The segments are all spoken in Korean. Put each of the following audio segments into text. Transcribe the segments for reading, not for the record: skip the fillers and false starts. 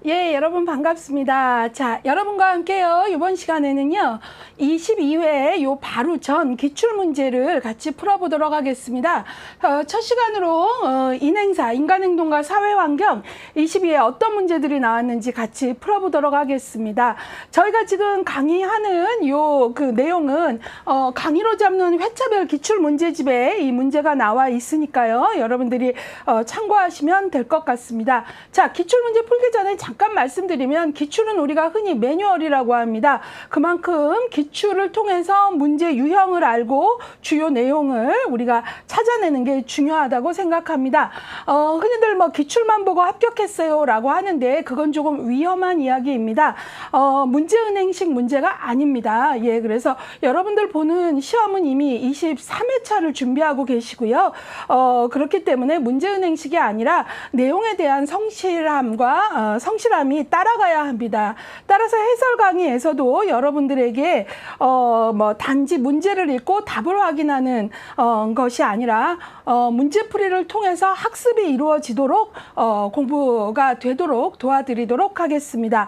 예, 여러분 반갑습니다. 자, 여러분과 함께요. 이번 시간에는요. 22회 요 바로 전 기출문제를 같이 풀어보도록 하겠습니다. 첫 시간으로 인행사, 인간행동과 사회환경 22회 어떤 문제들이 나왔는지 같이 풀어보도록 하겠습니다. 저희가 지금 강의하는 요 그 내용은 강의로 잡는 회차별 기출문제집에 이 문제가 나와 있으니까요. 여러분들이 참고하시면 될 것 같습니다. 자, 기출문제 풀기 전에 잠깐 말씀드리면 기출은 우리가 흔히 매뉴얼이라고 합니다. 그만큼 기출을 통해서 문제 유형을 알고 주요 내용을 우리가 찾아내는 게 중요하다고 생각합니다. 흔히들 뭐 기출만 보고 합격했어요 라고 하는데 그건 조금 위험한 이야기입니다. 문제은행식 문제가 아닙니다. 예, 그래서 여러분들 보는 시험은 이미 23회차를 준비하고 계시고요. 그렇기 때문에 문제은행식이 아니라 내용에 대한 성실함과 성실함이 따라가야 합니다. 따라서 해설 강의에서도 여러분들에게 뭐 단지 문제를 읽고 답을 확인하는 것이 아니라 문제풀이를 통해서 학습이 이루어지도록 공부가 되도록 도와드리도록 하겠습니다.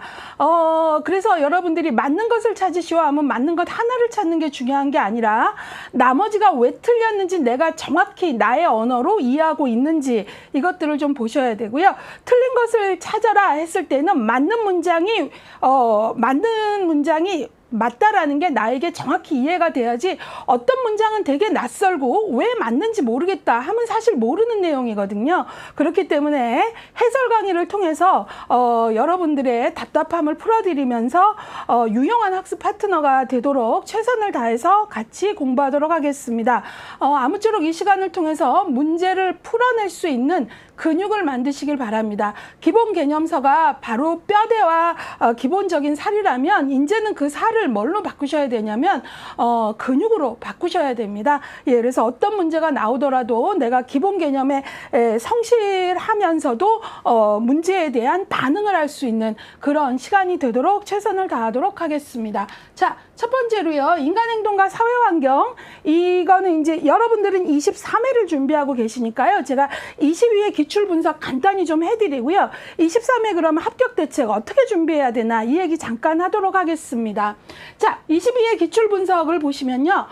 그래서 여러분들이 맞는 것을 찾으시오 하면 맞는 것 하나를 찾는 게 중요한 게 아니라 나머지가 왜 틀렸는지 내가 정확히 나의 언어로 이해하고 있는지 이것들을 좀 보셔야 되고요. 틀린 것을 찾아라 했을 때는 맞는 문장이 맞다라는 게 나에게 정확히 이해가 돼야지 어떤 문장은 되게 낯설고 왜 맞는지 모르겠다 하면 사실 모르는 내용이거든요. 그렇기 때문에 해설 강의를 통해서 여러분들의 답답함을 풀어드리면서 유용한 학습 파트너가 되도록 최선을 다해서 같이 공부하도록 하겠습니다. 아무쪼록 이 시간을 통해서 문제를 풀어낼 수 있는 근육을 만드시길 바랍니다. 기본 개념서가 바로 뼈대와 기본적인 살이라면 이제는 그 살을 뭘로 바꾸셔야 되냐면 근육으로 바꾸셔야 됩니다. 예, 그래서 어떤 문제가 나오더라도 내가 기본 개념에 성실하면서도 문제에 대한 반응을 할 수 있는 그런 시간이 되도록 최선을 다하도록 하겠습니다. 자, 첫 번째로요. 인간행동과 사회환경. 이거는 이제 여러분들은 23회를 준비하고 계시니까요. 제가 22회 기출 분석 간단히 좀 해드리고요. 23회 그러면 합격 대책 어떻게 준비해야 되나 이 얘기 잠깐 하도록 하겠습니다. 자, 22회 기출 분석을 보시면요.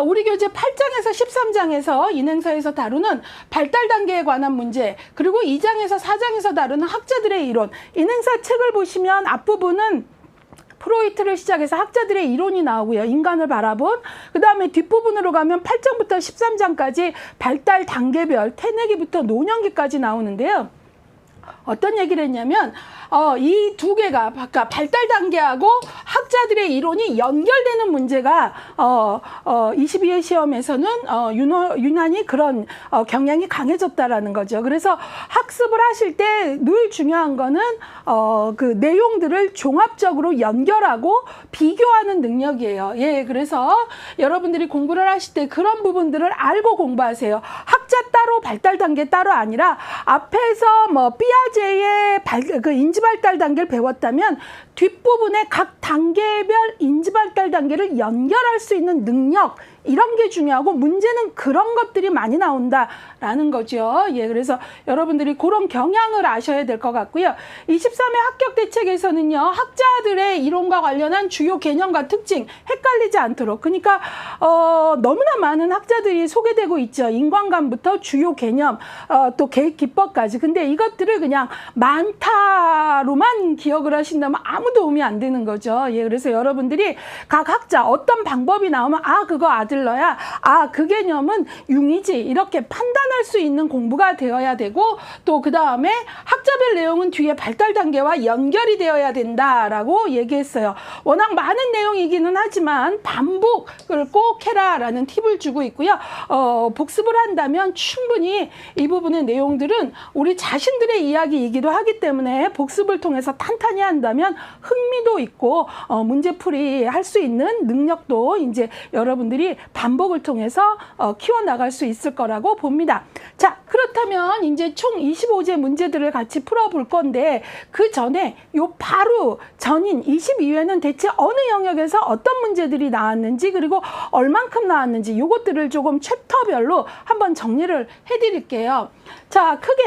우리 교재 8장에서 13장에서 인행사에서 다루는 발달 단계에 관한 문제, 그리고 2장에서 4장에서 다루는 학자들의 이론. 인행사 책을 보시면 앞부분은 프로이트를 시작해서 학자들의 이론이 나오고요. 인간을 바라본. 그 다음에 뒷부분으로 가면 8장부터 13장까지 발달 단계별, 태내기부터 노년기까지 나오는데요. 어떤 얘기를 했냐면 이 두 개가 발달 단계하고 학자들의 이론이 연결되는 문제가 22회 시험에서는 유난히 그런 경향이 강해졌다라는 거죠. 그래서 학습을 하실 때 늘 중요한 거는 그 내용들을 종합적으로 연결하고 비교하는 능력이에요. 예, 그래서 여러분들이 공부를 하실 때 그런 부분들을 알고 공부하세요. 학자 따로 발달 단계 따로 아니라 앞에서 뭐 피아제의 그 인지발달 단계를 배웠다면 뒷부분에 각 단계별 인지발달 단계를 연결할 수 있는 능력, 이런 게 중요하고 문제는 그런 것들이 많이 나온다라는 거죠. 예, 그래서 여러분들이 그런 경향을 아셔야 될 것 같고요. 23회 합격 대책에서는요. 학자들의 이론과 관련한 주요 개념과 특징 헷갈리지 않도록, 그러니까 너무나 많은 학자들이 소개되고 있죠. 인과관부터 주요 개념, 또 계획 기법까지. 근데 이것들을 그냥 많다로만 기억을 하신다면 아무 도움이 안 되는 거죠. 예, 그래서 여러분들이 각 학자 어떤 방법이 나오면 그거 아들러야, 그 개념은 융이지, 이렇게 판단할 수 있는 공부가 되어야 되고, 또 그 다음에 학자별 내용은 뒤에 발달 단계와 연결이 되어야 된다라고 얘기했어요. 워낙 많은 내용이기는 하지만 반복을 꼭 해라라는 팁을 주고 있고요. 복습을 한다면 충분히 이 부분의 내용들은 우리 자신들의 이야기이기도 하기 때문에 복습을 통해서 탄탄히 한다면 흥미도 있고 문제풀이 할 수 있는 능력도 이제 여러분들이 반복을 통해서 키워나갈 수 있을 거라고 봅니다. 자, 그렇다면 이제 총 25제 문제들을 같이 풀어볼 건데 그 전에 요 바로 전인 22회는 대체 어느 영역에서 어떤 문제들이 나왔는지 그리고 얼만큼 나왔는지 요것들을 조금 챕터별로 한번 정리를 해드릴게요. 자, 크게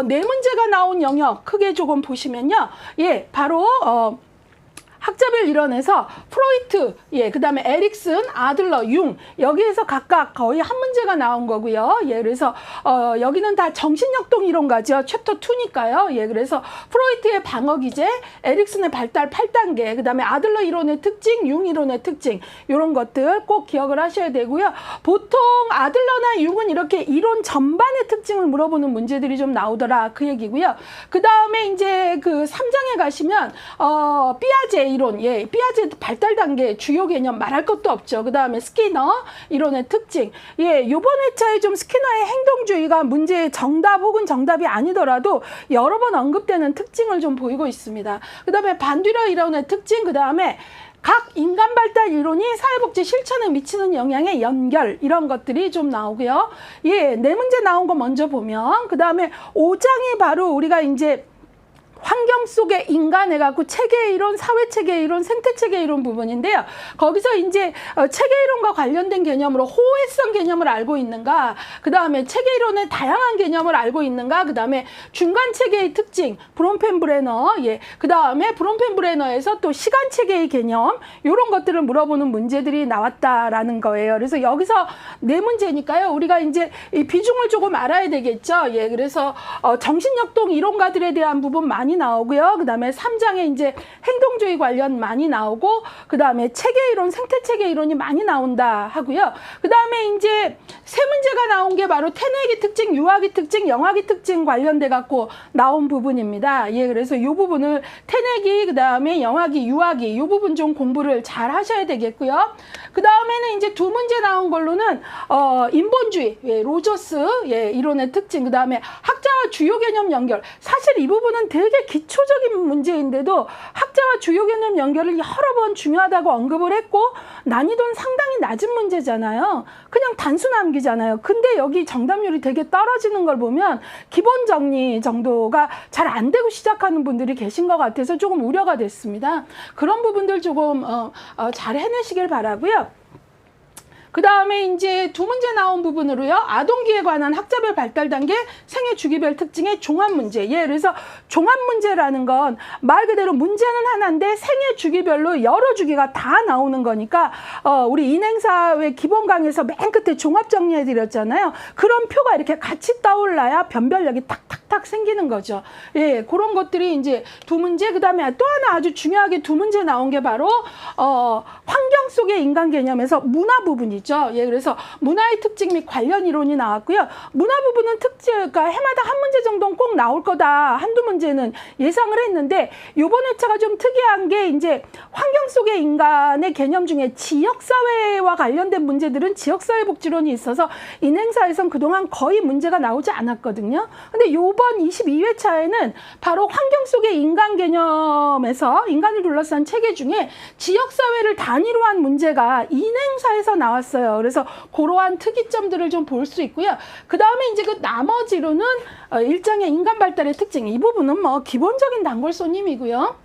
네 문제가 나온 영역 크게 조금 보시면요. 예, 바로 학자별 이론에서 프로이트, 예, 그 다음에 에릭슨, 아들러, 융 여기에서 각각 거의 한 문제가 나온 거고요. 예, 그래서 여기는 다 정신역동 이론가죠. 챕터 2니까요. 예, 그래서 프로이트의 방어 기제, 에릭슨의 발달 8단계, 그 다음에 아들러 이론의 특징, 융 이론의 특징 이런 것들 꼭 기억을 하셔야 되고요. 보통 아들러나 융은 이렇게 이론 전반의 특징을 물어보는 문제들이 좀 나오더라 그 얘기고요. 그 다음에 이제 그 3장에 가시면 삐아제 이론, 예, 삐아제 발달 단계 주요 개념 말할 것도 없죠. 그 다음에 스키너 이론의 특징, 예, 요번 회차에 좀 스키너의 행동주의가 문제의 정답 혹은 정답이 아니더라도 여러 번 언급되는 특징을 좀 보이고 있습니다. 그 다음에 반듀러 이론의 특징, 그 다음에 각 인간 발달 이론이 사회복지 실천에 미치는 영향의 연결 이런 것들이 좀 나오고요. 예, 네 문제 나온 거 먼저 보면 그 다음에 5장이 바로 우리가 이제 환경 속의 인간 해갖고 체계 이론, 사회 체계 이론, 생태 체계 이론 부분인데요. 거기서 이제 체계 이론과 관련된 개념으로 호혜성 개념을 알고 있는가, 그 다음에 체계 이론의 다양한 개념을 알고 있는가, 그 다음에 중간 체계의 특징, 브론펜브레너, 예, 그 다음에 브론펜브레너에서 또 시간 체계의 개념 이런 것들을 물어보는 문제들이 나왔다라는 거예요. 그래서 여기서 네 문제니까요. 우리가 이제 이 비중을 조금 알아야 되겠죠. 예, 그래서 정신역동 이론가들에 대한 부분 많이 나오고요. 그 다음에 3장에 이제 행동주의 관련 많이 나오고, 그 다음에 체계이론, 생태체계 이론이 많이 나온다 하고요. 그 다음에 이제 세 문제가 나온 게 바로 태내기 특징, 유아기 특징, 영아기 특징 관련돼 갖고 나온 부분입니다. 예, 그래서 이 부분을 태내기, 그 다음에 영아기, 유아기 이 부분 좀 공부를 잘 하셔야 되겠고요. 그 다음에는 이제 두 문제 나온 걸로는 인본주의, 예, 로저스, 예, 이론의 특징, 그 다음에 학자와 주요 개념 연결. 사실 이 부분은 되게 기초적인 문제인데도 학자와 주요 개념 연결을 여러 번 중요하다고 언급을 했고 난이도는 상당히 낮은 문제잖아요. 그냥 단순 암기잖아요. 근데 여기 정답률이 되게 떨어지는 걸 보면 기본 정리 정도가 잘 안 되고 시작하는 분들이 계신 것 같아서 조금 우려가 됐습니다. 그런 부분들 조금 잘 해내시길 바라고요. 그 다음에 이제 두 문제 나온 부분으로요. 아동기에 관한 학자별 발달 단계, 생애 주기별 특징의 종합 문제. 예, 그래서 종합 문제라는 건 말 그대로 문제는 하나인데 생애 주기별로 여러 주기가 다 나오는 거니까 우리 인행사회 기본 강의에서 맨 끝에 종합 정리해 드렸잖아요. 그런 표가 이렇게 같이 떠올라야 변별력이 탁탁탁 생기는 거죠. 예, 그런 것들이 이제 두 문제. 그 다음에 또 하나 아주 중요하게 두 문제 나온 게 바로 환경 속의 인간 개념에서 문화 부분이죠. 예, 그래서 문화의 특징 및 관련 이론이 나왔고요. 문화 부분은 그러니까 해마다 한 문제 정도는 꼭 나올 거다. 한두 문제는 예상을 했는데 이번 회차가 좀 특이한 게 이제 환경 속의 인간의 개념 중에 지역사회와 관련된 문제들은 지역사회 복지론이 있어서 인행사에선 그동안 거의 문제가 나오지 않았거든요. 근데 이번 22회차에는 바로 환경 속의 인간 개념에서 인간을 둘러싼 체계 중에 지역사회를 단위로 한 문제가 인행사에서 나왔어요. 그래서 그러한 특이점들을 좀 볼 수 있고요. 그 다음에 이제 그 나머지로는 일장의 인간 발달의 특징 이 부분은 뭐 기본적인 단골손님이고요.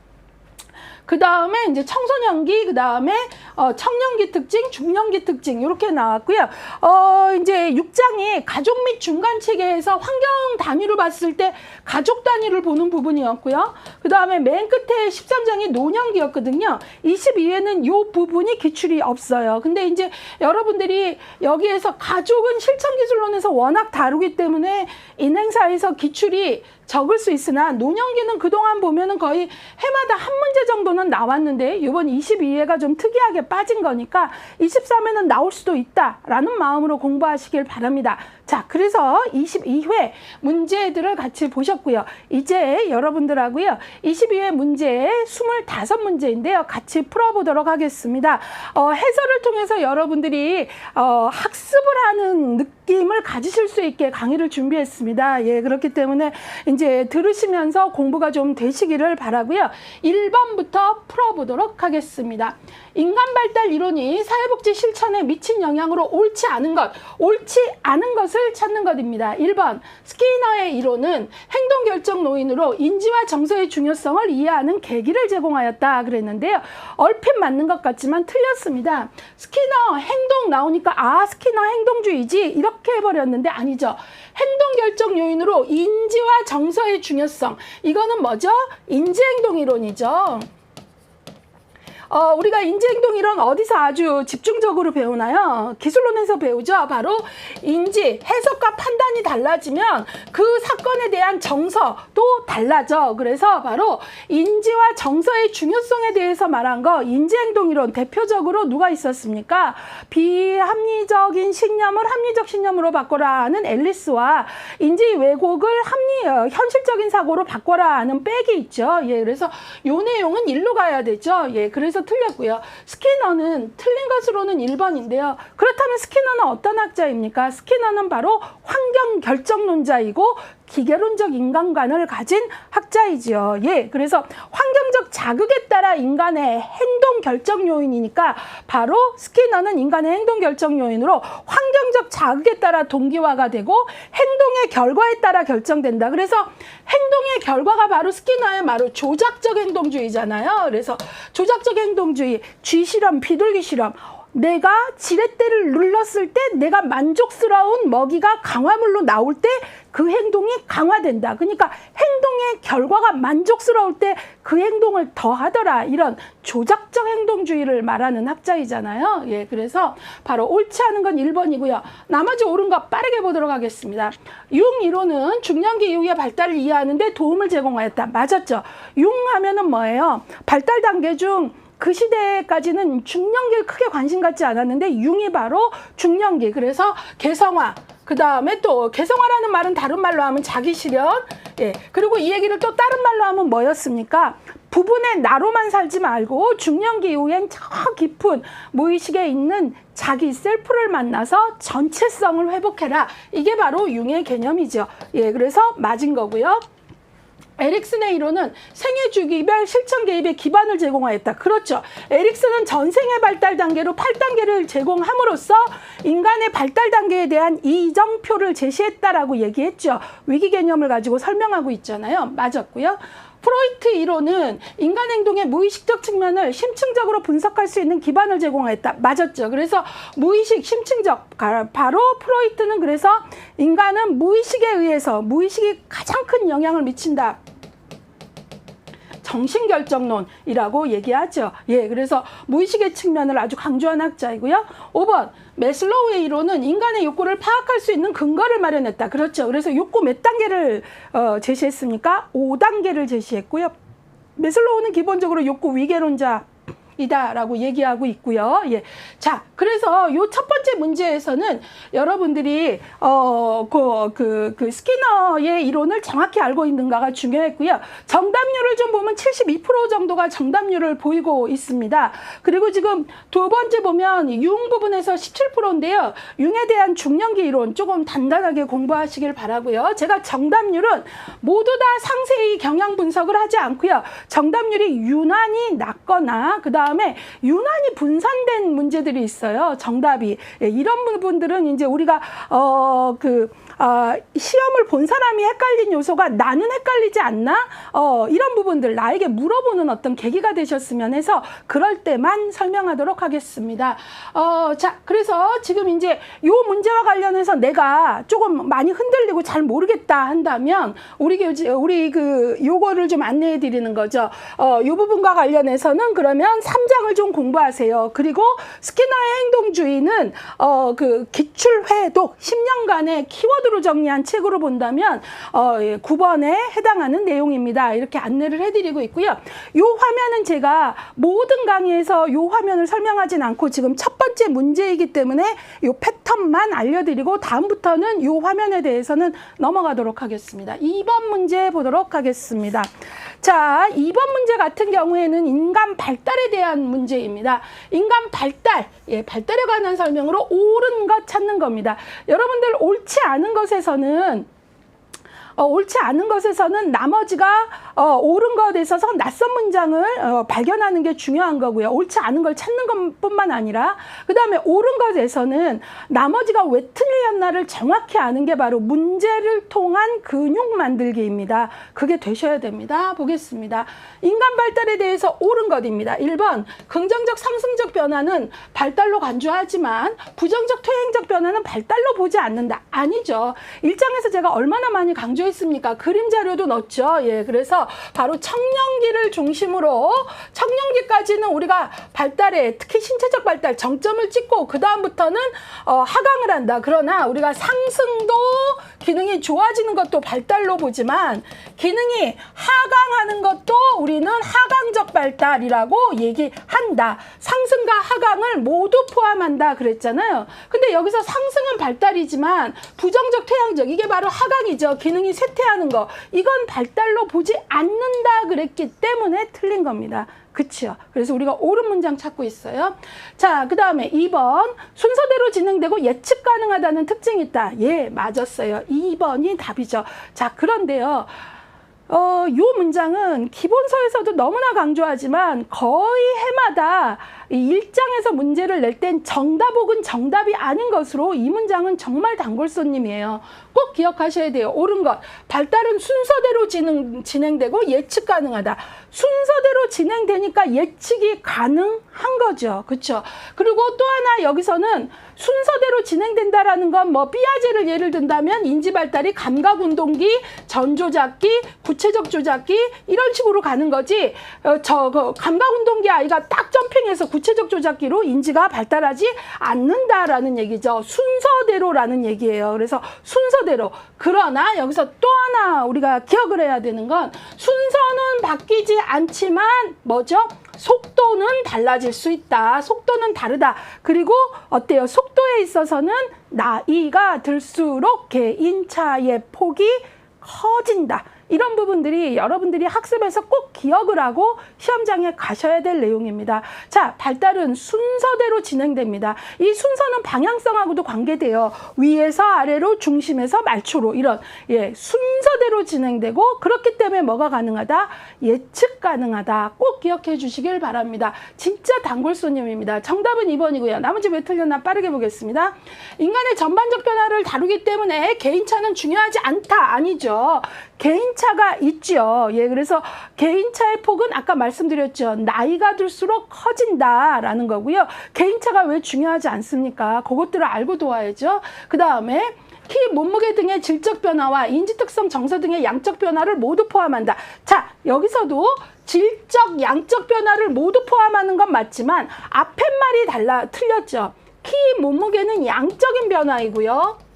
그 다음에 이제 청소년기, 그 다음에 청년기 특징, 중년기 특징 이렇게 나왔고요. 이제 6장이 가족 및 중간 체계에서 환경 단위로 봤을 때 가족 단위를 보는 부분이었고요. 그 다음에 맨 끝에 13장이 노년기였거든요. 22회는 이 부분이 기출이 없어요. 근데 이제 여러분들이 여기에서 가족은 실천기술론에서 워낙 다루기 때문에 인행사에서 기출이 적을 수 있으나 노년기는 그동안 보면은 거의 해마다 한 문제 정도는 나왔는데 이번 22회가 좀 특이하게 빠진 거니까 23회는 나올 수도 있다라는 마음으로 공부하시길 바랍니다. 자, 그래서 22회 문제들을 같이 보셨고요. 이제 여러분들하고요. 22회 문제 25문제인데요. 같이 풀어보도록 하겠습니다. 해설을 통해서 여러분들이 학습을 하는 느낌을 가지실 수 있게 강의를 준비했습니다. 예, 그렇기 때문에 이제 문제 들으시면서 공부가 좀 되시기를 바라고요. 1번부터 풀어보도록 하겠습니다. 인간 발달 이론이 사회복지 실천에 미친 영향으로 옳지 않은 것을 찾는 것입니다. 1번, 스키너의 이론은 행동결정 요인으로 인지와 정서의 중요성을 이해하는 계기를 제공하였다 그랬는데요. 얼핏 맞는 것 같지만 틀렸습니다. 스키너 행동 나오니까 스키너 행동주의지 이렇게 해버렸는데 아니죠. 행동결정 요인으로 인지와 정서의 중요성, 이거는 뭐죠? 인지행동이론이죠. 우리가 인지행동이론 어디서 아주 집중적으로 배우나요? 기술론에서 배우죠. 바로 인지, 해석과 판단이 달라지면 그 사건에 대한 정서도 달라져. 그래서 바로 인지와 정서의 중요성에 대해서 말한 거 인지행동이론 대표적으로 누가 있었습니까? 비합리적인 신념을 합리적 신념으로 바꿔라 하는 앨리스와 인지 왜곡을 현실적인 사고로 바꿔라 하는 백이 있죠. 예, 그래서 요 내용은 일로 가야 되죠. 예, 그래서 틀렸고요. 스키너는 틀린 것으로는 1번인데요. 그렇다면 스키너는 어떤 학자입니까? 스키너는 바로 환경 결정론자이고 기계론적 인간관을 가진 학자이지요. 예, 그래서 환경적 자극에 따라 인간의 행동 결정 요인이니까 바로 스키너는 인간의 행동 결정 요인으로 환경적 자극에 따라 동기화가 되고 행동의 결과에 따라 결정된다. 그래서 행동의 결과가 바로 스키너의 바로 조작적 행동주의잖아요. 그래서 조작적 행동주의, 쥐실험, 비둘기 실험, 내가 지렛대를 눌렀을 때 내가 만족스러운 먹이가 강화물로 나올 때 그 행동이 강화된다. 그러니까 행동의 결과가 만족스러울 때 그 행동을 더 하더라. 이런 조작적 행동주의를 말하는 학자이잖아요. 예, 그래서 바로 옳지 않은 건 1번이고요. 나머지 옳은 거 빠르게 보도록 하겠습니다. 융 이론은 중년기 이후의 발달을 이해하는 데 도움을 제공하였다. 맞았죠? 융 하면은 뭐예요? 발달 단계 중 그 시대까지는 중년기를 크게 관심 갖지 않았는데 융이 바로 중년기, 그래서 개성화, 그 다음에 또 개성화라는 말은 다른 말로 하면 자기 실현, 예, 그리고 이 얘기를 또 다른 말로 하면 뭐였습니까? 부분의 나로만 살지 말고 중년기 이후엔 저 깊은 무의식에 있는 자기 셀프를 만나서 전체성을 회복해라. 이게 바로 융의 개념이죠. 예, 그래서 맞은 거고요. 에릭슨의 이론은 생애 주기별 실천 개입의 기반을 제공하였다. 그렇죠. 에릭슨은 전생의 발달 단계로 8단계를 제공함으로써 인간의 발달 단계에 대한 이정표를 제시했다라고 얘기했죠. 위기 개념을 가지고 설명하고 있잖아요. 맞았고요. 프로이트 이론은 인간 행동의 무의식적 측면을 심층적으로 분석할 수 있는 기반을 제공했다. 맞았죠. 그래서 무의식, 심층적, 바로 프로이트는 그래서 인간은 무의식에 의해서 무의식이 가장 큰 영향을 미친다. 정신결정론이라고 얘기하죠. 예, 그래서 무의식의 측면을 아주 강조한 학자이고요. 5번, 매슬로우의 이론은 인간의 욕구를 파악할 수 있는 근거를 마련했다. 그렇죠. 그래서 욕구 몇 단계를 제시했습니까? 5단계를 제시했고요. 매슬로우는 기본적으로 욕구 위계론자 이다라고 얘기하고 있고요. 예. 자, 그래서 요 첫 번째 문제에서는 여러분들이 그 스키너의 이론을 정확히 알고 있는가가 중요했고요. 정답률을 좀 보면 72% 정도가 정답률을 보이고 있습니다. 그리고 지금 두 번째 보면 융 부분에서 17%인데요. 융에 대한 중년기 이론 조금 단단하게 공부하시길 바라고요. 제가 정답률은 모두 다 상세히 경향 분석을 하지 않고요. 정답률이 유난히 낮거나 그다음에 유난히 분산된 문제들이 있어요. 정답이. 예, 이런 부분들은 이제 우리가 시험을 본 사람이 헷갈린 요소가 나는 헷갈리지 않나? 이런 부분들 나에게 물어보는 어떤 계기가 되셨으면 해서 그럴 때만 설명하도록 하겠습니다. 자, 그래서 지금 이제 요 문제와 관련해서 내가 조금 많이 흔들리고 잘 모르겠다 한다면 우리 요거를 좀 안내해 드리는 거죠. 요 부분과 관련해서는 그러면 3장을 좀 공부하세요. 그리고 스키너의 행동주의는 그 기출회독 10년간의 키워드로 정리한 책으로 본다면 9번에 해당하는 내용입니다. 이렇게 안내를 해드리고 있고요. 요 화면은 제가 모든 강의에서 요 화면을 설명하진 않고 지금 첫 번째 문제이기 때문에 요 패턴만 알려드리고 다음부터는 요 화면에 대해서는 넘어가도록 하겠습니다. 2번 문제 보도록 하겠습니다. 자, 2번 문제 같은 경우에는 인간 발달에 대한 문제입니다. 인간 발달, 예, 발달에 관한 설명으로 옳은 것 찾는 겁니다. 여러분들 옳지 않은 것에서는 옳지 않은 것에서는 나머지가 옳은 것에 있어서 낯선 문장을 발견하는 게 중요한 거고요. 옳지 않은 걸 찾는 것뿐만 아니라 그 다음에 옳은 것에서는 나머지가 왜 틀렸나를 정확히 아는 게 바로 문제를 통한 근육 만들기입니다. 그게 되셔야 됩니다. 보겠습니다. 인간 발달에 대해서 옳은 것입니다. 1번 긍정적 상승적 변화는 발달로 간주하지만 부정적 퇴행적 변화는 발달로 보지 않는다. 아니죠. 1장에서 제가 얼마나 많이 강조했습니까? 그림 자료도 넣었죠. 예, 그래서 바로 청년기를 중심으로 청년기까지는 우리가 발달에 특히 신체적 발달 정점을 찍고 그 다음부터는 하강을 한다. 그러나 우리가 상승도 기능이 좋아지는 것도 발달로 보지만 기능이 하강하는 것도 우리는 하강적 발달이라고 얘기한다. 상승과 하강을 모두 포함한다 그랬잖아요. 근데 여기서 상승은 발달이지만 부정적 퇴행적 이게 바로 하강이죠. 기능이 쇠퇴하는 거. 이건 발달로 보지 않는다 그랬기 때문에 틀린 겁니다. 그치요? 그래서 우리가 옳은 문장 찾고 있어요. 자, 그 다음에 2번 순서대로 진행되고 예측 가능하다는 특징이 있다. 예, 맞았어요. 2번이 답이죠. 자, 그런데요. 요 문장은 기본서에서도 너무나 강조하지만 거의 해마다 이 1장에서 문제를 낼 땐 정답 혹은 정답이 아닌 것으로 이 문장은 정말 단골손님이에요. 꼭 기억하셔야 돼요. 옳은 것. 발달은 순서대로 진행되고 예측 가능하다. 순서대로 진행되니까 예측이 가능한 거죠. 그렇죠? 그리고 또 하나 여기서는 순서대로 진행된다라는 건 뭐 삐아제를 예를 든다면 인지발달이 감각운동기, 전조작기, 구체적 조작기 이런 식으로 가는 거지. 감각운동기 아이가 딱 점핑해서 구체적 조작기로 인지가 발달하지 않는다라는 얘기죠. 순서대로라는 얘기예요. 그래서 순서대로. 그러나 여기서 또 하나 우리가 기억을 해야 되는 건 순서는 바뀌지 않지만 뭐죠? 속도는 달라질 수 있다. 속도는 다르다. 그리고 어때요? 속도에 있어서는 나이가 들수록 개인차의 폭이 커진다. 이런 부분들이 여러분들이 학습에서 꼭 기억을 하고 시험장에 가셔야 될 내용입니다. 자, 발달은 순서대로 진행됩니다. 이 순서는 방향성하고도 관계돼요. 위에서 아래로, 중심에서 말초로 이런 순서대로 진행되고 그렇기 때문에 뭐가 가능하다? 예측 가능하다. 꼭 기억해 주시길 바랍니다. 진짜 단골 손님입니다. 정답은 2번이고요. 나머지 왜 틀렸나 빠르게 보겠습니다. 인간의 전반적 변화를 다루기 때문에 개인차는 중요하지 않다. 아니죠. 개인차가 있죠. 예, 그래서 개인차의 폭은 아까 말씀드렸죠. 나이가 들수록 커진다라는 거고요. 개인차가 왜 중요하지 않습니까? 그것들을 알고 도와야죠. 그 다음에 키, 몸무게 등의 질적 변화와 인지특성, 정서 등의 양적 변화를 모두 포함한다. 자, 여기서도 질적, 양적 변화를 모두 포함하는 건 맞지만 앞에 말이 틀렸죠. 키, 몸무게는 양적인 변화이고요.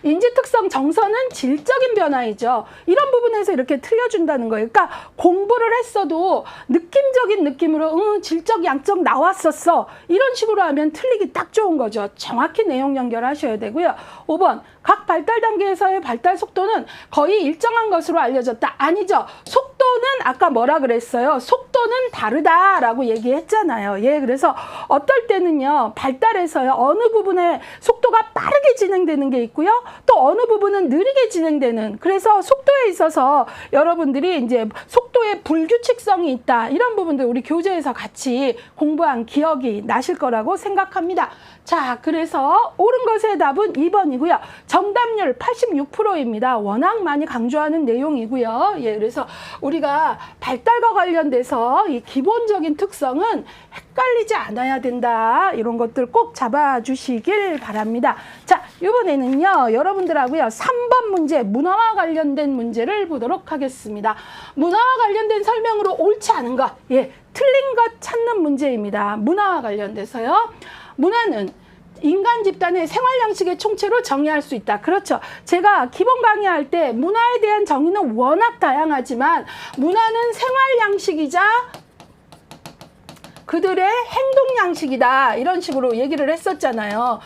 인지특성 정서는 질적인 변화이죠. 이런 부분에서 이렇게 틀려준다는 거예요. 그러니까 공부를 했어도 느낌적인 느낌으로 질적, 양적 나왔었어. 이런 식으로 하면 틀리기 딱 좋은 거죠. 정확히 내용 연결하셔야 되고요. 5번 각 발달 단계에서의 발달 속도는 거의 일정한 것으로 알려졌다. 아니죠. 속도는 아까 뭐라 그랬어요? 속도는 다르다라고 얘기했잖아요. 예, 그래서 어떨 때는요. 발달에서요. 어느 부분에 속도가 빠르게 진행되는 게 있고요. 또 어느 부분은 느리게 진행되는 그래서 속도에 있어서 여러분들이 이제 속도에 불규칙성이 있다. 이런 부분들 우리 교재에서 같이 공부한 기억이 나실 거라고 생각합니다. 자, 그래서 옳은 것의 답은 2번이고요. 정답률 86%입니다. 워낙 많이 강조하는 내용이고요. 예, 그래서 우리가 발달과 관련돼서 이 기본적인 특성은 헷갈리지 않아야 된다. 이런 것들 꼭 잡아주시길 바랍니다. 자, 이번에는요. 여러분들하고요. 3번 문제, 문화와 관련된 문제를 보도록 하겠습니다. 문화와 관련된 설명으로 옳지 않은 것, 틀린 것 찾는 문제입니다. 문화와 관련돼서요. 문화는 인간 집단의 생활 양식의 총체로 정의할 수 있다. 그렇죠. 제가 기본 강의할 때 문화에 대한 정의는 워낙 다양하지만 문화는 생활 양식이자 그들의 행동 양식이다. 이런 식으로 얘기를 했었잖아요.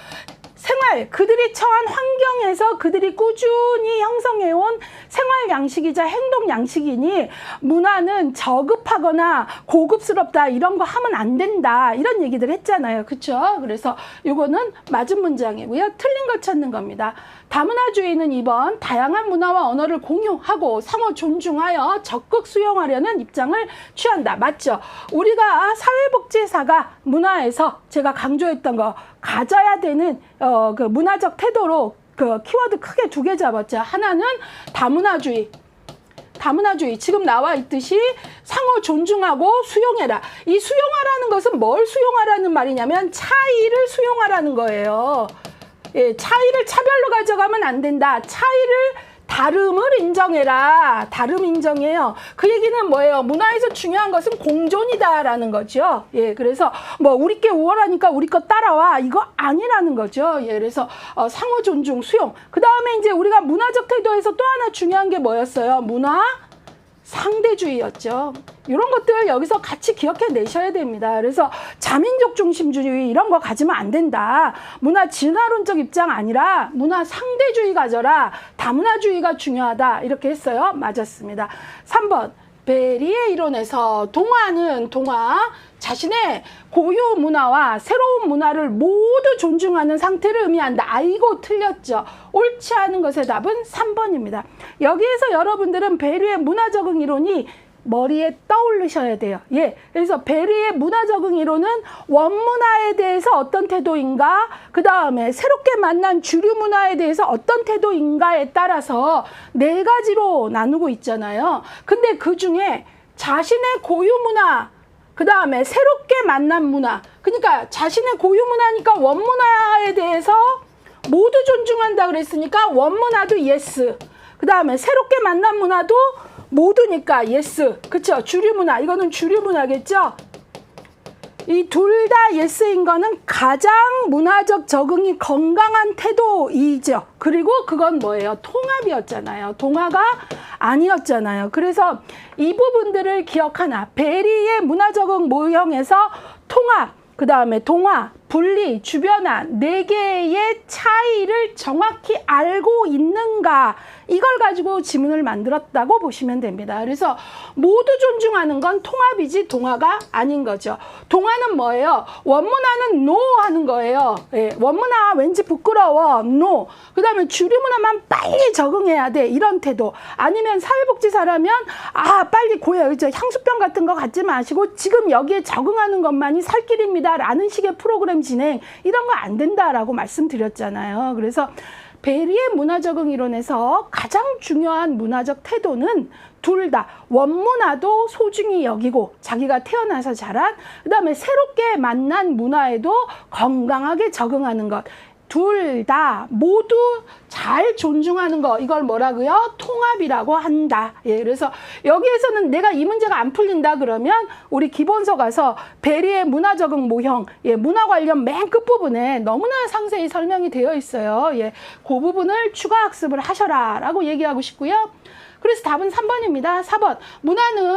생활 생활, 그들이 처한 환경에서 그들이 꾸준히 형성해온 생활 양식이자 행동 양식이니 문화는 저급하거나 고급스럽다 이런 거 하면 안 된다 이런 얘기들 했잖아요. 그렇죠? 그래서 이거는 맞은 문장이고요. 틀린 거 찾는 겁니다. 다문화주의는 2번 다양한 문화와 언어를 공유하고 상호 존중하여 적극 수용하려는 입장을 취한다. 맞죠? 우리가 사회복지사가 문화에서 제가 강조했던 거 가져야 되는 그 문화적 태도로 그 키워드 크게 2개 잡았죠. 하나는 다문화주의. 다문화주의 지금 나와 있듯이 상호 존중하고 수용해라. 이 수용하라는 것은 뭘 수용하라는 말이냐면 차이를 수용하라는 거예요. 예, 차이를 차별로 가져가면 안 된다. 차이를 다름을 인정해라. 다름 인정해요. 그 얘기는 뭐예요? 문화에서 중요한 것은 공존이다라는 거죠. 예, 그래서 뭐 우리 게 우월하니까 우리 거 따라와 이거 아니라는 거죠. 예, 그래서 상호 존중, 수용. 그 다음에 이제 우리가 문화적 태도에서 또 하나 중요한 게 뭐였어요? 문화 상대주의였죠. 이런 것들 여기서 같이 기억해 내셔야 됩니다. 그래서 자민족 중심주의 이런 거 가지면 안 된다. 문화 진화론적 입장 아니라 문화 상대주의 가져라. 다문화주의가 중요하다. 이렇게 했어요. 맞았습니다. 3번 베리의 이론에서 동화는 자신의 고유 문화와 새로운 문화를 모두 존중하는 상태를 의미한다. 아이고 틀렸죠. 옳지 않은 것의 답은 3번입니다. 여기에서 여러분들은 베리의 문화 적응 이론이 머리에 떠올리셔야 돼요. 예, 그래서 베리의 문화 적응 이론은 원문화에 대해서 어떤 태도인가, 그 다음에 새롭게 만난 주류 문화에 대해서 어떤 태도인가에 따라서 4가지로 나누고 있잖아요. 근데 그 중에 자신의 고유 문화, 그 다음에 새롭게 만난 문화, 그러니까 자신의 고유 문화니까 원문화에 대해서 모두 존중한다 그랬으니까 원문화도 예스, 그 다음에 새롭게 만난 문화도 모두니까 예스. 그쵸? 주류 문화. 이거는 주류 문화겠죠? 이 둘 다 예스인 거는 가장 문화적 적응이 건강한 태도이죠. 그리고 그건 뭐예요? 통합이었잖아요. 동화가 아니었잖아요. 그래서 이 부분들을 기억하나. 베리의 문화 적응 모형에서 통합, 그 다음에 동화, 분리, 주변화 4개의 차이를 정확히 알고 있는가, 이걸 가지고 지문을 만들었다고 보시면 됩니다. 그래서 모두 존중하는 건 통합이지 동화가 아닌 거죠. 동화는 뭐예요? 원문화는 no 하는 거예요. 예, 원문화 왠지 부끄러워, no. 그 다음에 주류 문화만 빨리 적응해야 돼, 이런 태도. 아니면 사회복지사라면 빨리 향수병 같은 거 갖지 마시고 지금 여기에 적응하는 것만이 살 길입니다 라는 식의 프로그램 진행, 이런 거 안 된다라고 말씀드렸잖아요. 그래서 베리의 문화 적응 이론에서 가장 중요한 문화적 태도는 둘 다 원문화도 소중히 여기고 자기가 태어나서 자란, 그 다음에 새롭게 만난 문화에도 건강하게 적응하는 것, 둘 다 모두 잘 존중하는 거, 이걸 뭐라고요? 통합이라고 한다. 예, 그래서 여기에서는 내가 이 문제가 안 풀린다 그러면 우리 기본서 가서 베리의 문화 적응 모형, 예, 문화 관련 맨 끝부분에 너무나 상세히 설명이 되어 있어요. 예, 그 부분을 추가 학습을 하셔라 라고 얘기하고 싶고요. 그래서 답은 3번입니다. 4번. 문화는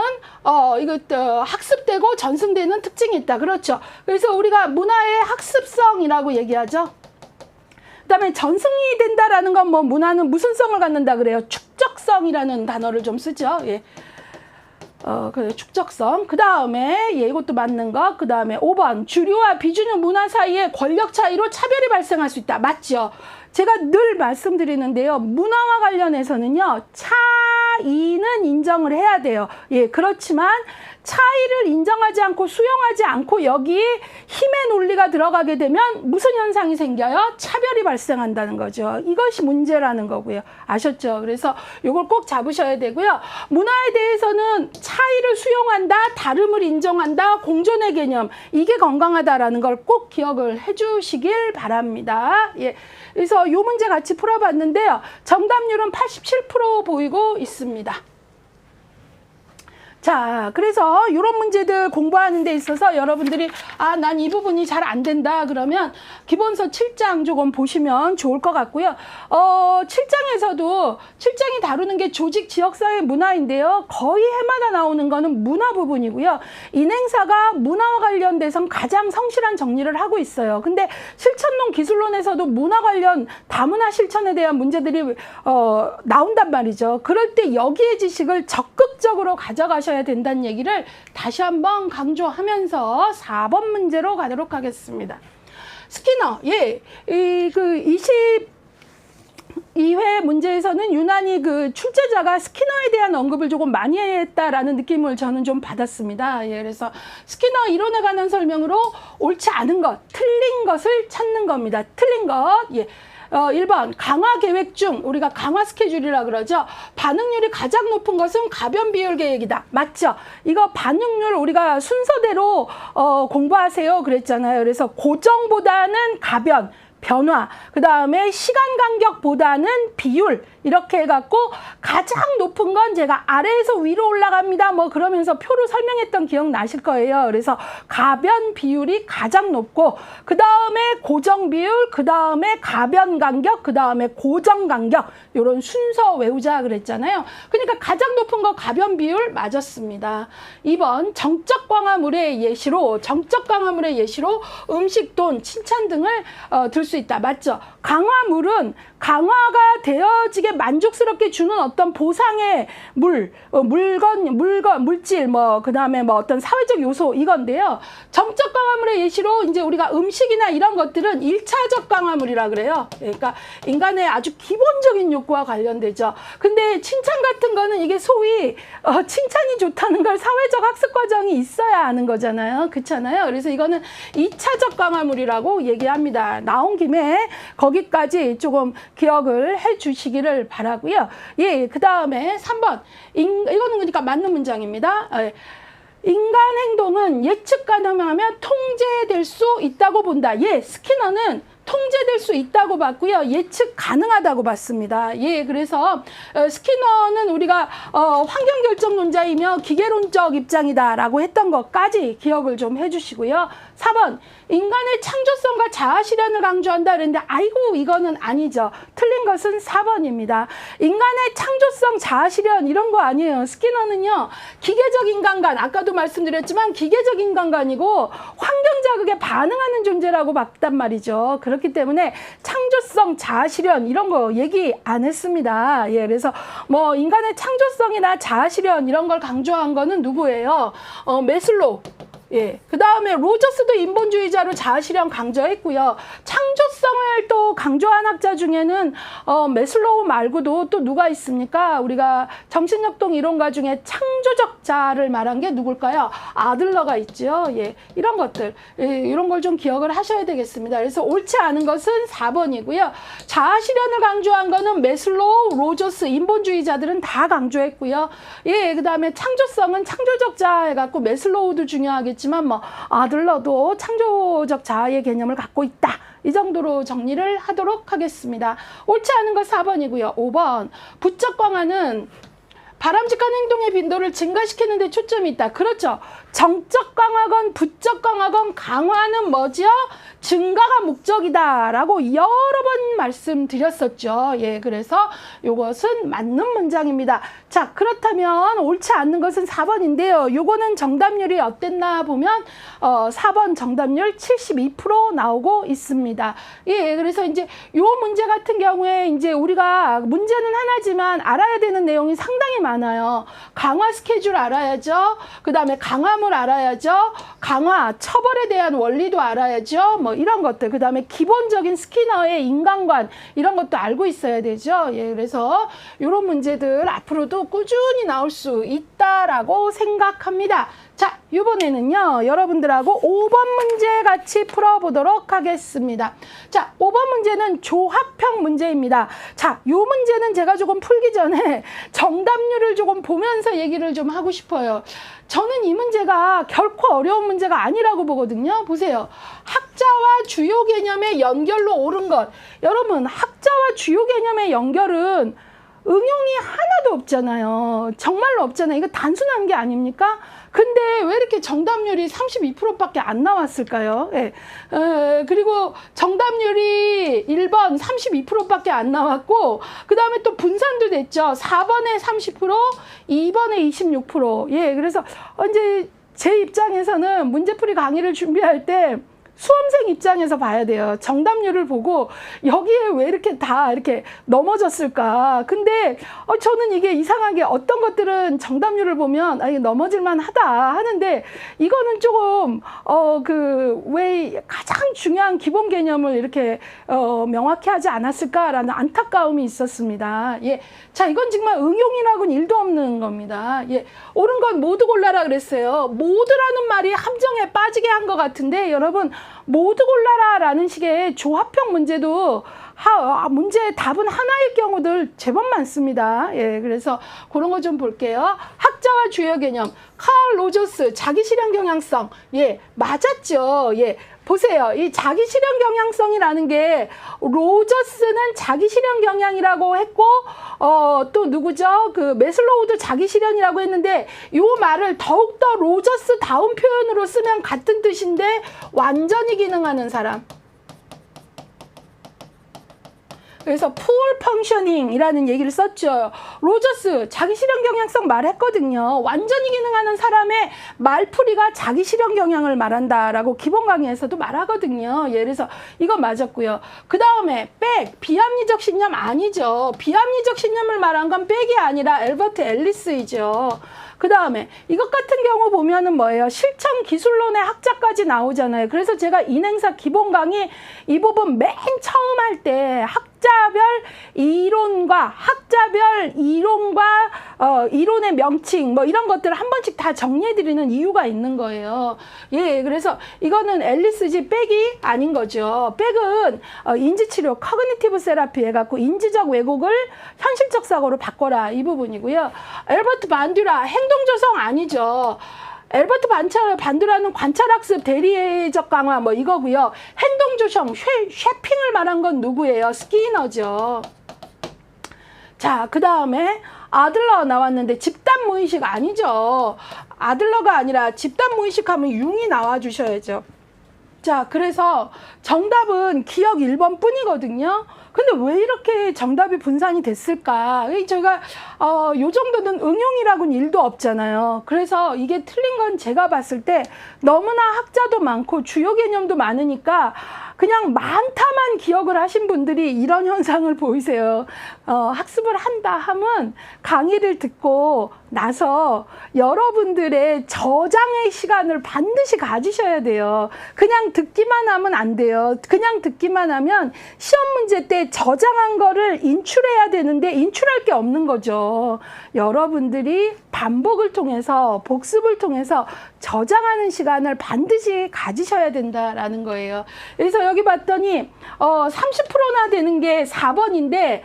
학습되고 전승되는 특징이 있다. 그렇죠. 그래서 우리가 문화의 학습성이라고 얘기하죠. 그 다음에 전승이 된다라는 건 뭐 문화는 무슨 성을 갖는다 그래요? 축적성이라는 단어를 좀 쓰죠. 예. 그래, 축적성. 그 다음에 이것도 맞는 거. 그 다음에 5번. 주류와 비주류 문화 사이의 권력 차이로 차별이 발생할 수 있다. 맞죠? 제가 늘 말씀드리는데요. 문화와 관련해서는요, 차이는 인정을 해야 돼요. 예, 그렇지만 차이를 인정하지 않고 수용하지 않고 여기에 힘의 논리가 들어가게 되면 무슨 현상이 생겨요? 차별이 발생한다는 거죠. 이것이 문제라는 거고요. 아셨죠? 그래서 이걸 꼭 잡으셔야 되고요. 문화에 대해서는 차이를 수용한다, 다름을 인정한다, 공존의 개념, 이게 건강하다라는 걸 꼭 기억을 해주시길 바랍니다. 예. 그래서 이 문제 같이 풀어봤는데요. 정답률은 87% 보이고 있습니다. 자, 그래서 이런 문제들 공부하는 데 있어서 여러분들이 난 이 부분이 잘 안 된다 그러면 기본서 7장 조금 보시면 좋을 것 같고요. 7장에서도 7장이 다루는 게 조직 지역사회 문화인데요. 거의 해마다 나오는 거는 문화 부분이고요. 인행사가 문화와 관련돼서 가장 성실한 정리를 하고 있어요. 근데 실천론 기술론에서도 문화 관련 다문화 실천에 대한 문제들이 나온단 말이죠. 그럴 때 여기의 지식을 적극적으로 가져가셔야 된다는 얘기를 다시 한번 강조하면서 4번 문제로 가도록 하겠습니다. 스키너, 그 22회 문제에서는 유난히 그 출제자가 스키너에 대한 언급을 조금 많이 했다라는 느낌을 저는 좀 받았습니다. 그래서 스키너 이론에 관한 설명으로 옳지 않은 것, 틀린 것을 찾는 겁니다. 틀린 것, 1번 강화 계획 중 우리가 강화 스케줄이라 그러죠. 반응률이 가장 높은 것은 가변 비율 계획이다. 맞죠? 이거 반응률 우리가 순서대로 공부하세요 그랬잖아요. 그래서 고정보다는 가변, 변화, 그 다음에 시간 간격보다는 비율 이렇게 해갖고 가장 높은 건 제가 아래에서 위로 올라갑니다. 뭐 그러면서 표로 설명했던 기억 나실 거예요. 그래서 가변 비율이 가장 높고 그 다음에 고정 비율, 그 다음에 가변 간격, 그 다음에 고정 간격 이런 순서 외우자 그랬잖아요. 그러니까 가장 높은 거 가변 비율 맞았습니다. 2번 정적 강화물의 예시로 음식, 돈, 칭찬 등을 들 수 있다. 맞죠? 강화물은 강화가 되어지게 만족스럽게 주는 어떤 보상의 물질, 그 다음에 어떤 사회적 요소, 이건데요. 정적 강화물의 예시로 이제 우리가 음식이나 이런 것들은 1차적 강화물이라 그래요. 그러니까 인간의 아주 기본적인 욕구와 관련되죠. 근데 칭찬 같은 거는 이게 소위, 칭찬이 좋다는 걸 사회적 학습 과정이 있어야 하는 거잖아요. 그렇잖아요. 그래서 이거는 2차적 강화물이라고 얘기합니다. 나온 김에 거기까지 조금 기억을 해 주시기를 바라고요. 그 다음에 3번. 이거는 그러니까 맞는 문장입니다. 인간 행동은 예측 가능하며 통제될 수 있다고 본다. 스키너는 통제될 수 있다고 봤고요. 예측 가능하다고 봤습니다. 그래서 스키너는 우리가 환경결정론자이며 기계론적 입장이다라고 했던 것까지 기억을 좀 해주시고요. 4번. 인간의 창조성과 자아실현을 강조한다 그랬는데 아이고 이거는 아니죠. 틀린 것은 4번입니다. 인간의 창조성, 자아실현 이런 거 아니에요. 스키너는요. 기계적 인간관, 아까도 말씀드렸지만 기계적 인간관이고 환경자극에 반응하는 존재라고 봤단 말이죠. 그렇기 때문에 창조성, 자아실현 이런 거 얘기 안 했습니다. 그래서 인간의 창조성이나 자아실현 이런 걸 강조한 거는 누구예요? 매슬로우. 그 다음에 로저스도 인본주의자로 자아실현 강조했고요. 창조성을 또 강조한 학자 중에는 매슬로우 말고도 또 누가 있습니까? 우리가 정신협동 이론가 중에 창조적 자아를 말한 게 누굴까요? 아들러가 있죠. 이런 것들, 이런 걸 좀 기억을 하셔야 되겠습니다. 그래서 옳지 않은 것은 4번이고요. 자아실현을 강조한 거는 매슬로우, 로저스, 인본주의자들은 다 강조했고요. 그 다음에 창조성은 창조적 자아 해갖고 매슬로우도 중요하겠지만 아들러도 창조적 자아의 개념을 갖고 있다. 이 정도로 정리를 하도록 하겠습니다. 옳지 않은 거 4번이고요. 5번. 부적 강화는 바람직한 행동의 빈도를 증가시키는 데 초점이 있다. 그렇죠. 정적 강화건 부적 강화건 강화는 뭐죠? 증가가 목적이다라고 여러 번 말씀드렸었죠. 그래서 이것은 맞는 문장입니다. 자, 그렇다면 옳지 않는 것은 4번인데요. 요거는 정답률이 어땠나 보면 4번 정답률 72% 나오고 있습니다. 그래서 이제 요 문제 같은 경우에 이제 우리가 문제는 하나지만 알아야 되는 내용이 상당히 많아요. 강화 스케줄 알아야죠. 그 다음에 강화물 알아야죠. 강화, 처벌에 대한 원리도 알아야죠. 이런 것들. 그 다음에 기본적인 스키너의 인간관 이런 것도 알고 있어야 되죠. 그래서 이런 문제들 앞으로도 꾸준히 나올 수 있다라고 생각합니다. 자, 이번에는요, 여러분들하고 5번 문제 같이 풀어보도록 하겠습니다. 자, 5번 문제는 조합형 문제입니다. 자, 이 문제는 제가 조금 풀기 전에 정답률을 조금 보면서 얘기를 좀 하고 싶어요. 저는 이 문제가 결코 어려운 문제가 아니라고 보거든요. 보세요. 학자와 주요 개념의 연결로 옳은 것. 여러분, 학자와 주요 개념의 연결은 응용이 하나도 없잖아요. 정말로 없잖아요. 이거 단순한 게 아닙니까? 근데 왜 이렇게 정답률이 32%밖에 안 나왔을까요? 예. 그리고 정답률이 1번 32%밖에 안 나왔고, 그 다음에 또 분산도 됐죠. 4번에 30%, 2번에 26%. 예, 그래서 이제 제 입장에서는 문제풀이 강의를 준비할 때 수험생 입장에서 봐야 돼요. 정답률을 보고 여기에 왜 이렇게 다 이렇게 넘어졌을까. 근데 저는 이게 이상하게 어떤 것들은 정답률을 보면 이게 넘어질만 하다 하는데, 이거는 조금 왜 가장 중요한 기본 개념을 이렇게 명확히 하지 않았을까라는 안타까움이 있었습니다. 예. 자, 이건 정말 응용이라고는 일도 없는 겁니다. 예. 옳은 건 모두 골라라 그랬어요. 모두라는 말이 함정에 빠지게 한 것 같은데, 여러분, 모두 골라라 라는 식의 조합형 문제도 문제의 답은 하나일 경우들 제법 많습니다. 예, 그래서 그런 거 좀 볼게요. 학자와 주요 개념. 칼 로저스 자기 실현 경향성. 예, 맞았죠. 예. 보세요. 이 자기 실현 경향성이라는 게 로저스는 자기 실현 경향이라고 했고, 또 누구죠? 그 매슬로우도 자기 실현이라고 했는데, 이 말을 더욱더 로저스 다운 표현으로 쓰면 같은 뜻인데 완전히 기능하는 사람. 그래서 poor functioning이라는 얘기를 썼죠. 로저스 자기 실현 경향성 말했거든요. 완전히 기능하는 사람의 말풀이가 자기 실현 경향을 말한다라고 기본 강의에서도 말하거든요. 예, 그래서 이거 맞았고요. 그 다음에 백 비합리적 신념 아니죠. 비합리적 신념을 말한 건 백이 아니라 엘버트 앨리스이죠. 그 다음에 이것 같은 경우 보면은 뭐예요? 실천 기술론의 학자까지 나오잖아요. 그래서 제가 인행사 기본 강의 이 부분 맨 처음 할 때 학자별 이론과 이론의 명칭 뭐 이런 것들을 한 번씩 다 정리해드리는 이유가 있는 거예요. 예, 그래서 이거는 앨리스지 백이 아닌 거죠. 백은 인지치료 커그니티브 세라피 해갖고 인지적 왜곡을 현실적 사고로 바꿔라 이 부분이고요. 엘버트 반듀라 행동조성 아니죠. 엘버트 반듀라는 관찰학습 대리적 강화 뭐 이거고요. 행동조성 쉐핑을 말한 건 누구예요? 스키너죠. 자, 그 다음에 아들러 나왔는데 집단 무의식 아니죠. 아들러가 아니라 집단 무의식 하면 융이 나와 주셔야죠. 자, 그래서 정답은 기억 1번 뿐이거든요. 근데 왜 이렇게 정답이 분산이 됐을까? 저희가 요 정도는 응용이라고는 일도 없잖아요. 그래서 이게 틀린 건 제가 봤을 때 너무나 학자도 많고 주요 개념도 많으니까 그냥 많다만 기억을 하신 분들이 이런 현상을 보이세요. 학습을 한다 하면 강의를 듣고 나서 여러분들의 저장의 시간을 반드시 가지셔야 돼요. 그냥 듣기만 하면 안 돼요. 그냥 듣기만 하면 시험 문제 때 저장한 거를 인출해야 되는데 인출할 게 없는 거죠. 여러분들이 반복을 통해서 복습을 통해서 저장하는 시간을 반드시 가지셔야 된다라는 거예요. 그래서 여기 봤더니 30%나 되는 게 4번인데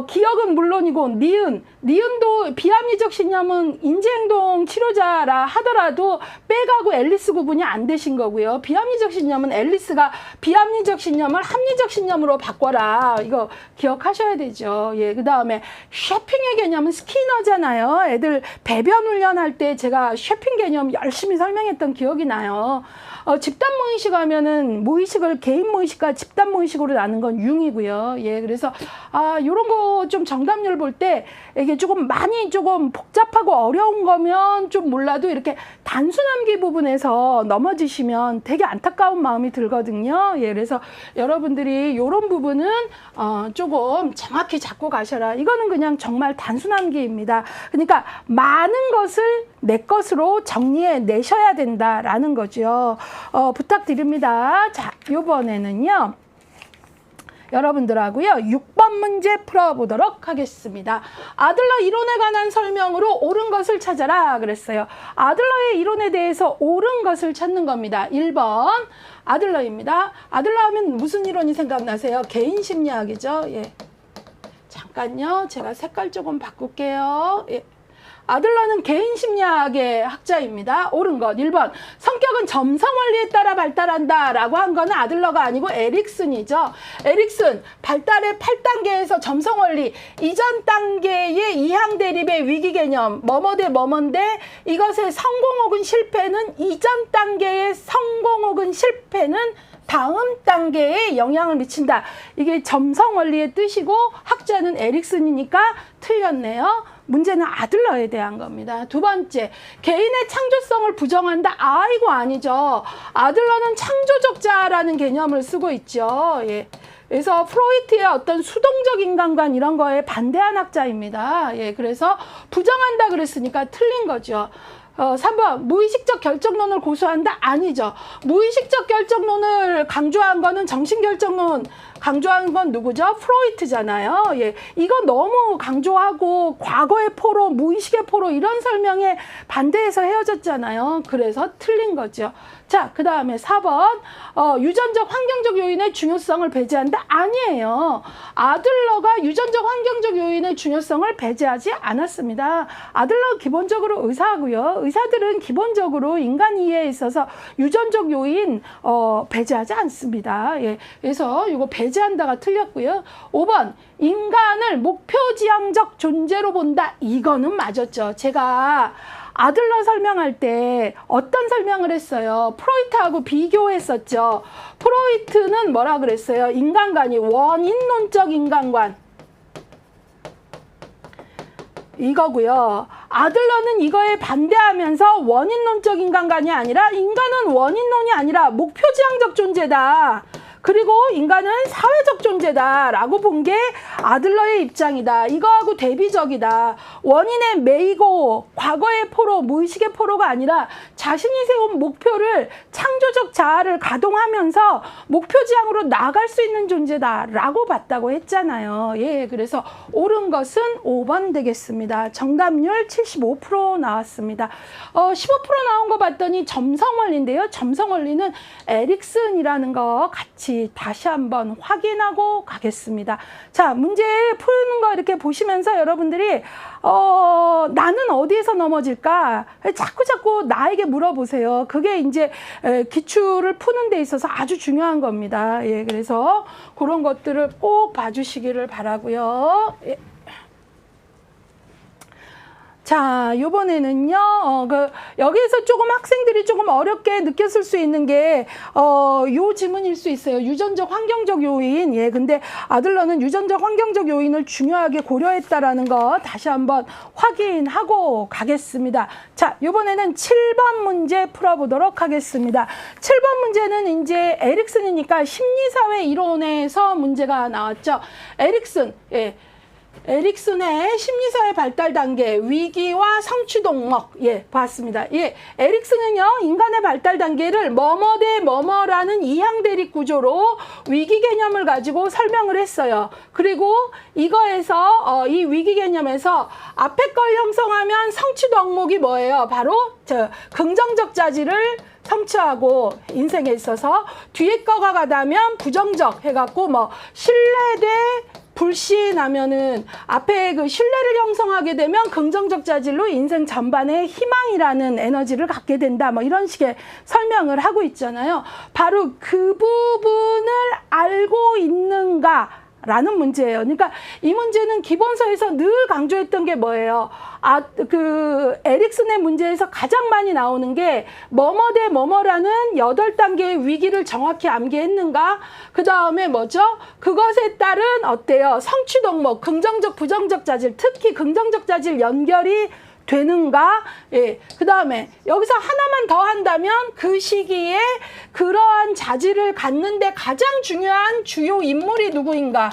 기억은 물론이고 니은도 비합리적 신념은 인지행동 치료자라 하더라도 백하고 앨리스 구분이 안 되신 거고요. 비합리적 신념은 앨리스가 비합리적 신념을 합리적 신념으로 바꿔라. 이거 기억하셔야 되죠. 예, 그 다음에 쉐핑의 개념은 스키너잖아요. 애들 배변 훈련할 때 제가 쉐핑 개념 열심히 설명했던 기억이 나요. 집단 무의식 하면은 무의식을 개인 무의식과 집단 무의식으로 나눈 건 융이고요. 예, 그래서 요런 거 좀 정답률 볼 때 이게 조금 복잡하고 어려운 거면 좀 몰라도 이렇게 단순함기 부분에서 넘어지시면 되게 안타까운 마음이 들거든요. 예, 그래서 여러분들이 요런 부분은 조금 정확히 잡고 가셔라. 이거는 그냥 정말 단순함기입니다. 그러니까 많은 것을 내 것으로 정리해 내셔야 된다라는 거죠. 부탁드립니다. 자, 요번에는요. 여러분들하고요. 6번 문제 풀어보도록 하겠습니다. 아들러 이론에 관한 설명으로 옳은 것을 찾아라 그랬어요. 아들러의 이론에 대해서 옳은 것을 찾는 겁니다. 1번 아들러입니다. 아들러 하면 무슨 이론이 생각나세요? 개인 심리학이죠. 예. 잠깐요. 제가 색깔 조금 바꿀게요. 예. 아들러는 개인 심리학의 학자입니다. 옳은 것. 1번. 성격은 점성 원리에 따라 발달한다 라고 한 거는 아들러가 아니고 에릭슨이죠. 에릭슨, 발달의 8단계에서 점성 원리, 이전 단계의 이항 대립의 위기 개념, 뭐뭐 대 뭐뭐인데 이것의 성공 혹은 실패는 이전 단계의 성공 혹은 실패는 다음 단계에 영향을 미친다. 이게 점성 원리의 뜻이고 학자는 에릭슨이니까 틀렸네요. 문제는 아들러에 대한 겁니다. 두 번째, 개인의 창조성을 부정한다. 아이고 아니죠. 아들러는 창조적자라는 개념을 쓰고 있죠. 예. 그래서 프로이트의 어떤 수동적 인간관 이런 거에 반대한 학자입니다. 예. 그래서 부정한다 그랬으니까 틀린 거죠. 3번 무의식적 결정론을 고수한다? 아니죠. 무의식적 결정론을 강조한 거는 정신결정론 강조한 건 누구죠? 프로이트잖아요. 예, 이거 너무 강조하고 과거의 포로, 무의식의 포로 이런 설명에 반대해서 헤어졌잖아요. 그래서 틀린 거죠. 자, 그 다음에 4번 유전적 환경적 요인의 중요성을 배제한다? 아니에요. 아들러가 유전적 환경적 요인의 중요성을 배제하지 않았습니다. 아들러 기본적으로 의사고요. 의사들은 기본적으로 인간 이해에 있어서 유전적 요인 배제하지 않습니다. 예, 그래서 이거 배제한다가 틀렸고요. 5번 인간을 목표지향적 존재로 본다. 이거는 맞았죠. 제가 아들러 설명할 때 어떤 설명을 했어요? 프로이트하고 비교했었죠. 프로이트는 뭐라 그랬어요? 인간관이 원인론적 인간관. 이거고요. 아들러는 이거에 반대하면서 원인론적 인간관이 아니라 인간은 원인론이 아니라 목표지향적 존재다. 그리고 인간은 사회적 존재다라고 본 게 아들러의 입장이다. 이거하고 대비적이다. 원인에 매이고 과거의 포로, 무의식의 포로가 아니라 자신이 세운 목표를 창조적 자아를 가동하면서 목표지향으로 나아갈 수 있는 존재다라고 봤다고 했잖아요. 예, 그래서 옳은 것은 5번 되겠습니다. 정답률 75% 나왔습니다. 15% 나온 거 봤더니 점성원리인데요. 점성원리는 에릭슨이라는 거 같이 다시 한번 확인하고 가겠습니다. 자, 문제 푸는 거 이렇게 보시면서 여러분들이 나는 어디에서 넘어질까? 자꾸 나에게 물어보세요. 그게 이제 기출을 푸는 데 있어서 아주 중요한 겁니다. 예, 그래서 그런 것들을 꼭 봐주시기를 바라고요. 예. 자, 요번에는요, 여기에서 조금 학생들이 조금 어렵게 느꼈을 수 있는 게, 요 지문일 수 있어요. 유전적 환경적 요인. 예, 근데 아들러는 유전적 환경적 요인을 중요하게 고려했다라는 거 다시 한번 확인하고 가겠습니다. 자, 요번에는 7번 문제 풀어보도록 하겠습니다. 7번 문제는 이제 에릭슨이니까 심리사회 이론에서 문제가 나왔죠. 에릭슨, 예. 에릭슨의 심리사회 발달 단계, 위기와 성취 동목, 예, 봤습니다. 예, 에릭슨은요, 인간의 발달 단계를 뭐뭐 대 뭐뭐라는 이항 대립 구조로 위기 개념을 가지고 설명을 했어요. 그리고 이거에서, 이 위기 개념에서 앞에 걸 형성하면 성취 동목이 뭐예요? 바로, 긍정적 자질을 성취하고 인생에 있어서 뒤에 거가 가다면 부정적 해갖고 뭐, 신뢰 대 불신하면은 앞에 그 신뢰를 형성하게 되면 긍정적 자질로 인생 전반에 희망이라는 에너지를 갖게 된다. 뭐 이런 식의 설명을 하고 있잖아요. 바로 그 부분을 알고 있는가? 라는 문제예요. 그러니까 이 문제는 기본서에서 늘 강조했던 게 뭐예요? 에릭슨의 문제에서 가장 많이 나오는 게 뭐뭐 대 뭐뭐라는 8단계의 위기를 정확히 암기했는가? 그 다음에 뭐죠? 그것에 따른 어때요? 성취 동목, 긍정적, 부정적 자질, 특히 긍정적 자질 연결이 되는가? 예. 그 다음에 여기서 하나만 더 한다면 그 시기에 그러한 자질을 갖는데 가장 중요한 주요 인물이 누구인가?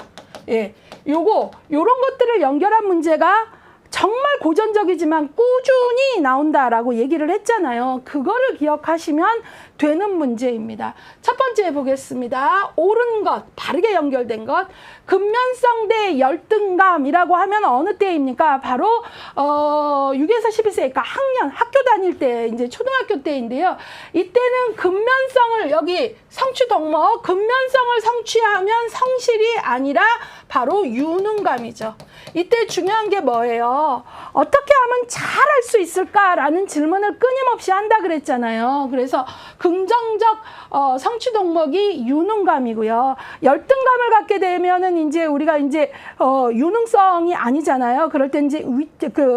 예. 요런 것들을 연결한 문제가 정말 고전적이지만 꾸준히 나온다라고 얘기를 했잖아요. 그거를 기억하시면 되는 문제입니다. 첫 번째 보겠습니다. 옳은 것, 바르게 연결된 것. 근면성 대 열등감이라고 하면 어느 때입니까? 바로 6에서 11세, 그러니까 학년, 학교 다닐 때, 이제 초등학교 때인데요. 이때는 근면성을, 여기 성취 동목, 근면성을 성취하면 성실이 아니라 바로 유능감이죠. 이때 중요한 게 뭐예요? 어떻게 하면 잘할 수 있을까라는 질문을 끊임없이 한다 그랬잖아요. 그래서 긍정적 성취 동목이 유능감이고요. 열등감을 갖게 되면은 이제 우리가 이제 유능성이 아니잖아요. 그럴 때 이제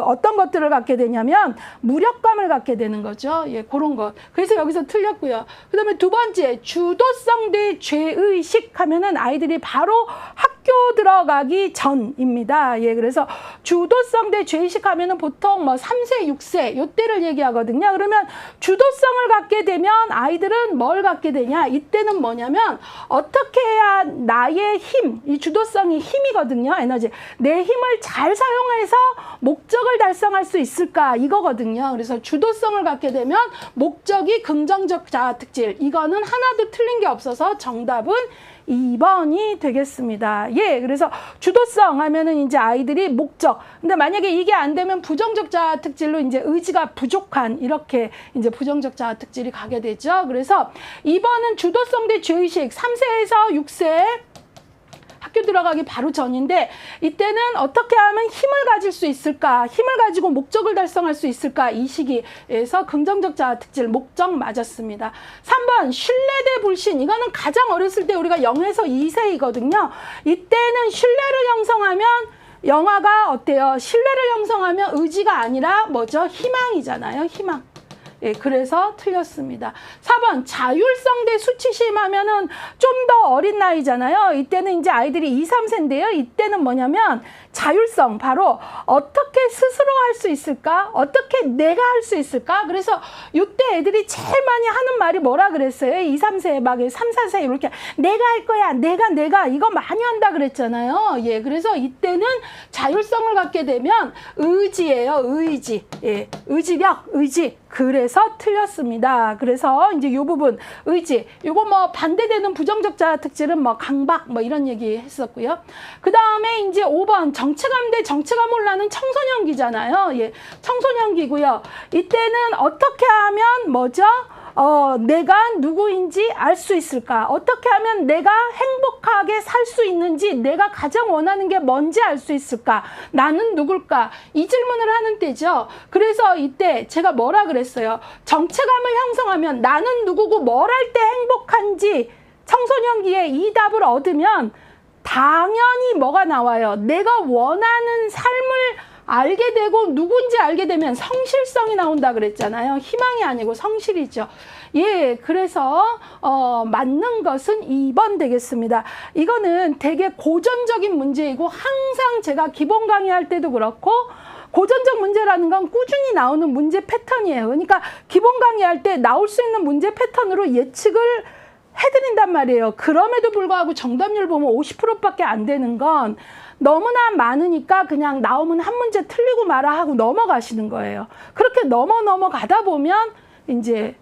어떤 것들을 갖게 되냐면 무력감을 갖게 되는 거죠. 예, 그런 것. 그래서 여기서 틀렸고요. 그다음에 두 번째, 주도성 대 죄의식 하면은 아이들이 바로 학교 들어가기 전입니다. 예, 그래서 주도성 대 죄의식 하면은 보통 뭐 3세, 6세 요때를 얘기하거든요. 그러면 주도성을 갖게 되면 아이들은 뭘 갖게 되냐? 이때는 뭐냐면 어떻게 해야 나의 힘, 이 주도성이 힘이거든요. 에너지. 내 힘을 잘 사용해서 목적을 달성할 수 있을까? 이거거든요. 그래서 주도성을 갖게 되면 목적이 긍정적 자아 특질. 이거는 하나도 틀린 게 없어서 정답은 2번이 되겠습니다. 예, 그래서 주도성 하면은 이제 아이들이 목적. 근데 만약에 이게 안 되면 부정적 자아 특질로 이제 의지가 부족한, 이렇게 이제 부정적 자아 특질이 가게 되죠. 그래서 2번은 주도성 대 죄의식, 3세에서 6세 학교 들어가기 바로 전인데, 이때는 어떻게 하면 힘을 가질 수 있을까? 힘을 가지고 목적을 달성할 수 있을까? 이 시기에서 긍정적 자아 특질, 목적 맞았습니다. 3번, 신뢰 대 불신. 이거는 가장 어렸을 때 우리가 0에서 2세이거든요. 이때는 신뢰를 형성하면 영화가 어때요? 신뢰를 형성하면 의지가 아니라 뭐죠? 희망이잖아요. 희망. 예, 그래서 틀렸습니다. 4번, 자율성 대 수치심 하면은 좀 더 어린 나이잖아요. 이때는 이제 아이들이 2, 3세인데요. 이때는 뭐냐면 자율성, 바로 어떻게 스스로 할 수 있을까? 어떻게 내가 할 수 있을까? 그래서 이때 애들이 제일 많이 하는 말이 뭐라 그랬어요? 2, 3세, 막 3, 4세 이렇게 내가 할 거야. 내가 이거 많이 한다 그랬잖아요. 예, 그래서 이때는 자율성을 갖게 되면 의지예요. 의지. 예, 의지력, 의지. 그래서 틀렸습니다. 그래서 이제 이 부분 의지, 요거 뭐 반대되는 부정적 자아 특질은 뭐 강박 뭐 이런 얘기 했었고요. 그 다음에 이제 5번 정체감 대 정체감 올라는 청소년기잖아요. 예, 청소년기고요. 이때는 어떻게 하면 뭐죠? 내가 누구인지 알 수 있을까? 어떻게 하면 내가 행복하게 살 수 있는지, 내가 가장 원하는 게 뭔지 알 수 있을까? 나는 누굴까? 이 질문을 하는 때죠. 그래서 이때 제가 뭐라 그랬어요? 정체감을 형성하면 나는 누구고 뭘 할 때 행복한지 청소년기에 이 답을 얻으면 당연히 뭐가 나와요? 내가 원하는 삶을 알게 되고 누군지 알게 되면 성실성이 나온다 그랬잖아요. 희망이 아니고 성실이죠. 예, 그래서 맞는 것은 2번 되겠습니다. 이거는 되게 고전적인 문제이고 항상 제가 기본 강의할 때도 그렇고 고전적 문제라는 건 꾸준히 나오는 문제 패턴이에요. 그러니까 기본 강의할 때 나올 수 있는 문제 패턴으로 예측을 해드린단 말이에요. 그럼에도 불구하고 정답률 보면 50%밖에 안 되는 건 너무나 많으니까 그냥 나오면 한 문제 틀리고 말아 하고 넘어가시는 거예요. 그렇게 넘어가다 보면 이제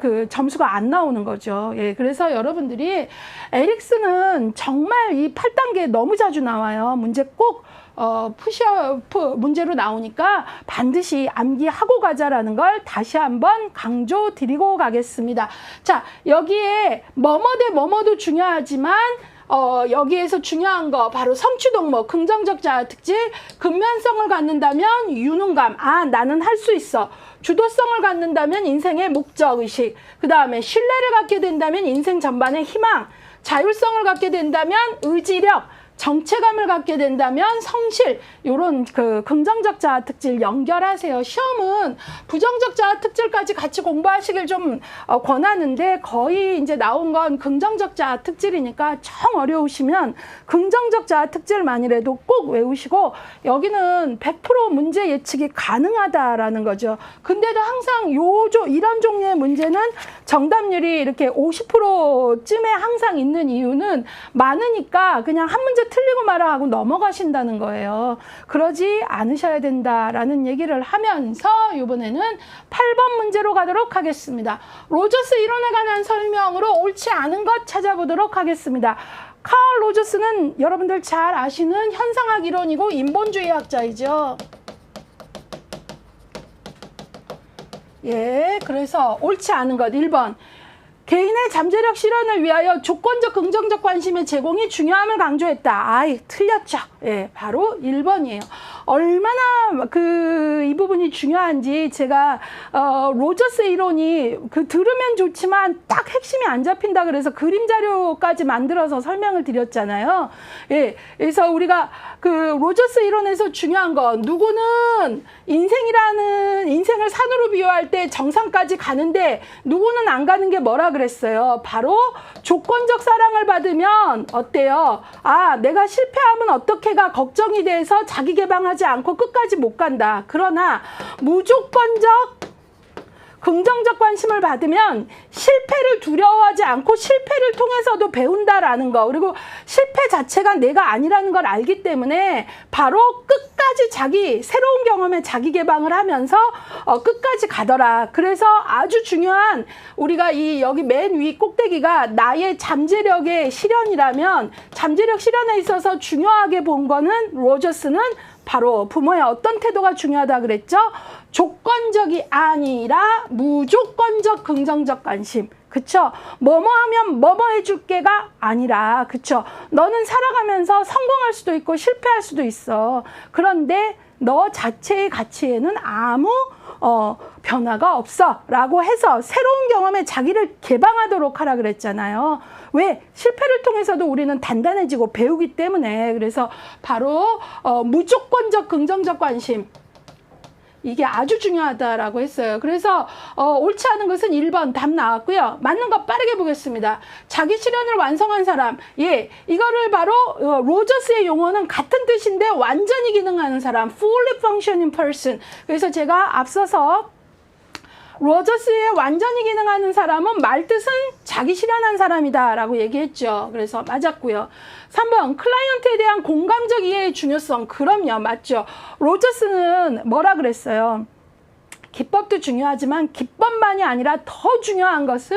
그 점수가 안 나오는 거죠. 예, 그래서 여러분들이 에릭슨은 정말 이 8단계에 너무 자주 나와요. 문제 꼭 푸시업 문제로 나오니까 반드시 암기하고 가자라는 걸 다시 한번 강조 드리고 가겠습니다. 자, 여기에 뭐뭐 대 뭐뭐도 중요하지만 여기에서 중요한 거 바로 성취 동목, 긍정적 자아 특질, 근면성을 갖는다면 유능감, 나는 할 수 있어. 주도성을 갖는다면 인생의 목적의식, 그 다음에 신뢰를 갖게 된다면 인생 전반의 희망, 자율성을 갖게 된다면 의지력, 정체감을 갖게 된다면 성실, 요런 그 긍정적 자아 특질 연결하세요. 시험은 부정적 자아 특질까지 같이 공부하시길 좀 권하는데 거의 이제 나온 건 긍정적 자아 특질이니까 정 어려우시면 긍정적 자아 특질만이라도 꼭 외우시고, 여기는 100% 문제 예측이 가능하다라는 거죠. 근데도 항상 이런 종류의 문제는 정답률이 이렇게 50%쯤에 항상 있는 이유는 많으니까 그냥 한 문제 틀리고 말아 하고 넘어가신다는 거예요. 그러지 않으셔야 된다라는 얘기를 하면서 이번에는 8번 문제로 가도록 하겠습니다. 로저스 이론에 관한 설명으로 옳지 않은 것 찾아보도록 하겠습니다. 칼 로저스는 여러분들 잘 아시는 현상학 이론이고 인본주의 학자이죠. 예, 그래서 옳지 않은 것 1번. 개인의 잠재력 실현을 위하여 조건적 긍정적 관심의 제공이 중요함을 강조했다. 아이, 틀렸죠. 예, 바로 1번이에요. 얼마나 이 부분이 중요한지 제가 로저스 이론이 들으면 좋지만 딱 핵심이 안 잡힌다 그래서 그림 자료까지 만들어서 설명을 드렸잖아요. 예, 그래서 우리가 로저스 이론에서 중요한 건 누구는 인생을 산으로 비유할 때 정상까지 가는데 누구는 안 가는 게 뭐라 그랬어요? 바로 조건적 사랑을 받으면 어때요? 아, 내가 실패하면 어떻게 가? 걱정이 돼서 자기 개방하지 않고 끝까지 못 간다. 그러나 무조건적 긍정적 관심을 받으면 실패를 두려워하지 않고 실패를 통해서도 배운다라는 거, 그리고 실패 자체가 내가 아니라는 걸 알기 때문에 바로 끝까지 새로운 경험에 자기 개방을 하면서 끝까지 가더라. 그래서 아주 중요한 우리가 여기 맨 위 꼭대기가 나의 잠재력의 실현이라면 잠재력 실현에 있어서 중요하게 본 거는 로저스는 바로 부모의 어떤 태도가 중요하다 그랬죠? 조건적이 아니라 무조건적 긍정적 관심. 그쵸? 뭐뭐 하면 뭐뭐 해줄게가 아니라, 그쵸? 너는 살아가면서 성공할 수도 있고 실패할 수도 있어. 그런데 너 자체의 가치에는 아무 변화가 없어 라고 해서 새로운 경험에 자기를 개방하도록 하라 그랬잖아요. 왜? 실패를 통해서도 우리는 단단해지고 배우기 때문에. 그래서 바로 무조건적 긍정적 관심, 이게 아주 중요하다라고 했어요. 그래서 옳지 않은 것은 1번 답 나왔고요. 맞는 것 빠르게 보겠습니다. 자기 실현을 완성한 사람. 예, 이거를 바로 로저스의 용어는 같은 뜻인데 완전히 기능하는 사람. fully functioning person. 그래서 제가 앞서서 로저스의 완전히 기능하는 사람은 말뜻은 자기 실현한 사람이다 라고 얘기했죠. 그래서 맞았고요. 3번 클라이언트에 대한 공감적 이해의 중요성. 그럼요, 맞죠. 로저스는 뭐라 그랬어요? 기법도 중요하지만 기법만이 아니라 더 중요한 것은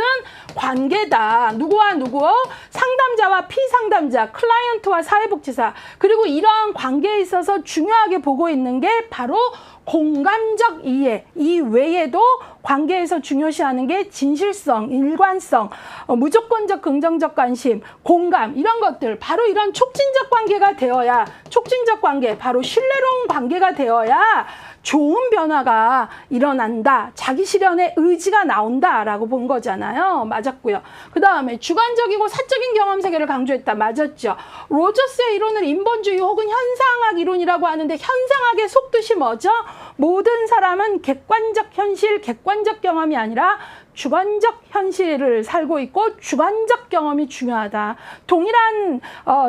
관계다. 누구와 누구? 상담자와 피상담자, 클라이언트와 사회복지사. 그리고 이러한 관계에 있어서 중요하게 보고 있는 게 바로 공감적 이해. 이 외에도 관계에서 중요시하는 게 진실성, 일관성, 무조건적 긍정적 관심, 공감, 이런 것들. 바로 이런 촉진적 관계가 되어야, 촉진적 관계, 바로 신뢰로운 관계가 되어야 좋은 변화가 일어난다. 자기 실현의 의지가 나온다라고 본 거잖아요. 맞았고요. 그 다음에 주관적이고 사적인 경험 세계를 강조했다. 맞았죠. 로저스의 이론을 인본주의 혹은 현상학 이론이라고 하는데 현상학의 속뜻이 뭐죠? 모든 사람은 객관적 현실, 객관적 경험이 아니라 주관적 현실을 살고 있고 주관적 경험이 중요하다. 동일한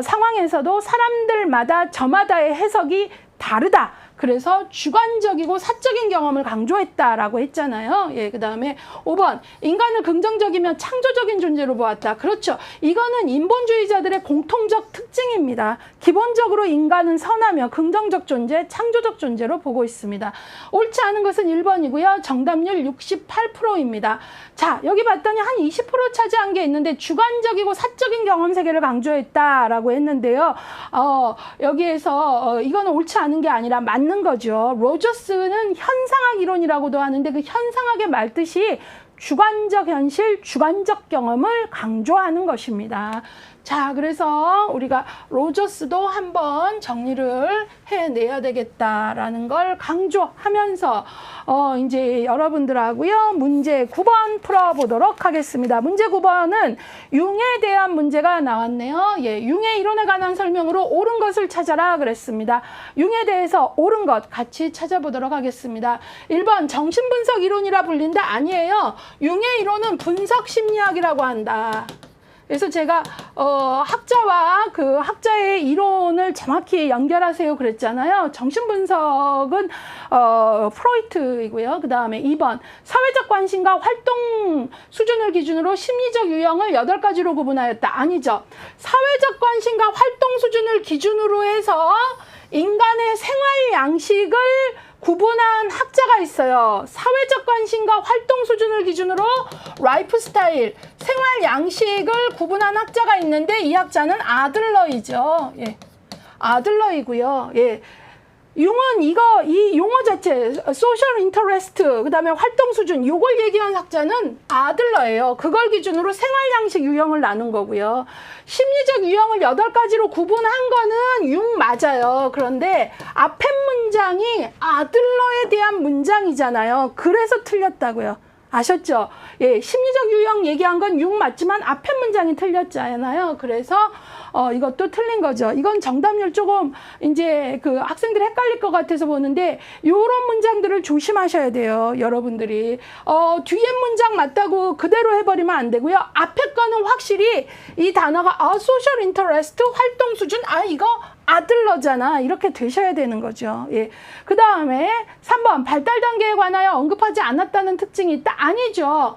상황에서도 사람들마다 저마다의 해석이 다르다. 그래서 주관적이고 사적인 경험을 강조했다라고 했잖아요. 예, 그 다음에 5번 인간을 긍정적이며 창조적인 존재로 보았다. 그렇죠. 이거는 인본주의자들의 공통적 특징입니다. 기본적으로 인간은 선하며 긍정적 존재, 창조적 존재로 보고 있습니다. 옳지 않은 것은 1번이고요. 정답률 68%입니다. 자, 여기 봤더니 한 20% 차지한 게 있는데 주관적이고 사적인 경험 세계를 강조했다라고 했는데요. 여기에서 이거는 옳지 않은 게 아니라 맞는 거죠. 로저스는 현상학 이론이라고도 하는데 그 현상학의 말뜻이 주관적 현실, 주관적 경험을 강조하는 것입니다. 자, 그래서 우리가 로저스도 한번 정리를 해내야 되겠다라는 걸 강조하면서 이제 여러분들하고요 문제 9번 풀어보도록 하겠습니다. 문제 9번은 융에 대한 문제가 나왔네요. 예, 융의 이론에 관한 설명으로 옳은 것을 찾아라 그랬습니다. 융에 대해서 옳은 것 같이 찾아보도록 하겠습니다. 1번 정신분석 이론이라 불린다. 아니에요. 융의 이론은 분석 심리학이라고 한다. 그래서 제가 학자와 그 학자의 이론을 정확히 연결하세요 그랬잖아요. 정신분석은 프로이트이고요. 그 다음에 2번 사회적 관심과 활동 수준을 기준으로 심리적 유형을 8가지로 구분하였다. 아니죠. 사회적 관심과 활동 수준을 기준으로 해서 인간의 생활 양식을 구분한 학자가 있어요. 사회적 관심과 활동 수준을 기준으로 라이프 스타일, 생활 양식을 구분한 학자가 있는데 이 학자는 아들러이죠. 예. 아들러이고요. 예. 융은 이 용어 자체, 소셜 인터레스트, 그 다음에 활동 수준, 요걸 얘기한 학자는 아들러예요. 그걸 기준으로 생활 양식 유형을 나눈 거고요. 심리적 유형을 8가지로 구분한 거는 융 맞아요. 그런데 앞에 문장이 아들러에 대한 문장이잖아요. 그래서 틀렸다고요. 아셨죠? 예, 심리적 유형 얘기한 건 융 맞지만 앞에 문장이 틀렸잖아요. 그래서 이것도 틀린 거죠. 이건 정답률 조금 이제 그 학생들이 헷갈릴 것 같아서 보는데 요런 문장들을 조심하셔야 돼요. 여러분들이. 뒤에 문장 맞다고 그대로 해버리면 안 되고요. 앞에 거는 확실히 이 단어가 소셜 인터레스트, 활동 수준, 이거 아들러잖아. 이렇게 되셔야 되는 거죠. 예. 그 다음에 3번 발달 단계에 관하여 언급하지 않았다는 특징이 있다. 아니죠.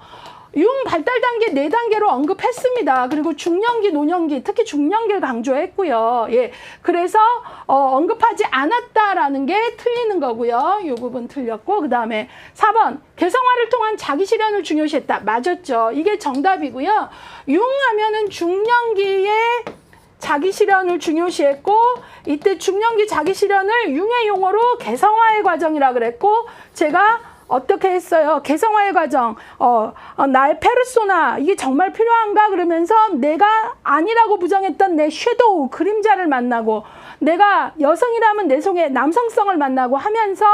융 발달 단계 4단계로 언급했습니다. 그리고 중년기, 노년기, 특히 중년기를 강조했고요. 예. 그래서 언급하지 않았다라는 게 틀리는 거고요. 이 부분 틀렸고, 그 다음에 4번 개성화를 통한 자기 실현을 중요시했다. 맞았죠. 이게 정답이고요. 융 하면은 중년기에 자기 실현을 중요시했고, 이때 중년기 자기 실현을 융의 용어로 개성화의 과정이라 그랬고, 제가 어떻게 했어요? 개성화의 과정, 나의 페르소나, 이게 정말 필요한가? 그러면서 내가 아니라고 부정했던 내 섀도우, 그림자를 만나고, 내가 여성이라면 내 속에 남성성을 만나고 하면서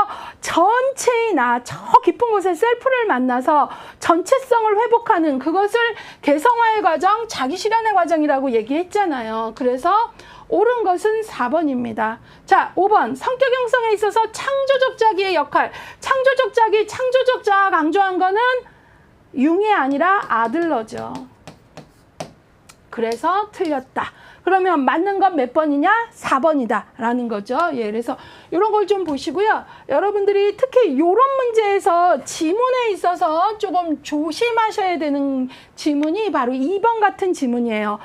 전체의 저 깊은 곳에 셀프를 만나서 전체성을 회복하는 그것을 개성화의 과정, 자기 실현의 과정이라고 얘기했잖아요. 그래서 옳은 것은 4번입니다. 자, 5번. 성격 형성에 있어서 창조적 자기의 역할. 창조적 자기, 창조적 자아 강조한 거는 융이 아니라 아들러죠. 그래서 틀렸다. 그러면 맞는 건 몇 번이냐? 4번이다 라는 거죠. 예, 그래서 이런 걸 좀 보시고요. 여러분들이 특히 이런 문제에서 지문에 있어서 조금 조심하셔야 되는 지문이 바로 2번 같은 지문이에요.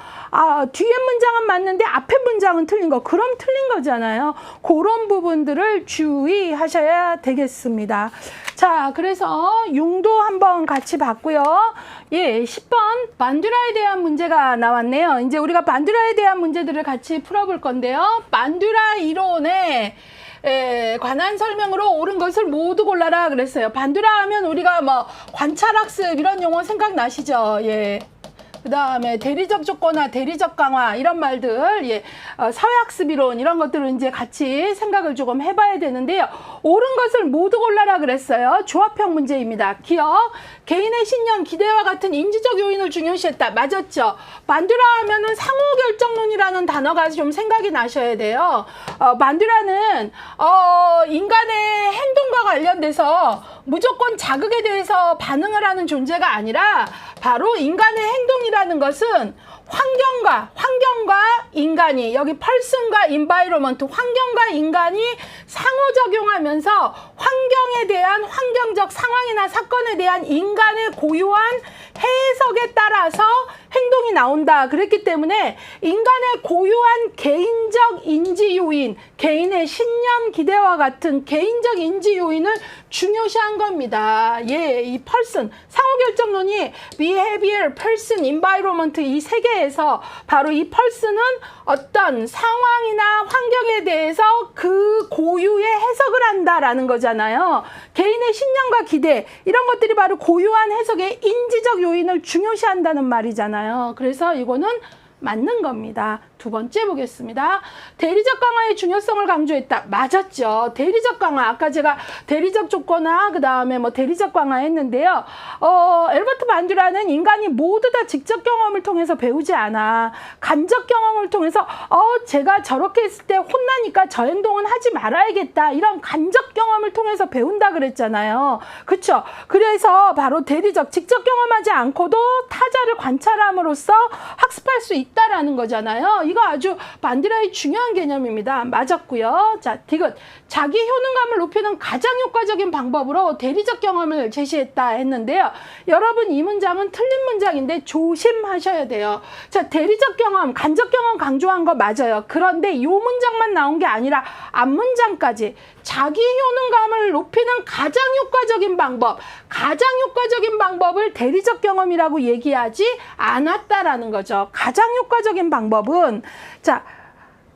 뒤에 문장은 맞는데 앞에 문장은 틀린 거. 그럼 틀린 거잖아요. 그런 부분들을 주의하셔야 되겠습니다. 자, 그래서 융도 한번 같이 봤고요. 예, 10번 반듀라에 대한 문제가 나왔네요. 이제 우리가 반듀라에 대한 문제들을 같이 풀어볼 건데요. 반듀라 이론에 관한 설명으로 옳은 것을 모두 골라라 그랬어요. 반듀라 하면 우리가 뭐 관찰학습 이런 용어 생각나시죠? 예. 그 다음에 대리적 조건화, 대리적 강화 이런 말들, 예, 사회학습 이론 이런 것들을 이제 같이 생각을 조금 해봐야 되는데요. 옳은 것을 모두 골라라 그랬어요. 조합형 문제입니다. 기억, 개인의 신념, 기대와 같은 인지적 요인을 중요시했다. 맞았죠? 반듀라 하면은 상호결정론이라는 단어가 좀 생각이 나셔야 돼요. 반듀라는 인간의 행동과 관련돼서 무조건 자극에 대해서 반응을 하는 존재가 아니라 바로 인간의 행동이라는 것은 환경과 인간이, 여기 person과 environment, 환경과 인간이 상호작용하면서 환경에 대한 환경적 상황이나 사건에 대한 인간의 고유한 해석에 따라서 행동이 나온다. 그랬기 때문에 인간의 고유한 개인적 인지 요인, 개인의 신념, 기대와 같은 개인적 인지 요인을 중요시한 겁니다. 예, 이 person, 상호결정론이 behavior, person, environment 이 세 개에서 바로 이 person은 어떤 상황이나 환경에 대해서 그 고유의 해석을 한다라는 거잖아요. 개인의 신념과 기대 이런 것들이 바로 고유한 해석의 인지적 요인을 중요시한다는 말이잖아요. 그래서 이거는 맞는 겁니다. 두 번째 보겠습니다. 대리적 강화의 중요성을 강조했다. 맞았죠. 대리적 강화. 아까 제가 대리적 조건화 그 다음에 뭐 대리적 강화 했는데요. 엘버트 반듀라는 인간이 모두 다 직접 경험을 통해서 배우지 않아. 간접 경험을 통해서 제가 저렇게 했을 때 혼나니까 저 행동은 하지 말아야겠다. 이런 간접 경험을 통해서 배운다 그랬잖아요. 그렇죠? 그래서 바로 대리적 직접 경험하지 않고도 타자를 관찰함으로써 학습할 수 있다라는 거잖아요. 이거 아주 반디라의 중요한 개념입니다. 맞았고요. 자, 디귿. 자기 효능감을 높이는 가장 효과적인 방법으로 대리적 경험을 제시했다 했는데요. 여러분 이 문장은 틀린 문장인데 조심하셔야 돼요. 자, 대리적 경험, 간접 경험 강조한 거 맞아요. 그런데 이 문장만 나온 게 아니라 앞문장까지 자기 효능감을 높이는 가장 효과적인 방법, 가장 효과적인 방법을 대리적 경험이라고 얘기하지 않았다라는 거죠. 가장 효과적인 방법은 자,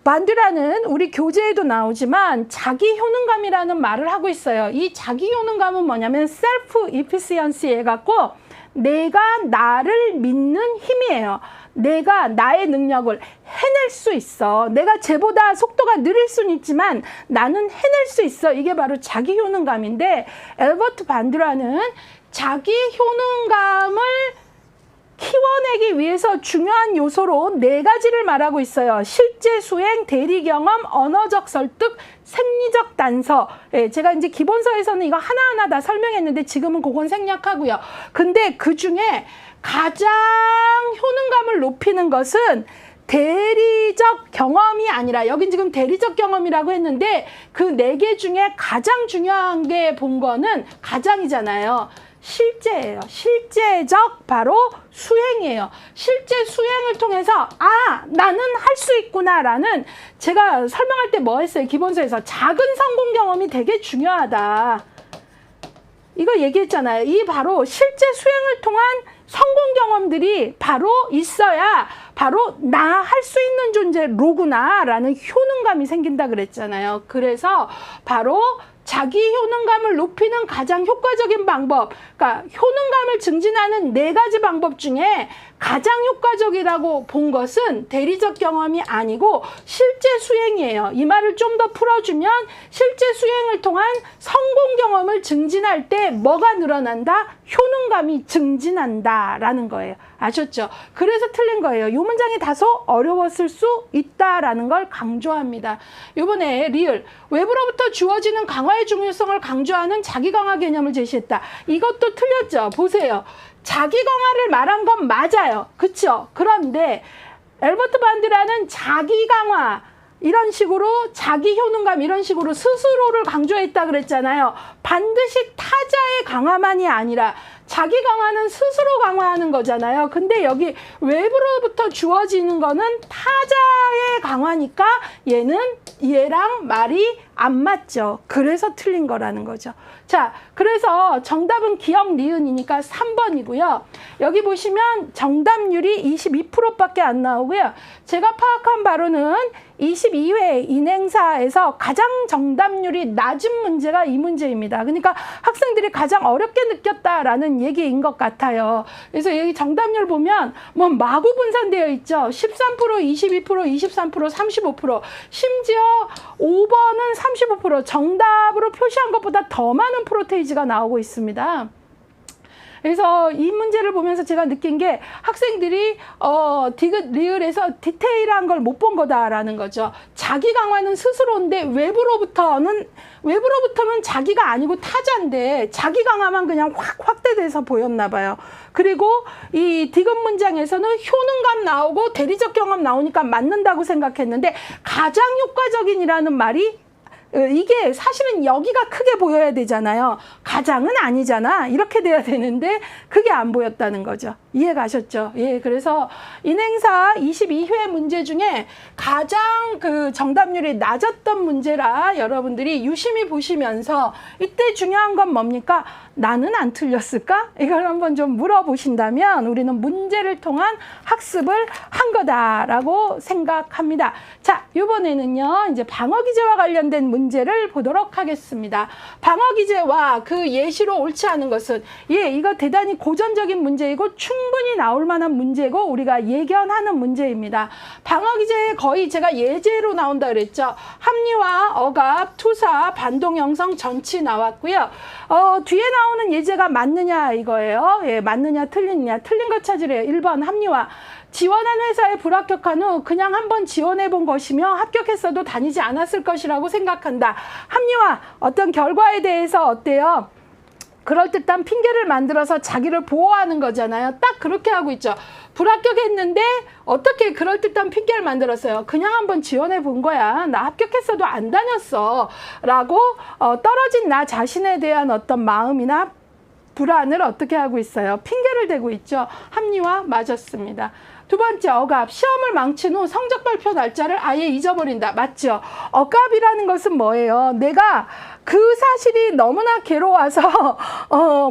반듀라는 우리 교재에도 나오지만 자기 효능감이라는 말을 하고 있어요. 이 자기 효능감은 뭐냐면 셀프 이피시언시 해갖고 내가 나를 믿는 힘이에요. 내가 나의 능력을 해낼 수 있어. 내가 쟤보다 속도가 느릴 수는 있지만 나는 해낼 수 있어. 이게 바로 자기 효능감인데 엘버트 반듀라는 자기 효능감을 키워내기 위해서 중요한 요소로 4가지를 말하고 있어요. 실제 수행, 대리 경험, 언어적 설득, 생리적 단서. 예, 제가 이제 기본서에서는 이거 하나하나 다 설명했는데 지금은 그건 생략하고요. 근데 그 중에 가장 효능감을 높이는 것은 대리적 경험이 아니라 여긴 지금 대리적 경험이라고 했는데 그 4개 중에 가장 중요한 게 본 거는 가장이잖아요. 실제예요. 실제적 바로 수행이에요. 실제 수행을 통해서 나는 할 수 있구나라는 제가 설명할 때 뭐 했어요? 기본서에서 작은 성공 경험이 되게 중요하다. 이거 얘기했잖아요. 이 바로 실제 수행을 통한 성공 경험들이 바로 있어야 바로 나 할 수 있는 존재로구나 라는 효능감이 생긴다 그랬잖아요. 그래서 바로 자기 효능감을 높이는 가장 효과적인 방법, 그러니까 효능감을 증진하는 4가지 방법 중에 가장 효과적이라고 본 것은 대리적 경험이 아니고 실제 수행이에요. 이 말을 좀 더 풀어주면 실제 수행을 통한 성공 경험을 증진할 때 뭐가 늘어난다? 효능감이 증진한다라는 거예요. 아셨죠? 그래서 틀린 거예요. 이 문장이 다소 어려웠을 수 있다라는 걸 강조합니다. 이번에 리을, 외부로부터 주어지는 강화의 중요성을 강조하는 자기 강화 개념을 제시했다. 이것도 틀렸죠? 보세요. 자기 강화를 말한 건 맞아요. 그쵸? 그런데 엘버트 반듀라는 자기 강화 이런 식으로 자기 효능감 이런 식으로 스스로를 강조했다 그랬잖아요. 반드시 타자의 강화만이 아니라 자기 강화는 스스로 강화하는 거잖아요. 근데 여기 외부로부터 주어지는 거는 타자의 강화니까 얘랑 말이 안 맞죠. 그래서 틀린 거라는 거죠. 자, 그래서 정답은 기억 니은이니까 3번이고요. 여기 보시면 정답률이 22%밖에 안 나오고요. 제가 파악한 바로는 22회 인행사에서 가장 정답률이 낮은 문제가 이 문제입니다. 그러니까 학생들이 가장 어렵게 느꼈다라는 얘기인 것 같아요. 그래서 여기 정답률 보면 뭐 마구 분산되어 있죠. 13%, 22%, 23%, 35%, 심지어 5번은 35% 정답으로 표시한 것보다 더 많은 프로테이지가 나오고 있습니다. 그래서 이 문제를 보면서 제가 느낀 게 학생들이 디귿 리을에서 디테일한 걸 못 본 거다라는 거죠. 자기 강화는 스스로인데 외부로부터는 자기가 아니고 타자인데 자기 강화만 그냥 확 확대돼서 보였나 봐요. 그리고 이 디귿 문장에서는 효능감 나오고 대리적 경험 나오니까 맞는다고 생각했는데 가장 효과적인이라는 말이 이게 사실은 여기가 크게 보여야 되잖아요. 가장은 아니잖아. 이렇게 돼야 되는데 그게 안 보였다는 거죠. 이해 가셨죠? 예, 그래서 인행사 22회 문제 중에 가장 그 정답률이 낮았던 문제라 여러분들이 유심히 보시면서 이때 중요한 건 뭡니까? 나는 안 틀렸을까? 이걸 한번 좀 물어보신다면 우리는 문제를 통한 학습을 한 거다라고 생각합니다. 자, 이번에는요, 이제 방어기제와 관련된 문제를 보도록 하겠습니다. 방어기제와 그 예시로 옳지 않은 것은, 이거 대단히 고전적인 문제이고 충분히 나올 만한 문제고 우리가 예견하는 문제입니다. 방어기제에 거의 제가 예제로 나온다 그랬죠. 합리화, 억압, 투사, 반동형성, 전치 나왔고요. 뒤에 나오는 예제가 맞느냐 이거예요. 맞느냐 틀리느냐. 틀린 거 찾으래요. 1번 합리화. 지원한 회사에 불합격한 후 그냥 한번 지원해 본 것이며 합격했어도 다니지 않았을 것이라고 생각한다. 합리화. 어떤 결과에 대해서 어때요? 그럴듯한 핑계를 만들어서 자기를 보호하는 거잖아요. 딱 그렇게 하고 있죠. 불합격했는데 어떻게 그럴듯한 핑계를 만들었어요? 그냥 한번 지원해 본 거야. 나 합격했어도 안 다녔어. 라고 떨어진 나 자신에 대한 어떤 마음이나 불안을 어떻게 하고 있어요? 핑계를 대고 있죠. 합리화 맞았습니다. 두 번째, 억압. 시험을 망친 후 성적 발표 날짜를 아예 잊어버린다. 맞죠? 억압이라는 것은 뭐예요? 내가 그 사실이 너무나 괴로워서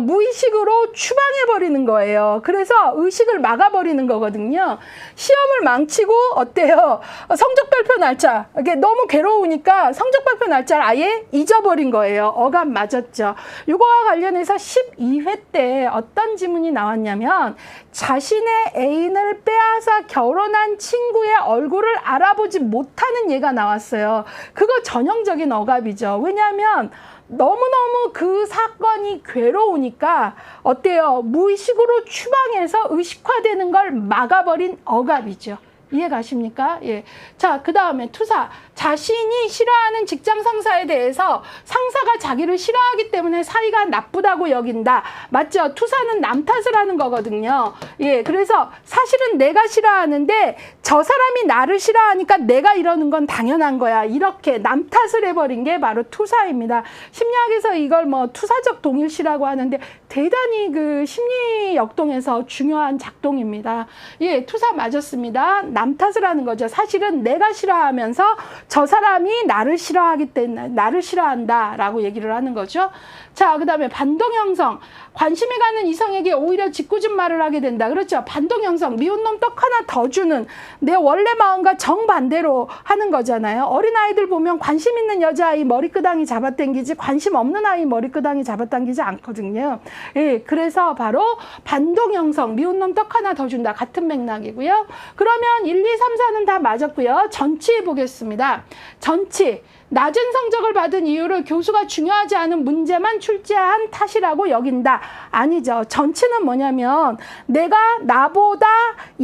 무의식으로 추방해버리는 거예요. 그래서 의식을 막아버리는 거거든요. 시험을 망치고 어때요? 성적 발표 날짜. 이게 너무 괴로우니까 성적 발표 날짜를 아예 잊어버린 거예요. 억압 맞았죠. 이거와 관련해서 12회 때 어떤 지문이 나왔냐면 자신의 애인을 빼앗아 결혼한 친구의 얼굴을 알아보지 못하는 예가 나왔어요. 그거 전형적인 억압이죠. 왜냐하면 너무너무 그 사건이 괴로우니까 어때요? 무의식으로 추방해서 의식화되는 걸 막아버린 억압이죠. 이해 가십니까? 예. 자, 그 다음에 투사. 자신이 싫어하는 직장 상사에 대해서 상사가 자기를 싫어하기 때문에 사이가 나쁘다고 여긴다. 맞죠? 투사는 남 탓을 하는 거거든요. 예. 그래서 사실은 내가 싫어하는데 저 사람이 나를 싫어하니까 내가 이러는 건 당연한 거야. 이렇게 남 탓을 해버린 게 바로 투사입니다. 심리학에서 이걸 뭐 투사적 동일시라고 하는데 대단히 그 심리 역동에서 중요한 작동입니다. 예. 투사 맞았습니다. 남 탓을 하는 거죠. 사실은 내가 싫어하면서 저 사람이 나를 싫어하기 때문에 나를 싫어한다라고 얘기를 하는 거죠. 자, 그 다음에 반동 형성. 관심이 가는 이성에게 오히려 짓궂은 말을 하게 된다. 그렇죠. 반동 형성. 미운 놈 떡 하나 더 주는 내 원래 마음과 정반대로 하는 거잖아요. 어린아이들 보면 관심 있는 여자아이 머리끄덩이 잡아당기지 관심 없는 아이 머리끄덩이 잡아당기지 않거든요. 예, 그래서 바로 반동 형성. 미운 놈 떡 하나 더 준다. 같은 맥락이고요. 그러면 1, 2, 3, 4는 다 맞았고요. 전치 보겠습니다. 전치. 낮은 성적을 받은 이유를 교수가 중요하지 않은 문제만 출제한 탓이라고 여긴다. 아니죠. 전치는 뭐냐면 내가 나보다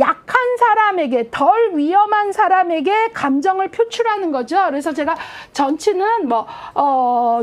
약한 사람에게, 덜 위험한 사람에게 감정을 표출하는 거죠. 그래서 제가 전치는 뭐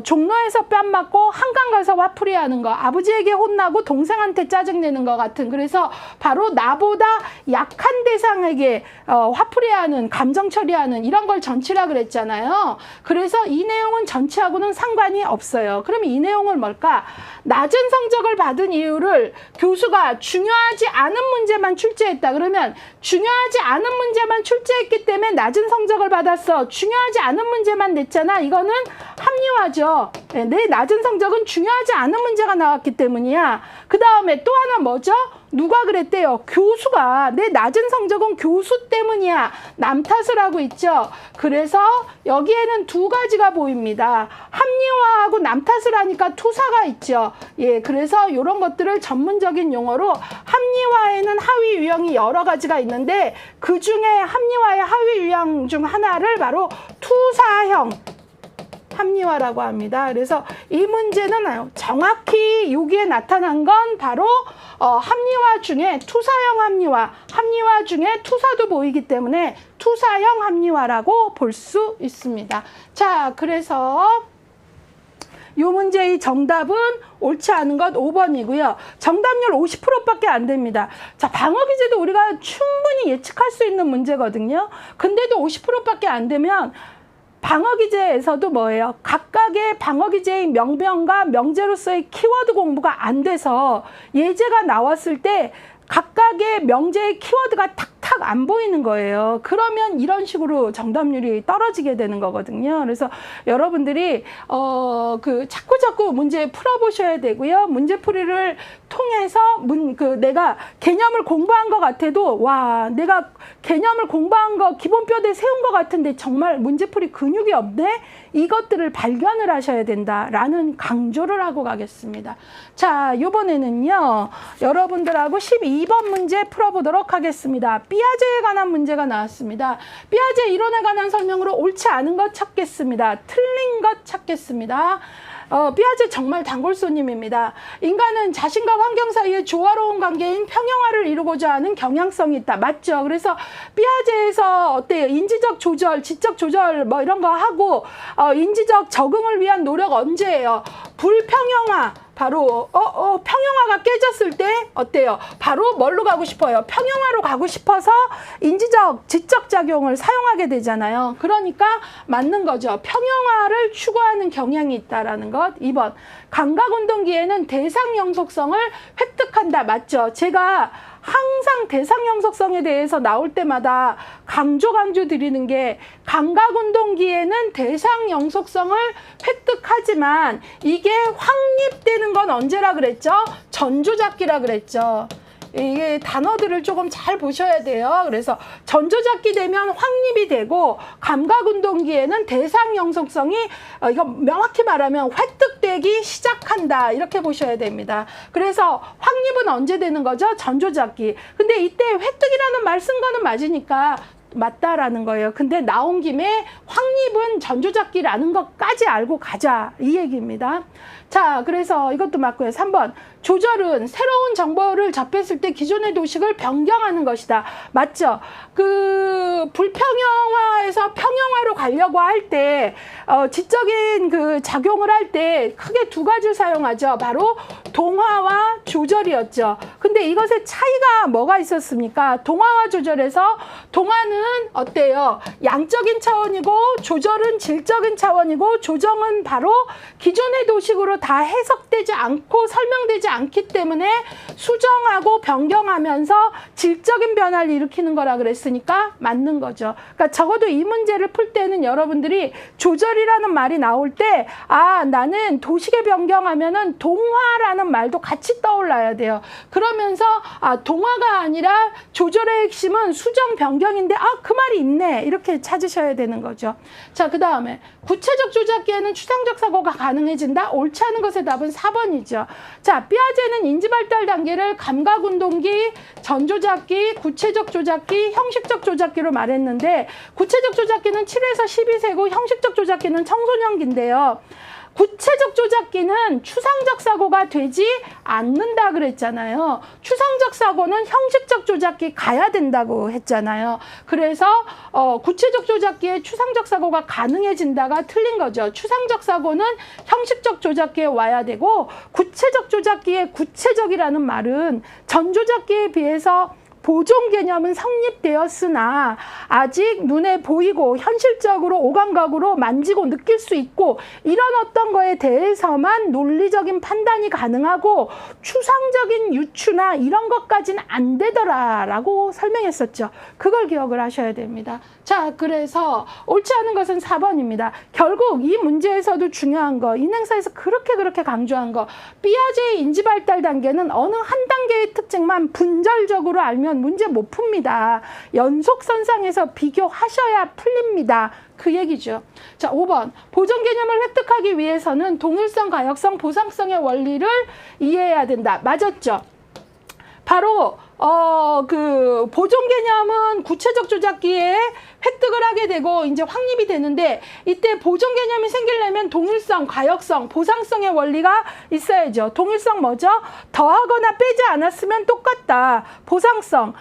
종로에서 뺨 맞고 한강 가서 화풀이 하는 거, 아버지에게 혼나고 동생한테 짜증내는 것 같은, 그래서 바로 나보다 약한 대상에게 화풀이하는, 감정 처리하는 이런 걸 전치라 그랬잖아요. 그래서 이 내용은 전체하고는 상관이 없어요. 그럼 이 내용은 뭘까? 낮은 성적을 받은 이유를 교수가 중요하지 않은 문제만 출제했다. 그러면 중요하지 않은 문제만 출제했기 때문에 낮은 성적을 받았어. 중요하지 않은 문제만 냈잖아. 이거는 합리화죠. 내 낮은 성적은 중요하지 않은 문제가 나왔기 때문이야. 그 다음에 또 하나 뭐죠? 누가 그랬대요? 교수가. 내 낮은 성적은 교수 때문이야. 남 탓을 하고 있죠. 그래서 여기에는 두 가지가 보입니다. 합리화하고 남 탓을 하니까 투사가 있죠. 예, 그래서 이런 것들을 전문적인 용어로 합리화에는 하위 유형이 여러 가지가 있는데 그 중에 합리화의 하위 유형 중 하나를 바로 투사형 합리화라고 합니다. 그래서 이 문제는 정확히 여기에 나타난 건 바로 합리화 중에 투사형 합리화 중에 투사도 보이기 때문에 투사형 합리화라고 볼 수 있습니다. 자, 그래서 이 문제의 정답은 옳지 않은 것 5번이고요. 정답률 50%밖에 안 됩니다. 자, 방어기제도 우리가 충분히 예측할 수 있는 문제거든요. 근데도 50%밖에 안 되면 방어기제에서도 뭐예요? 각각의 방어기제의 명명과 명제로서의 키워드 공부가 안 돼서 예제가 나왔을 때 각각의 명제의 키워드가 탁탁 안 보이는 거예요. 그러면 이런 식으로 정답률이 떨어지게 되는 거거든요. 그래서 여러분들이 자꾸 문제 풀어보셔야 되고요. 문제풀이를 통해서 내가 개념을 공부한 것 같아도 와, 내가 개념을 공부한 거 기본뼈대 세운 것 같은데 정말 문제풀이 근육이 없네? 이것들을 발견을 하셔야 된다라는 강조를 하고 가겠습니다. 자, 이번에는요, 여러분들하고 12번 문제 풀어보도록 하겠습니다. 삐아제에 관한 문제가 나왔습니다. 삐아제 이론에 관한 설명으로 옳지 않은 것 찾겠습니다. 틀린 것 찾겠습니다. 삐아제 정말 단골손님입니다. 인간은 자신과 환경 사이에 조화로운 관계인 평형화를 이루고자 하는 경향성이 있다. 맞죠? 그래서 삐아제에서 어때요? 인지적 조절, 지적 조절 뭐 이런 거 하고 인지적 적응을 위한 노력 언제예요? 불평형화. 바로 평형화가 깨졌을 때 어때요? 바로 뭘로 가고 싶어요? 평형화로 가고 싶어서 인지적, 지적 작용을 사용하게 되잖아요. 그러니까 맞는 거죠. 평형화를 추구하는 경향이 있다라는 것. 2번, 감각운동기에는 대상 영속성을 획득한다. 맞죠? 제가 항상 대상 영속성에 대해서 나올 때마다 강조 드리는 게 감각운동기에는 대상 영속성을 획득하지만 이게 확립되는 건 언제라 그랬죠? 전조잡기라 그랬죠. 이게 단어들을 조금 잘 보셔야 돼요. 그래서 전조잡기 되면 확립이 되고 감각운동기에는 대상 영속성이 이거 명확히 말하면 획득되기 시작한다. 이렇게 보셔야 됩니다. 그래서 확립은 언제 되는 거죠? 전조잡기. 근데 이때 획득이라는 말 쓴 거는 맞으니까 맞다라는 거예요. 근데 나온 김에 확립은 전조잡기라는 것까지 알고 가자. 이 얘기입니다. 자, 그래서 이것도 맞고요. 3번. 조절은 새로운 정보를 접했을 때 기존의 도식을 변경하는 것이다. 맞죠? 불평형화에서 평형화로 가려고 할 때, 지적인 작용을 할 때 크게 두 가지를 사용하죠. 바로 동화와 조절이었죠. 근데 이것의 차이가 뭐가 있었습니까? 동화와 조절에서 동화는 어때요? 양적인 차원이고 조절은 질적인 차원이고 조정은 바로 기존의 도식으로 다 해석되지 않고 설명되지 않기 때문에 수정하고 변경하면서 질적인 변화를 일으키는 거라 그랬으니까 맞는 거죠. 그러니까 적어도 이 문제를 풀 때는 여러분들이 조절이라는 말이 나올 때 나는 도식에 변경하면은 동화라는 말도 같이 떠올라야 돼요. 그러면서 동화가 아니라 조절의 핵심은 수정 변경인데 그 말이 있네. 이렇게 찾으셔야 되는 거죠. 자, 그 다음에 구체적 조작기에는 추상적 사고가 가능해진다. 옳지 않은 것의 답은 4번이죠. 자, 삐아제는 인지발달 단계를 감각운동기, 전조작기, 구체적 조작기, 형식적 조작기로 말했는데 구체적 조작기는 7에서 12세고 형식적 조작기는 청소년기인데요. 구체적 조작기는 추상적 사고가 되지 않는다 그랬잖아요. 추상적 사고는 형식적 조작기 가야 된다고 했잖아요. 그래서 구체적 조작기에 추상적 사고가 가능해진다가 틀린 거죠. 추상적 사고는 형식적 조작기에 와야 되고 구체적 조작기에 구체적이라는 말은 전조작기에 비해서 보존 개념은 성립되었으나 아직 눈에 보이고 현실적으로 오감각으로 만지고 느낄 수 있고 이런 어떤 거에 대해서만 논리적인 판단이 가능하고 추상적인 유추나 이런 것까지는 안 되더라라고 설명했었죠. 그걸 기억을 하셔야 됩니다. 자, 그래서 옳지 않은 것은 4번입니다. 결국 이 문제에서도 중요한 거, 인행사에서 그렇게 강조한 거, 삐아제의 인지발달 단계는 어느 한 단계의 특징만 분절적으로 알면 문제 못 풉니다. 연속선상에서 비교하셔야 풀립니다. 그 얘기죠. 자, 5번. 보존 개념을 획득하기 위해서는 동일성, 가역성, 보상성의 원리를 이해해야 된다. 맞았죠? 바로 보존 개념은 구체적 조작기에 획득을 하게 되고 이제 확립이 되는데 이때 보존 개념이 생기려면 동일성, 가역성, 보상성의 원리가 있어야죠. 동일성 뭐죠? 더하거나 빼지 않았으면 똑같다. 보상성.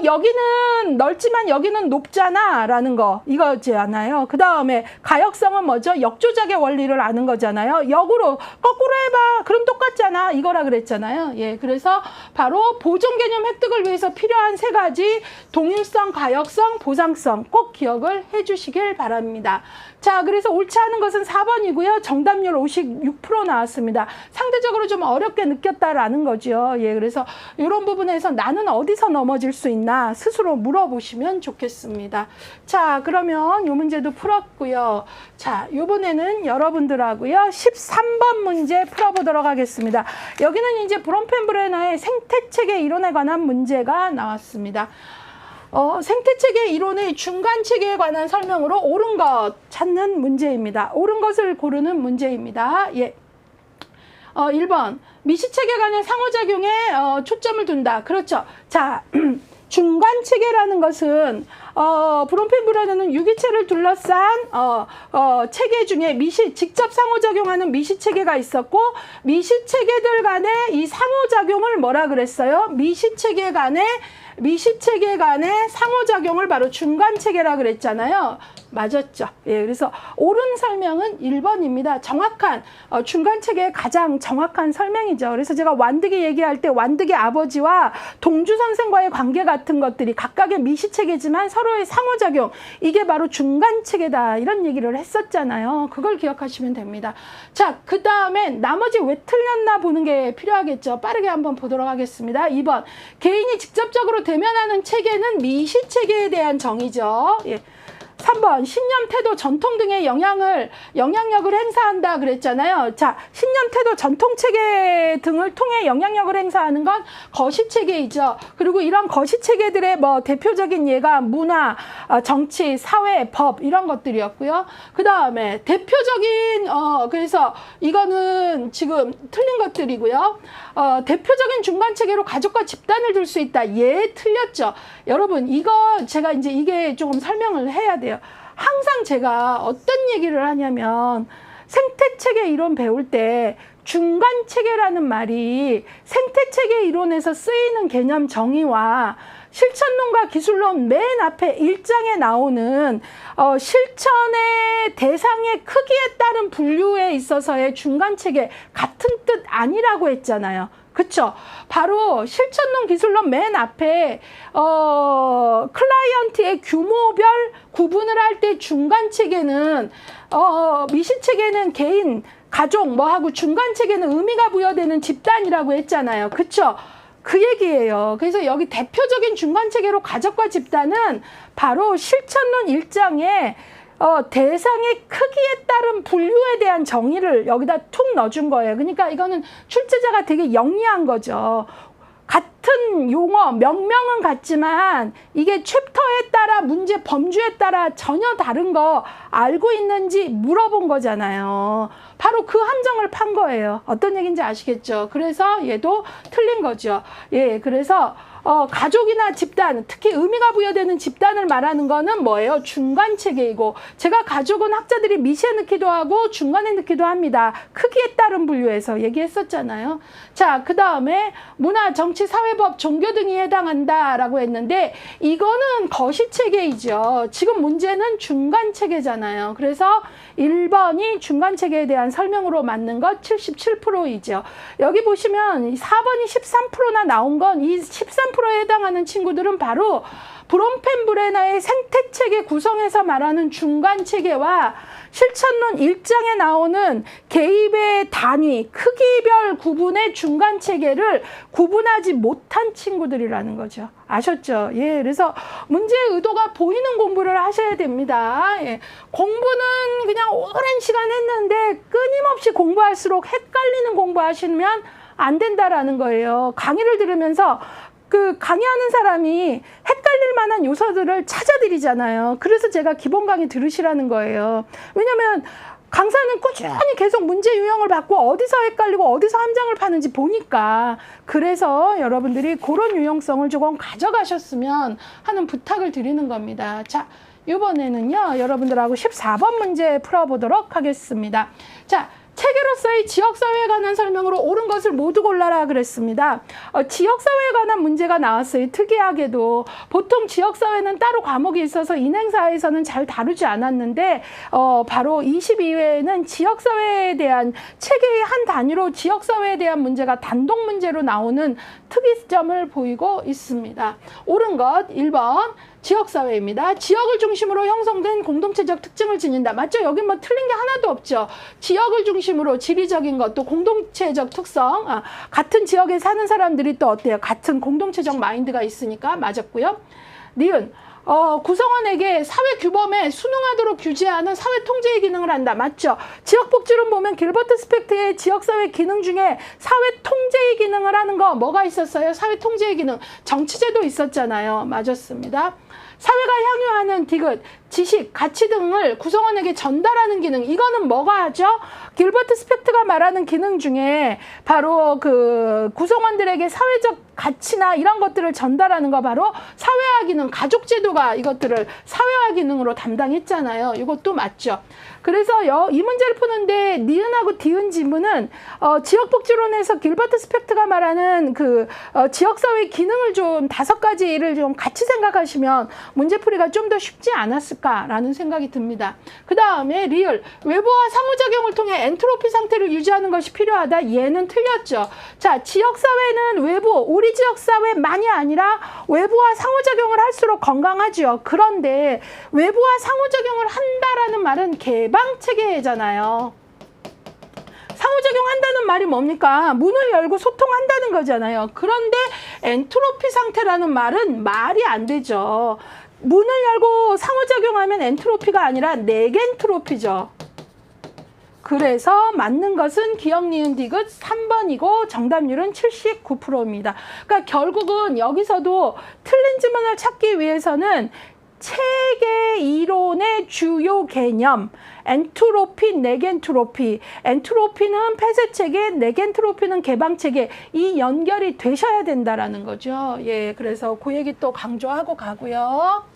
여기는 넓지만 여기는 높잖아 라는 거 이거잖아요. 그 다음에 가역성은 뭐죠? 역조작의 원리를 아는 거잖아요. 역으로 거꾸로 해봐. 그럼 똑같잖아. 이거라 그랬잖아요. 예, 그래서 바로 보존 개념 획득 획득을 위해서 필요한 세 가지 동일성, 가역성, 보상성 꼭 기억을 해주시길 바랍니다. 자, 그래서 옳지 않은 것은 4번이고요. 정답률 56% 나왔습니다. 상대적으로 좀 어렵게 느꼈다라는 거죠. 예, 그래서 이런 부분에서 나는 어디서 넘어질 수 있나 스스로 물어보시면 좋겠습니다. 자, 그러면 이 문제도 풀었고요. 자, 이번에는 여러분들하고요. 13번 문제 풀어보도록 하겠습니다. 여기는 이제 브롬펜브레너의 생태체계 이론에 관한 문제가 나왔습니다. 생태체계 이론의 중간체계에 관한 설명으로 옳은 것 찾는 문제입니다. 옳은 것을 고르는 문제입니다. 예. 1번 미시체계 간의 상호작용에 초점을 둔다. 그렇죠. 자, 중간체계라는 것은 브롬펜브레너는 유기체를 둘러싼 체계 중에 직접 상호작용하는 미시체계가 있었고, 미시체계들 간의 이 상호작용을 뭐라 그랬어요? 미시체계 간의 상호작용을 바로 중간체계라 그랬잖아요. 맞았죠. 예, 그래서 옳은 설명은 1번입니다. 정확한 중간체계의 가장 정확한 설명이죠. 그래서 제가 완득이 얘기할 때 완득의 아버지와 동주 선생과의 관계 같은 것들이 각각의 미시체계지만 서로의 상호작용, 이게 바로 중간체계다, 이런 얘기를 했었잖아요. 그걸 기억하시면 됩니다. 자, 그 다음에 나머지 왜 틀렸나 보는 게 필요하겠죠. 빠르게 한번 보도록 하겠습니다. 2번 개인이 직접적으로 대면하는 체계는 미시체계에 대한 정의죠. 예. 3번 신념, 태도, 전통 등의 영향력을 행사한다 그랬잖아요. 자, 신념, 태도, 전통 체계 등을 통해 영향력을 행사하는 건 거시체계이죠. 그리고 이런 거시체계들의 대표적인 예가 문화, 정치, 사회, 법 이런 것들이었고요. 그 다음에 대표적인 그래서 이거는 지금 틀린 것들이고요. 대표적인 중간체계로 가족과 집단을 둘 수 있다. 예, 틀렸죠. 여러분, 이거 제가 이제 이게 조금 설명을 해야 돼요. 항상 제가 어떤 얘기를 하냐면 생태체계 이론 배울 때 중간체계라는 말이 생태체계 이론에서 쓰이는 개념 정의와 실천론과 기술론 맨 앞에 1장에 나오는 실천의 대상의 크기에 따른 분류에 있어서의 중간체계 같은 뜻 아니라고 했잖아요. 그쵸? 바로 실천론, 기술론 맨 앞에 클라이언트의 규모별 구분을 할 때 중간체계는 미시체계는 개인, 가족 하고 중간체계는 의미가 부여되는 집단이라고 했잖아요. 그쵸? 그 얘기예요. 그래서 여기 대표적인 중간체계로 가족과 집단은 바로 실천론 1장에 대상의 크기에 따른 분류에 대한 정의를 여기다 툭 넣어준 거예요. 그러니까 이거는 출제자가 되게 영리한 거죠. 같은 용어, 명명은 같지만 이게 챕터에 따라 문제 범주에 따라 전혀 다른 거 알고 있는지 물어본 거잖아요. 바로 그 함정을 판 거예요. 어떤 얘기인지 아시겠죠? 그래서 얘도 틀린 거죠. 예, 그래서 가족이나 집단, 특히 의미가 부여되는 집단을 말하는 거는 뭐예요? 중간체계이고, 제가 가족은 학자들이 미시에 넣기도 하고 중간에 넣기도 합니다. 크기에 따른 분류에서 얘기했었잖아요. 자, 그 다음에 문화, 정치, 사회법, 종교 등이 해당한다라고 했는데 이거는 거시체계이죠. 지금 문제는 중간체계잖아요. 그래서 1번이 중간체계에 대한 설명으로 맞는 것 77%이죠. 여기 보시면 4번이 13%나 나온 건 이 13%에 해당하는 친구들은 바로 브롬펜브레너의 생태체계 구성에서 말하는 중간체계와 실천론 1장에 나오는 개입의 단위, 크기별 구분의 중간체계를 구분하지 못한 친구들이라는 거죠. 아셨죠? 예, 그래서 문제의 의도가 보이는 공부를 하셔야 됩니다. 예, 공부는 그냥 오랜 시간 했는데 끊임없이 공부할수록 헷갈리는 공부하시면 안 된다라는 거예요. 강의를 들으면서 그 강의하는 사람이 헷갈릴 만한 요소들을 찾아드리잖아요. 그래서 제가 기본 강의 들으시라는 거예요. 왜냐면 강사는 꾸준히 계속 문제 유형을 받고 어디서 헷갈리고 어디서 함정을 파는지 보니까, 그래서 여러분들이 그런 유형성을 조금 가져가셨으면 하는 부탁을 드리는 겁니다. 자, 이번에는요 여러분들하고 14번 문제 풀어보도록 하겠습니다. 자, 체계로서의 지역사회에 관한 설명으로 옳은 것을 모두 골라라 그랬습니다. 지역사회에 관한 문제가 나왔어요. 특이하게도 보통 지역사회는 따로 과목이 있어서 인행사에서는 잘 다루지 않았는데 바로 22회에는 지역사회에 대한 체계의 한 단위로 지역사회에 대한 문제가 단독 문제로 나오는 특이점을 보이고 있습니다. 옳은 것 1번 지역사회입니다. 지역을 중심으로 형성된 공동체적 특징을 지닌다. 맞죠? 여기 뭐 틀린 게 하나도 없죠. 지역을 중심으로 지리적인 것도 공동체적 특성. 같은 지역에 사는 사람들이 또 어때요? 같은 공동체적 마인드가 있으니까 맞았고요. 니은. 구성원에게 사회 규범에 순응하도록 규제하는 사회 통제의 기능을 한다. 맞죠? 지역복지론 보면 길버트 스펙트의 지역사회 기능 중에 사회 통제의 기능을 하는 거 뭐가 있었어요? 사회 통제의 기능. 정치제도 있었잖아요. 맞았습니다. 사회가 향유하는 디귿, 지식, 가치 등을 구성원에게 전달하는 기능. 이거는 뭐가 하죠? 길버트 스펙트가 말하는 기능 중에 바로 그 구성원들에게 사회적 가치나 이런 것들을 전달하는 거 바로 사회화 기능, 가족제도가 이것들을 사회화 기능으로 담당했잖아요. 이것도 맞죠. 그래서 이 문제를 푸는데 니은하고 디은 지문은 지역복지론에서 길버트 스펙트가 말하는 그 지역사회 기능을 좀 5가지를 좀 같이 생각하시면 문제풀이가 좀 더 쉽지 않았을까라는 생각이 듭니다. 그 다음에 리을, 외부와 상호작용을 통해 엔트로피 상태를 유지하는 것이 필요하다. 얘는 틀렸죠. 자, 지역사회는 외부, 우리 지역사회만이 아니라 외부와 상호작용을 할수록 건강하죠. 그런데 외부와 상호작용을 한다라는 말은 개방체계잖아요. 상호작용한다는 말이 뭡니까? 문을 열고 소통한다는 거잖아요. 그런데 엔트로피 상태라는 말은 말이 안 되죠. 문을 열고 상호작용하면 엔트로피가 아니라 네겐트로피죠. 그래서 맞는 것은 기억, 니은, 디귿 3번이고 정답률은 79%입니다. 그러니까 결국은 여기서도 틀린 지문을 찾기 위해서는 체계 이론의 주요 개념, 엔트로피, 네겐트로피. 엔트로피는 폐쇄체계, 네겐트로피는 개방체계. 이 연결이 되셔야 된다라는 거죠. 예, 그래서 그 얘기 또 강조하고 가고요.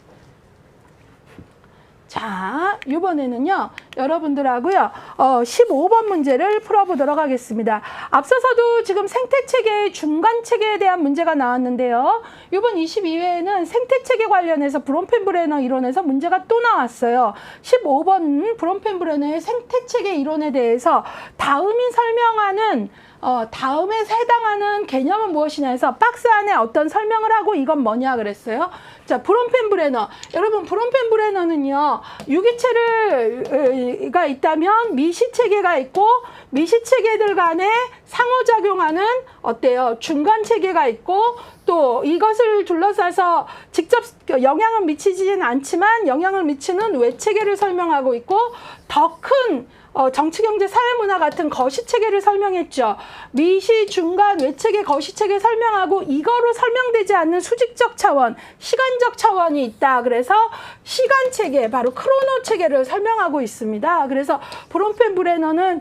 자, 이번에는요, 여러분들하고요, 15번 문제를 풀어보도록 하겠습니다. 앞서서도 지금 생태체계의 중간체계에 대한 문제가 나왔는데요. 이번 22회에는 생태체계 관련해서 브롬펜브레너 이론에서 문제가 또 나왔어요. 15번 브롬펜브레너의 생태체계 이론에 대해서 다음이 설명하는 다음에 해당하는 개념은 무엇이냐 해서 박스 안에 어떤 설명을 하고 이건 뭐냐 그랬어요. 자, 브롬펜브레너. 여러분, 브롬펜브레너는요, 유기체가 있다면 미시체계가 있고, 미시체계들 간에 상호작용하는 어때요? 중간체계가 있고, 또 이것을 둘러싸서 직접 영향을 미치지는 않지만 영향을 미치는 외체계를 설명하고 있고, 더 큰 정치, 경제, 사회, 문화 같은 거시체계를 설명했죠. 미시, 중간, 외체계, 거시체계 설명하고 이거로 설명되지 않는 수직적 차원, 시간적 차원이 있다. 그래서 시간체계, 바로 크로노체계를 설명하고 있습니다. 그래서 브롬펜브레너는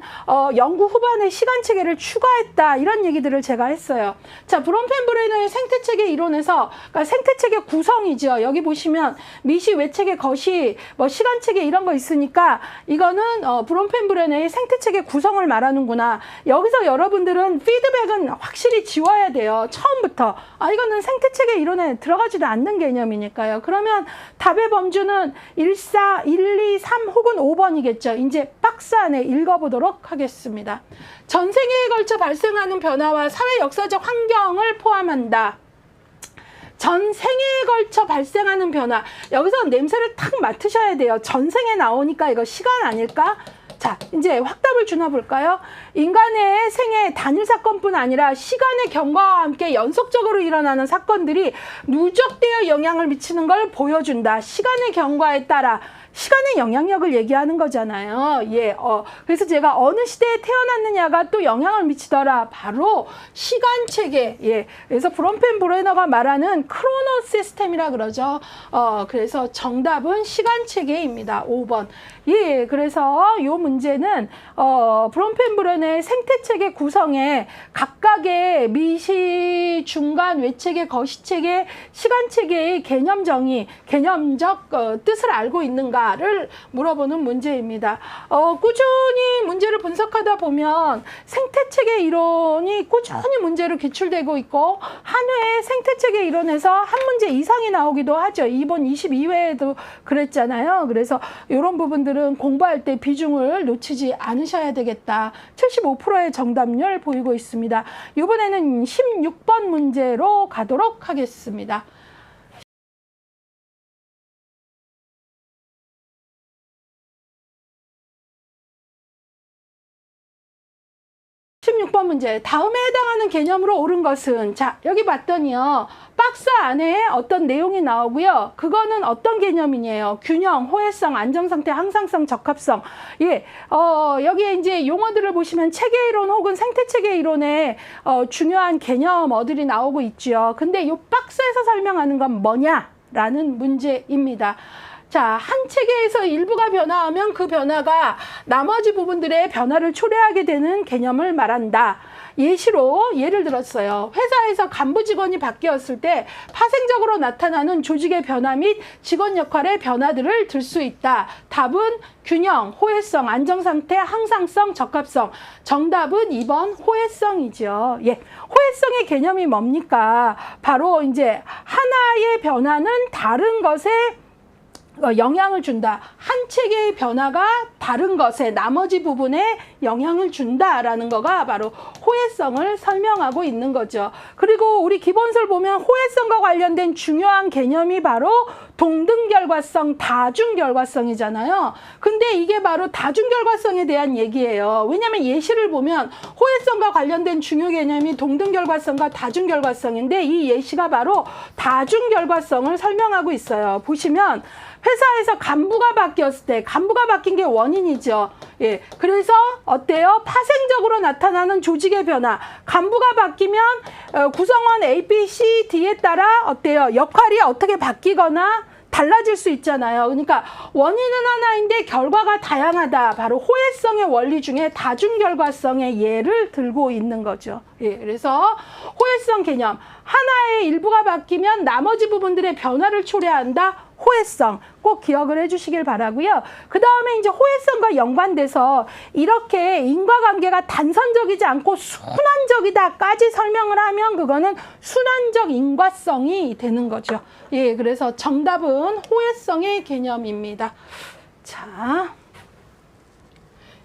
연구 후반에 시간체계를 추가했다. 이런 얘기들을 제가 했어요. 자, 브롬펜브레너의 생태체계 이론에서, 그러니까 생태체계 구성이죠. 여기 보시면 미시, 외체계, 거시, 뭐 시간체계 이런 거 있으니까 이거는 브롬펜브레너의 생태체계 구성을 말하는구나. 여기서 여러분들은 피드백은 확실히 지워야 돼요. 처음부터. 이거는 생태체계 이론에 들어가지도 않는 개념이니까요. 그러면 답의 범주는 1, 4, 1, 2, 3 혹은 5번이겠죠. 이제 박스 안에 읽어보도록 하겠습니다. 전 세계에 걸쳐 발생하는 변화와 사회 역사적 환경을 포함한다. 전 생애에 걸쳐 발생하는 변화. 여기서 냄새를 탁 맡으셔야 돼요. 전생에 나오니까 이거 시간 아닐까? 자, 이제 확답을 주나 볼까요? 인간의 생애 단일 사건뿐 아니라 시간의 경과와 함께 연속적으로 일어나는 사건들이 누적되어 영향을 미치는 걸 보여준다. 시간의 경과에 따라 시간의 영향력을 얘기하는 거잖아요. 예, 그래서 제가 어느 시대에 태어났느냐가 또 영향을 미치더라. 바로 시간체계. 예, 그래서 브롬펜브레너가 말하는 크로노 시스템이라 그러죠. 그래서 정답은 시간체계입니다. 5번. 예, 그래서 요 문제 문제는 브론펜브렌의 생태체계 구성에 각각의 미시, 중간, 외체계, 거시체계, 시간체계의 개념 정의, 개념적 뜻을 알고 있는가를 물어보는 문제입니다. 꾸준히 문제를 분석하다 보면 생태체계 이론이 꾸준히 문제로 기출되고 있고 한 회에 생태체계 이론에서 한 문제 이상이 나오기도 하죠. 이번 22회에도 그랬잖아요. 그래서 이런 부분들은 공부할 때 비중을 놓치지 않으셔야 되겠다. 75%의 정답률 보이고 있습니다. 이번에는 16번 문제로 가도록 하겠습니다. 16번 문제. 다음에 해당하는 개념으로 옳은 것은, 자, 여기 봤더니요. 박스 안에 어떤 내용이 나오고요. 그거는 어떤 개념이에요? 균형, 호혜성, 안정상태, 항상성, 적합성. 예, 여기에 이제 용어들을 보시면 체계이론 혹은 생태체계 이론의 중요한 개념어들이 나오고 있죠. 근데 이 박스에서 설명하는 건 뭐냐라는 문제입니다. 자, 한 체계에서 일부가 변화하면 그 변화가 나머지 부분들의 변화를 초래하게 되는 개념을 말한다. 예를 들었어요. 회사에서 간부 직원이 바뀌었을 때 파생적으로 나타나는 조직의 변화 및 직원 역할의 변화들을 들 수 있다. 답은 균형, 호혜성, 안정상태, 항상성, 적합성. 정답은 2번 호혜성이죠. 예. 호혜성의 개념이 뭡니까? 바로 이제 하나의 변화는 다른 것에 영향을 준다. 한 체계의 변화가 다른 것에 나머지 부분에 영향을 준다라는 거가 바로 호혜성을 설명하고 있는 거죠. 그리고 우리 기본서를 보면 호혜성과 관련된 중요한 개념이 바로 동등결과성, 다중결과성이잖아요. 근데 이게 바로 다중결과성에 대한 얘기예요. 왜냐하면 예시를 보면 호혜성과 관련된 중요 개념이 동등결과성과 다중결과성인데 이 예시가 바로 다중결과성을 설명하고 있어요. 보시면 회사에서 간부가 바뀌었을 때, 간부가 바뀐 게 원인이죠. 예. 그래서 어때요? 파생적으로 나타나는 조직의 변화. 간부가 바뀌면 구성원 A, B, C, D에 따라 어때요? 역할이 어떻게 바뀌거나 달라질 수 있잖아요. 그러니까 원인은 하나인데 결과가 다양하다. 바로 호혜성의 원리 중에 다중결과성의 예를 들고 있는 거죠. 예, 그래서 호혜성 개념. 하나의 일부가 바뀌면 나머지 부분들의 변화를 초래한다. 호혜성 꼭 기억을 해주시길 바라고요. 그 다음에 이제 호혜성과 연관돼서 이렇게 인과관계가 단선적이지 않고 순환적이다까지 설명을 하면 그거는 순환적 인과성이 되는 거죠. 예, 그래서 정답은 호혜성의 개념입니다. 자.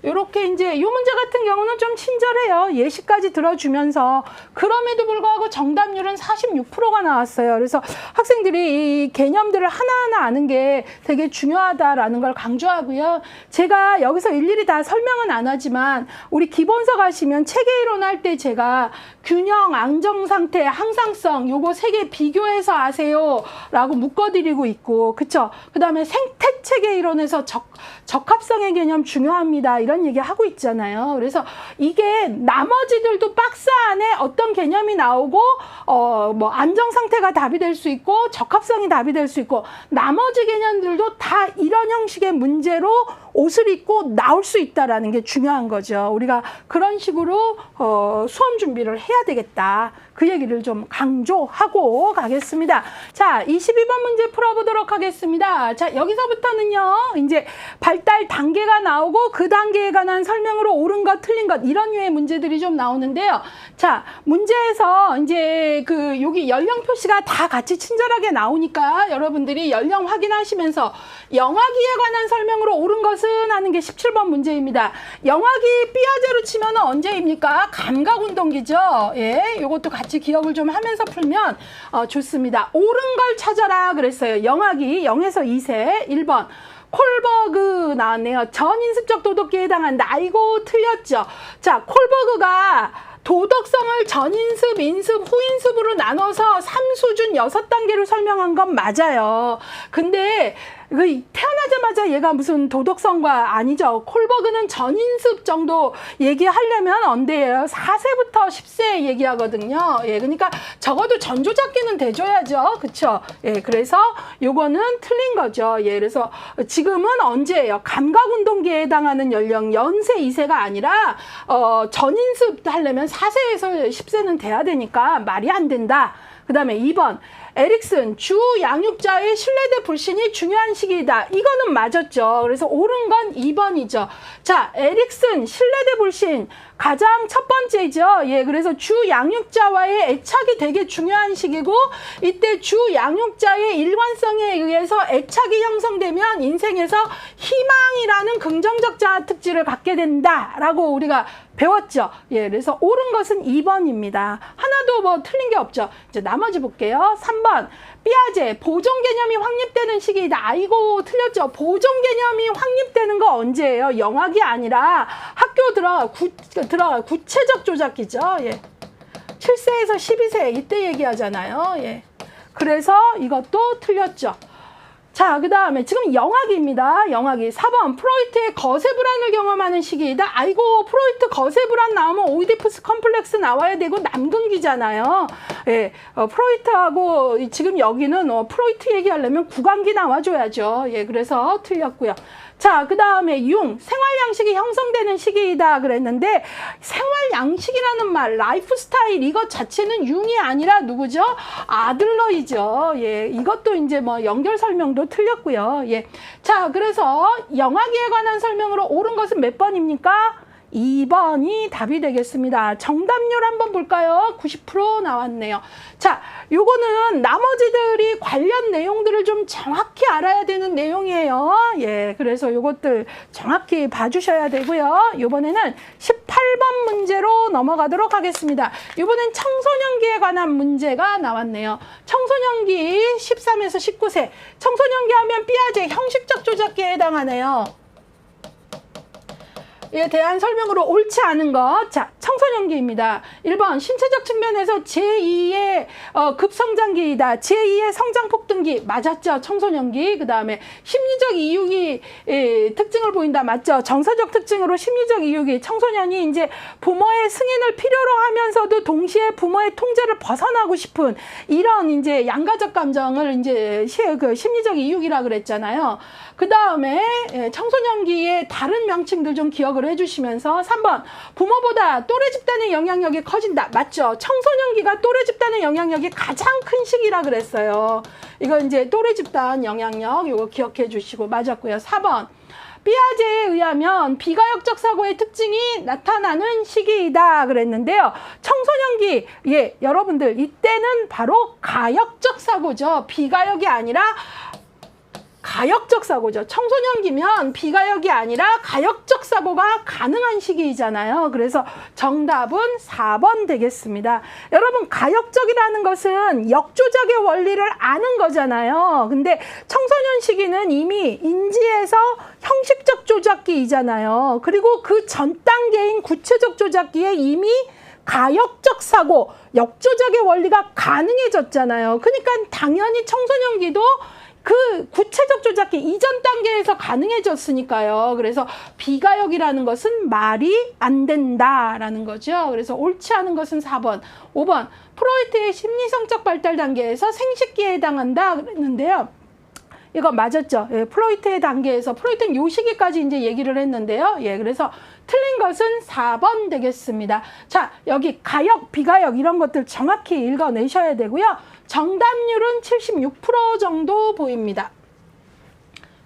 이렇게 이제 이 문제 같은 경우는 좀 친절해요. 예시까지 들어주면서 그럼에도 불구하고 정답률은 46%가 나왔어요. 그래서 학생들이 이 개념들을 하나하나 아는 게 되게 중요하다라는 걸 강조하고요. 제가 여기서 일일이 다 설명은 안 하지만 우리 기본서 가시면 체계이론 할 때 제가 균형, 안정상태, 항상성 요거 세 개 비교해서 아세요 라고 묶어드리고 있고, 그쵸? 그 다음에 생태체계 이론에서 적합성의 개념 중요합니다 이런 얘기 하고 있잖아요. 그래서 이게 나머지들도 박스 안에 어떤 개념이 나오고 뭐 안정상태가 답이 될 수 있고 적합성이 답이 될 수 있고 나머지 개념들도 다 이런 형식의 문제로 옷을 입고 나올 수 있다라는 게 중요한 거죠. 우리가 그런 식으로 수험 준비를 해야 되겠다. 그 얘기를 좀 강조하고 가겠습니다. 자, 22번 문제 풀어보도록 하겠습니다. 자, 여기서부터는요, 이제 발달 단계가 나오고 그 단계에 관한 설명으로 옳은 것, 틀린 것, 이런 류의 문제들이 좀 나오는데요. 자, 문제에서 이제 여기 연령 표시가 다 같이 친절하게 나오니까 여러분들이 연령 확인하시면서 영화기에 관한 설명으로 옳은 것은 하는 게 17번 문제입니다. 영화기 삐아제로 치면 언제입니까? 감각운동기죠. 예, 요것도 같이 기억을 좀 하면서 풀면 좋습니다. 옳은 걸 찾아라 그랬어요. 영화기 0에서 2세 1번. 콜버그 나왔네요. 전인습적 도덕기에 해당한다. 아이고 틀렸죠. 자, 콜버그가 도덕성을 전인습, 인습, 후인습으로 나눠서 3수준 6단계로 설명한 건 맞아요. 근데 태어나자마자 그래봤자 얘가 무슨 도덕성과 아니죠. 콜버그는 전인습 정도 얘기하려면 언제예요? 4세부터 10세 얘기하거든요. 예, 그러니까 적어도 전조잡기는 돼줘야죠. 그쵸? 예, 그래서 요거는 틀린 거죠. 예, 그래서 지금은 언제예요? 감각운동기에 해당하는 연령 연세 2세가 아니라 전인습 하려면 4세에서 10세는 돼야 되니까 말이 안 된다. 그 다음에 2번 에릭슨 주 양육자의 신뢰대 불신이 중요한 시기이다. 이거는 맞았죠. 그래서 옳은 건 2번이죠. 자, 에릭슨 신뢰대 불신 가장 첫 번째죠. 예, 그래서 주 양육자와의 애착이 되게 중요한 시기고 이때 주 양육자의 일관성에 의해서 애착이 형성되면 인생에서 희망이라는 긍정적 자아 특질을 갖게 된다라고 우리가 배웠죠. 예, 그래서 옳은 것은 2번입니다. 하나도 뭐 틀린 게 없죠. 이제 나머지 볼게요. 3번 삐아제 보존 개념이 확립되는 시기이다. 아이고 틀렸죠. 보존 개념이 확립되는 거 언제예요? 영학이 아니라 학교 들어가 구체적 조작기죠. 예. 7세에서 12세 이때 얘기하잖아요. 예. 그래서 이것도 틀렸죠. 자, 그 다음에 지금 영학입니다. 영학이 4번 프로이트의 거세 불안을 경험하는 시기이다. 아이고 프로이트 거세 불안 나오면 오이디푸스 컴플렉스 나와야 되고 남근기잖아요. 예, 프로이트하고 지금 여기는 프로이트 얘기하려면 구강기 나와줘야죠. 예, 그래서 틀렸고요. 자, 그 다음에 융, 생활양식이 형성되는 시기이다 그랬는데 생활양식이라는 말, 라이프 스타일 이것 자체는 융이 아니라 누구죠? 아들러이죠. 예, 이것도 이제 뭐 연결 설명도 틀렸고요. 예, 자, 그래서 영아기에 관한 설명으로 옳은 것은 몇 번입니까? 2번이 답이 되겠습니다. 정답률 한번 볼까요? 90% 나왔네요. 자, 요거는 나머지들이 관련 내용들을 좀 정확히 알아야 되는 내용이에요. 예, 그래서 요것들 정확히 봐주셔야 되고요. 요번에는 18번 문제로 넘어가도록 하겠습니다. 요번엔 청소년기에 관한 문제가 나왔네요. 청소년기 13에서 19세. 청소년기 하면 삐아제 형식적 조작기에 해당하네요. 에 대한 설명으로 옳지 않은 것. 자, 청소년기입니다. 1번 신체적 측면에서 제2의 급성장기이다. 제2의 성장폭등기 맞았죠. 청소년기. 그 다음에 심리적 이유기 특징을 보인다. 맞죠. 정서적 특징으로 심리적 이유기. 청소년이 이제 부모의 승인을 필요로 하면서도 동시에 부모의 통제를 벗어나고 싶은 이런 이제 양가적 감정을 이제 심리적 이유기라 그랬잖아요. 그 다음에 청소년기의 다른 명칭들 좀 기억을 해주시면서 3번 부모보다 또래 집단의 영향력이 커진다. 맞죠? 청소년기가 또래 집단의 영향력이 가장 큰 시기라 그랬어요. 이거 이제 또래 집단 영향력 이거 기억해 주시고 맞았고요. 4번 삐아제에 의하면 비가역적 사고의 특징이 나타나는 시기이다 그랬는데요. 청소년기, 예, 여러분들 이때는 바로 가역적 사고죠. 비가역이 아니라 가역적 사고죠. 청소년기면 비가역이 아니라 가역적 사고가 가능한 시기이잖아요. 그래서 정답은 4번 되겠습니다. 여러분 가역적이라는 것은 역조작의 원리를 아는 거잖아요. 근데 청소년 시기는 이미 인지에서 형식적 조작기이잖아요. 그리고 그 전 단계인 구체적 조작기에 이미 가역적 사고, 역조작의 원리가 가능해졌잖아요. 그러니까 당연히 청소년기도 그 구체적 조작기 이전 단계에서 가능해졌으니까요. 그래서 비가역이라는 것은 말이 안 된다라는 거죠. 그래서 옳지 않은 것은 4번. 5번 프로이트의 심리성적 발달 단계에서 생식기에 해당한다 그랬는데요. 이거 맞았죠. 예, 프로이트의 단계에서 프로이트는 요 시기까지 이제 얘기를 했는데요. 예, 그래서 틀린 것은 4번 되겠습니다. 자, 여기 가역, 비가역 이런 것들 정확히 읽어내셔야 되고요. 정답률은 76% 정도 보입니다.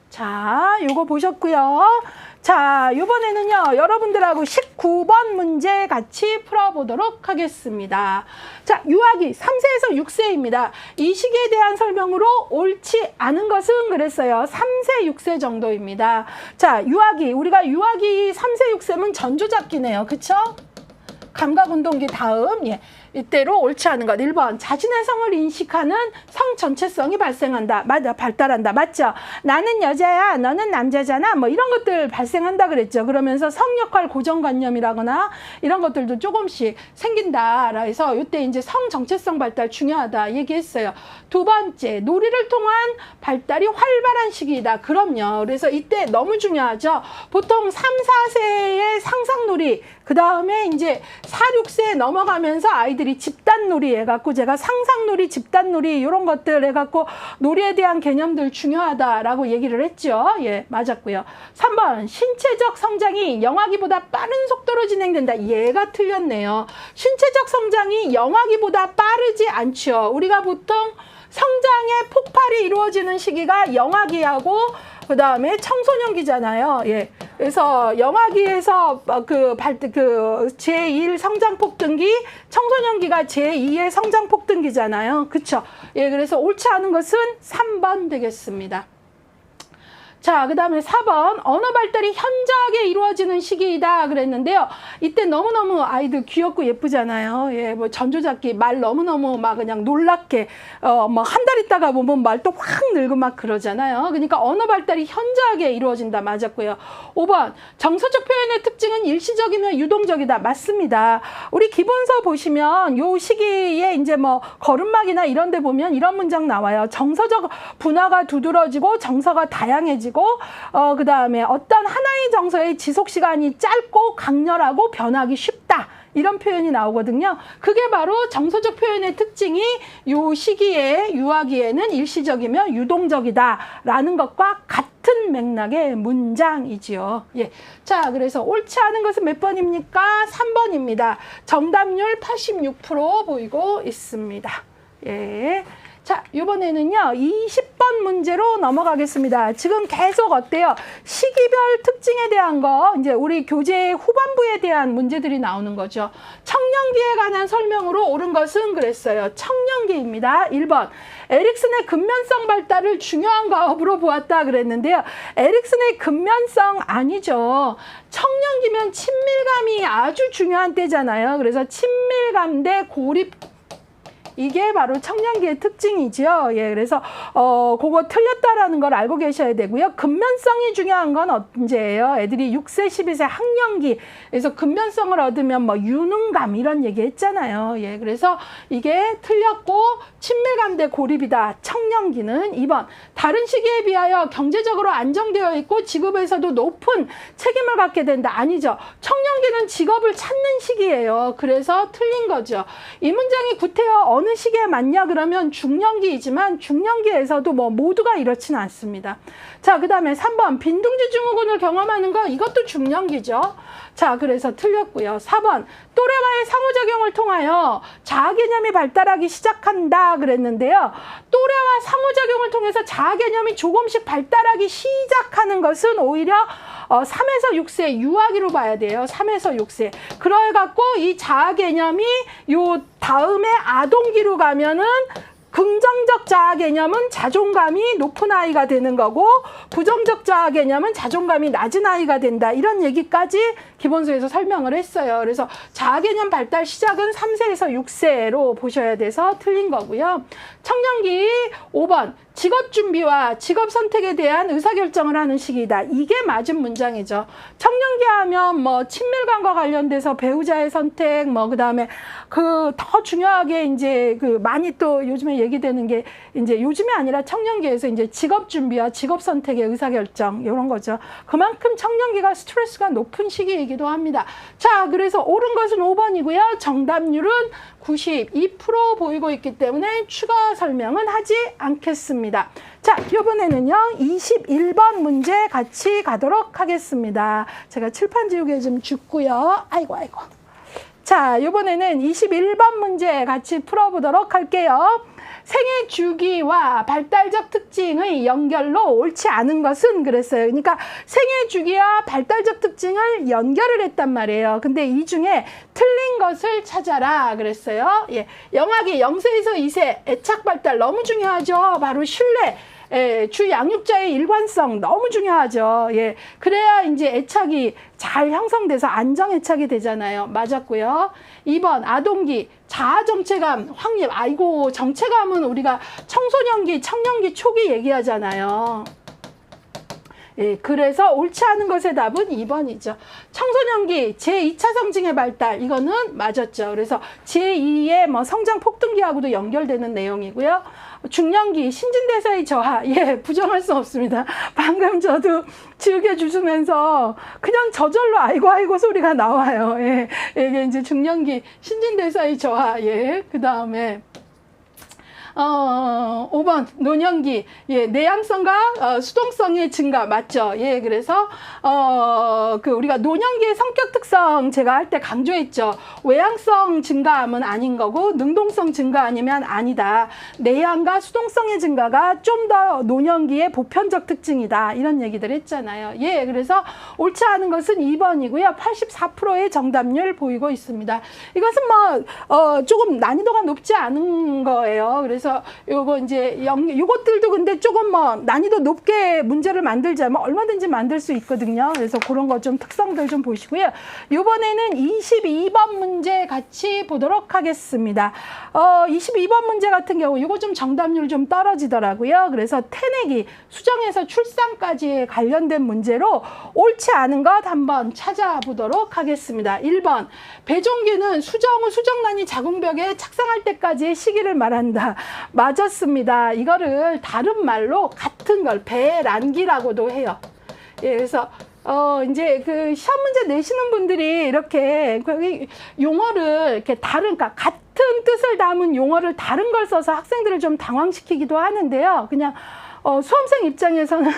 자, 요거 보셨고요. 자, 요번에는요, 여러분들하고 19번 문제 같이 풀어보도록 하겠습니다. 자, 유아기 3세에서 6세입니다. 이 시기에 대한 설명으로 옳지 않은 것은 그랬어요. 3세, 6세 정도입니다. 자, 유아기, 우리가 유아기 3세, 6세면 전조잡기네요. 그쵸? 감각운동기 다음, 예. 이때로 옳지 않은 것. 1번 자신의 성을 인식하는 성 전체성이 발생한다. 발달한다. 맞죠? 나는 여자야, 너는 남자잖아. 뭐 이런 것들 발생한다 그랬죠. 그러면서 성 역할 고정관념이라거나 이런 것들도 조금씩 생긴다. 그래서 이때 이제 성 정체성 발달 중요하다 얘기했어요. 두 번째, 놀이를 통한 발달이 활발한 시기이다. 그럼요. 그래서 이때 너무 중요하죠. 보통 3, 4세의 상상놀이, 그 다음에 이제 4, 6세 넘어가면서 아이들이 집단놀이 해갖고 제가 상상놀이, 집단놀이 이런 것들 해갖고 놀이에 대한 개념들 중요하다라고 얘기를 했죠. 예, 맞았고요. 3번, 신체적 성장이 영아기보다 빠른 속도로 진행된다. 얘가 틀렸네요. 신체적 성장이 영아기보다 빠르지 않죠. 우리가 보통 성장의 폭발이 이루어지는 시기가 영아기하고 그 다음에 청소년기잖아요. 예. 그래서 영아기에서 제1 성장폭등기, 청소년기가 제2의 성장폭등기잖아요. 그쵸? 예. 그래서 옳지 않은 것은 3번 되겠습니다. 자, 그 다음에 4번, 언어 발달이 현저하게 이루어지는 시기이다 그랬는데요. 이때 너무너무 아이들 귀엽고 예쁘잖아요. 예, 뭐 전조잡기 말 너무너무 막 그냥 놀랍게, 뭐 한 달 있다가 보면 말 또 확 늙고 막 그러잖아요. 그러니까 언어 발달이 현저하게 이루어진다. 맞았고요. 5번, 정서적 표현의 특징은 일시적이며 유동적이다. 맞습니다. 우리 기본서 보시면 요 시기에 이제 뭐 걸음막이나 이런 데 보면 이런 문장 나와요. 정서적 분화가 두드러지고 정서가 다양해지고 그 다음에 어떤 하나의 정서의 지속 시간이 짧고 강렬하고 변하기 쉽다. 이런 표현이 나오거든요. 그게 바로 정서적 표현의 특징이 요 시기에 유아기에는 일시적이며 유동적이다라는 것과 같은 맥락의 문장이지요. 예. 자, 그래서 옳지 않은 것은 몇 번입니까? 3번입니다. 정답률 86% 보이고 있습니다. 예. 자, 이번에는요, 20번 문제로 넘어가겠습니다. 지금 계속 어때요? 시기별 특징에 대한 거, 이제 우리 교재 후반부에 대한 문제들이 나오는 거죠. 청년기에 관한 설명으로 옳은 것은 그랬어요. 청년기입니다. 1번. 에릭슨의 근면성 발달을 중요한 과업으로 보았다 그랬는데요. 에릭슨의 근면성 아니죠. 청년기면 친밀감이 아주 중요한 때잖아요. 그래서 친밀감 대 고립, 이게 바로 청년기의 특징이죠. 예, 그래서 그거 틀렸다라는 걸 알고 계셔야 되고요. 근면성이 중요한 건 언제예요? 애들이 6세, 12세 학년기. 그래서 근면성을 얻으면 뭐 유능감 이런 얘기 했잖아요. 예, 그래서 이게 틀렸고 친밀감 대 고립이다. 청년기는 2번. 다른 시기에 비하여 경제적으로 안정되어 있고 직업에서도 높은 책임을 갖게 된다. 아니죠. 청년기는 직업을 찾는 시기예요. 그래서 틀린 거죠. 이 문장이 구태여 어느 시기에 맞냐 그러면 중년기이지만 중년기에서도 뭐 모두가 이렇지는 않습니다. 자, 그 다음에 3번 빈둥지 증후군을 경험하는 거, 이것도 중년기죠. 자, 그래서 틀렸고요. 4번 또래와의 상호작용을 통하여 자아개념이 발달하기 시작한다 그랬는데요. 또래와 상호작용을 통해서 자아개념이 조금씩 발달하기 시작하는 것은 오히려 3에서 6세 유아기로 봐야 돼요. 3에서 6세. 그래갖고 이 자아개념이 요 다음에 아동기로 가면은 긍정적 자아 개념은 자존감이 높은 아이가 되는 거고 부정적 자아 개념은 자존감이 낮은 아이가 된다. 이런 얘기까지 기본서에서 설명을 했어요. 그래서 자아 개념 발달 시작은 3세에서 6세로 보셔야 돼서 틀린 거고요. 청년기 5번 직업 준비와 직업 선택에 대한 의사결정을 하는 시기이다. 이게 맞은 문장이죠. 청년기 하면 뭐 친밀감과 관련돼서 배우자의 선택, 뭐 그다음에 더 중요하게 이제 많이 또 요즘에 얘기되는 게 이제 요즘이 아니라 청년기에서 이제 직업 준비와 직업 선택의 의사결정 이런 거죠. 그만큼 청년기가 스트레스가 높은 시기이기도 합니다. 자, 그래서 옳은 것은 5번이고요. 정답률은 92% 보이고 있기 때문에 추가 설명은 하지 않겠습니다. 자, 이번에는요 21번 문제 같이 가도록 하겠습니다. 제가 칠판 지우개 좀 줍고요. 아이고. 자, 이번에는 21번 문제 같이 풀어보도록 할게요. 생애 주기와 발달적 특징의 연결로 옳지 않은 것은 그랬어요. 그러니까 생애 주기와 발달적 특징을 연결을 했단 말이에요. 근데 이 중에 틀린 것을 찾아라 그랬어요. 예, 영아기 0세에서 2세 애착 발달 너무 중요하죠. 바로 신뢰. 주 양육자의 일관성 너무 중요하죠. 예, 그래야 이제 애착이 잘 형성돼서 안정 애착이 되잖아요. 맞았고요. 2번 아동기 자아 정체감 확립. 아이고, 정체감은 우리가 청소년기, 청년기 초기 얘기하잖아요. 예, 그래서 옳지 않은 것의 답은 2번이죠. 청소년기 제2차 성징의 발달, 이거는 맞았죠. 그래서 제2의 뭐 성장 폭등기하고도 연결되는 내용이고요. 중년기 신진대사의 저하, 예, 부정할 수 없습니다. 방금 저도 즐겨주시면서 그냥 저절로 아이고 아이고 소리가 나와요. 예, 이게 이제 중년기 신진대사의 저하. 예, 그 다음에 5번 노년기, 예, 내향성과 수동성의 증가 맞죠? 예, 그래서 우리가 노년기의 성격 특성 제가 할 때 강조했죠. 외향성 증가하면 아닌 거고 능동성 증가 아니면 아니다. 내향과 수동성의 증가가 좀 더 노년기의 보편적 특징이다. 이런 얘기들 했잖아요. 예, 그래서 옳지 않은 것은 2번이고요. 84%의 정답률 보이고 있습니다. 이것은 뭐 조금 난이도가 높지 않은 거예요. 그래서 요거 이제 요것들도 근데 조금 뭐 난이도 높게 문제를 만들자면 얼마든지 만들 수 있거든요. 그래서 그런 거 좀 특성들 좀 보시고요. 이번에는 22번 문제 같이 보도록 하겠습니다. 22번 문제 같은 경우 이거 좀 정답률 좀 떨어지더라고요. 그래서 태내기, 수정에서 출산까지 관련된 문제로 옳지 않은 것 한번 찾아보도록 하겠습니다. 1번 배종기는 수정 후 수정란이 자궁벽에 착상할 때까지의 시기를 말한다. 맞았습니다. 이거를 다른 말로 같은 걸 배란기라고도 해요. 예, 그래서 이제 그 시험 문제 내시는 분들이 이렇게 용어를 이렇게 다른, 그러니까 같은 뜻을 담은 용어를 다른 걸 써서 학생들을 좀 당황시키기도 하는데요. 그냥 수험생 입장에서는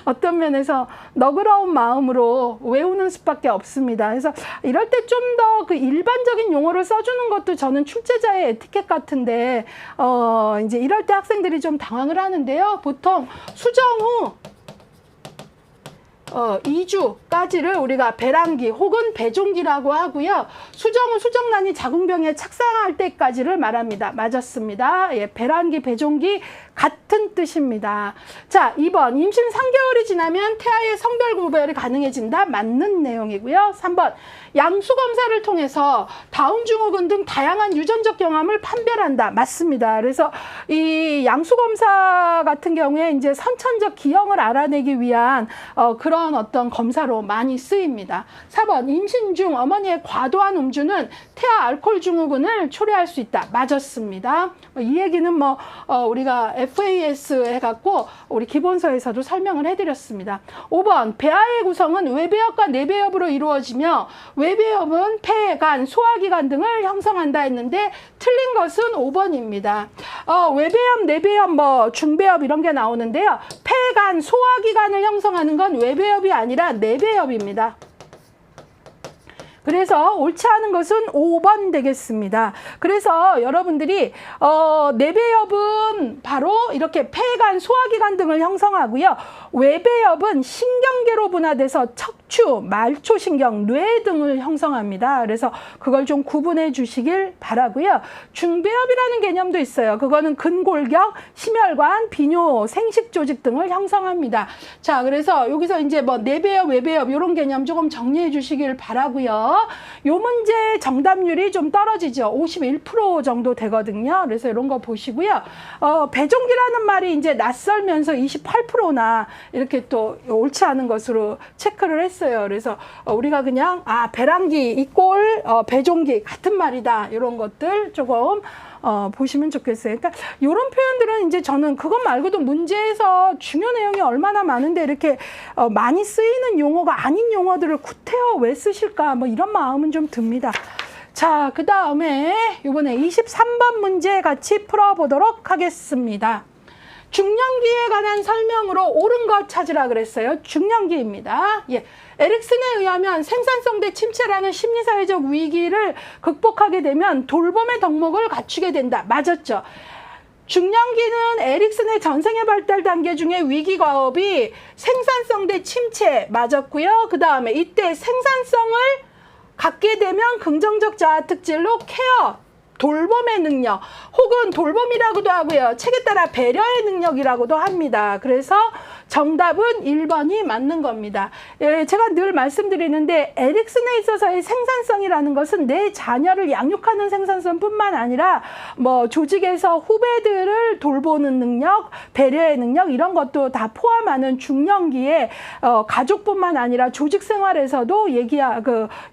어떤 면에서 너그러운 마음으로 외우는 수밖에 없습니다. 그래서 이럴 때 좀 더 그 일반적인 용어를 써주는 것도 저는 출제자의 에티켓 같은데, 이제 이럴 때 학생들이 좀 당황을 하는데요. 보통 수정 후 2주까지를 우리가 배란기 혹은 배종기라고 하고요. 수정 후 수정란이 자궁병에 착상할 때까지를 말합니다. 맞았습니다. 예, 배란기, 배종기 같은 뜻입니다. 자, 2번 임신 3개월이 지나면 태아의 성별 구별이 가능해진다. 맞는 내용이고요. 3번 양수검사를 통해서 다운증후군 등 다양한 유전적 경험을 판별한다. 맞습니다. 그래서 이 양수검사 같은 경우에 이제 선천적 기형을 알아내기 위한 그런 어떤 검사로 많이 쓰입니다. 4번 임신 중 어머니의 과도한 음주는 태아 알코올 증후군을 초래할 수 있다. 맞았습니다. 이 얘기는 뭐 우리가 FAS 해갖고 우리 기본서에서도 설명을 해드렸습니다. 5번 배아의 구성은 외배엽과 내배엽으로 이루어지며 외배엽은 폐, 간, 소화기관 등을 형성한다 했는데 틀린 것은 5번입니다. 외배엽, 내배엽, 뭐 중배엽 이런 게 나오는데요. 폐, 간, 소화기관을 형성하는 건 외배엽이 아니라 내배엽입니다. 그래서 옳지 않은 것은 5번 되겠습니다. 그래서 여러분들이 내배엽은 바로 이렇게 폐간, 소화기관 등을 형성하고요. 외배엽은 신경계로 분화돼서 척추, 말초신경, 뇌 등을 형성합니다. 그래서 그걸 좀 구분해 주시길 바라고요. 중배엽이라는 개념도 있어요. 그거는 근골격, 심혈관, 비뇨, 생식조직 등을 형성합니다. 자, 그래서 여기서 이제 뭐 내배엽, 외배엽 이런 개념 조금 정리해 주시길 바라고요. 요 문제 정답률이 좀 떨어지죠. 51% 정도 되거든요. 그래서 이런 거 보시고요. 배종기라는 말이 이제 낯설면서 28%나 이렇게 또 옳지 않은 것으로 체크를 했어요. 그래서 우리가 그냥 배란기 이꼴 배종기 같은 말이다. 이런 것들 조금 보시면 좋겠어요. 그러니까 이런 표현들은 이제 저는 그것 말고도 문제에서 중요 내용이 얼마나 많은데 이렇게 많이 쓰이는 용어가 아닌 용어들을 구태여 왜 쓰실까 뭐 이런 마음은 좀 듭니다. 자, 그 다음에 이번에 23번 문제 같이 풀어보도록 하겠습니다. 중년기에 관한 설명으로 옳은 것 찾으라 그랬어요. 중년기입니다. 예. 에릭슨에 의하면 생산성대 침체라는 심리사회적 위기를 극복하게 되면 돌봄의 덕목을 갖추게 된다. 맞았죠? 중년기는 에릭슨의 전생의 발달 단계 중에 위기과업이 생산성대 침체 맞았고요. 그 다음에 이때 생산성을 갖게 되면 긍정적 자아 특질로 케어, 돌봄의 능력 혹은 돌봄이라고도 하고요. 책에 따라 배려의 능력이라고도 합니다. 그래서 정답은 1번이 맞는 겁니다. 예, 제가 늘 말씀드리는데 에릭슨에 있어서의 생산성이라는 것은 내 자녀를 양육하는 생산성뿐만 아니라 뭐 조직에서 후배들을 돌보는 능력, 배려의 능력 이런 것도 다 포함하는 중년기에 가족뿐만 아니라 조직 생활에서도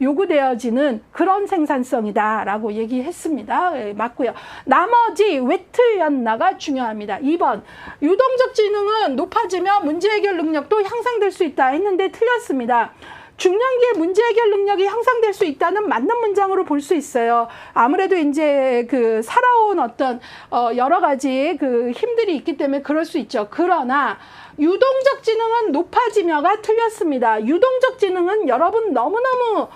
요구되어지는 그런 생산성이다라고 얘기했습니다. 예, 맞고요. 나머지 왜 틀렸나가 중요합니다. 2번 유동적 지능은 높아지면 문제 해결 능력도 향상될 수 있다 했는데 틀렸습니다. 중년기에 문제 해결 능력이 향상될 수 있다는 맞는 문장으로 볼 수 있어요. 아무래도 이제 살아온 어떤 여러 가지 힘들이 있기 때문에 그럴 수 있죠. 그러나 유동적 지능은 높아지며가 틀렸습니다. 유동적 지능은 여러분 너무너무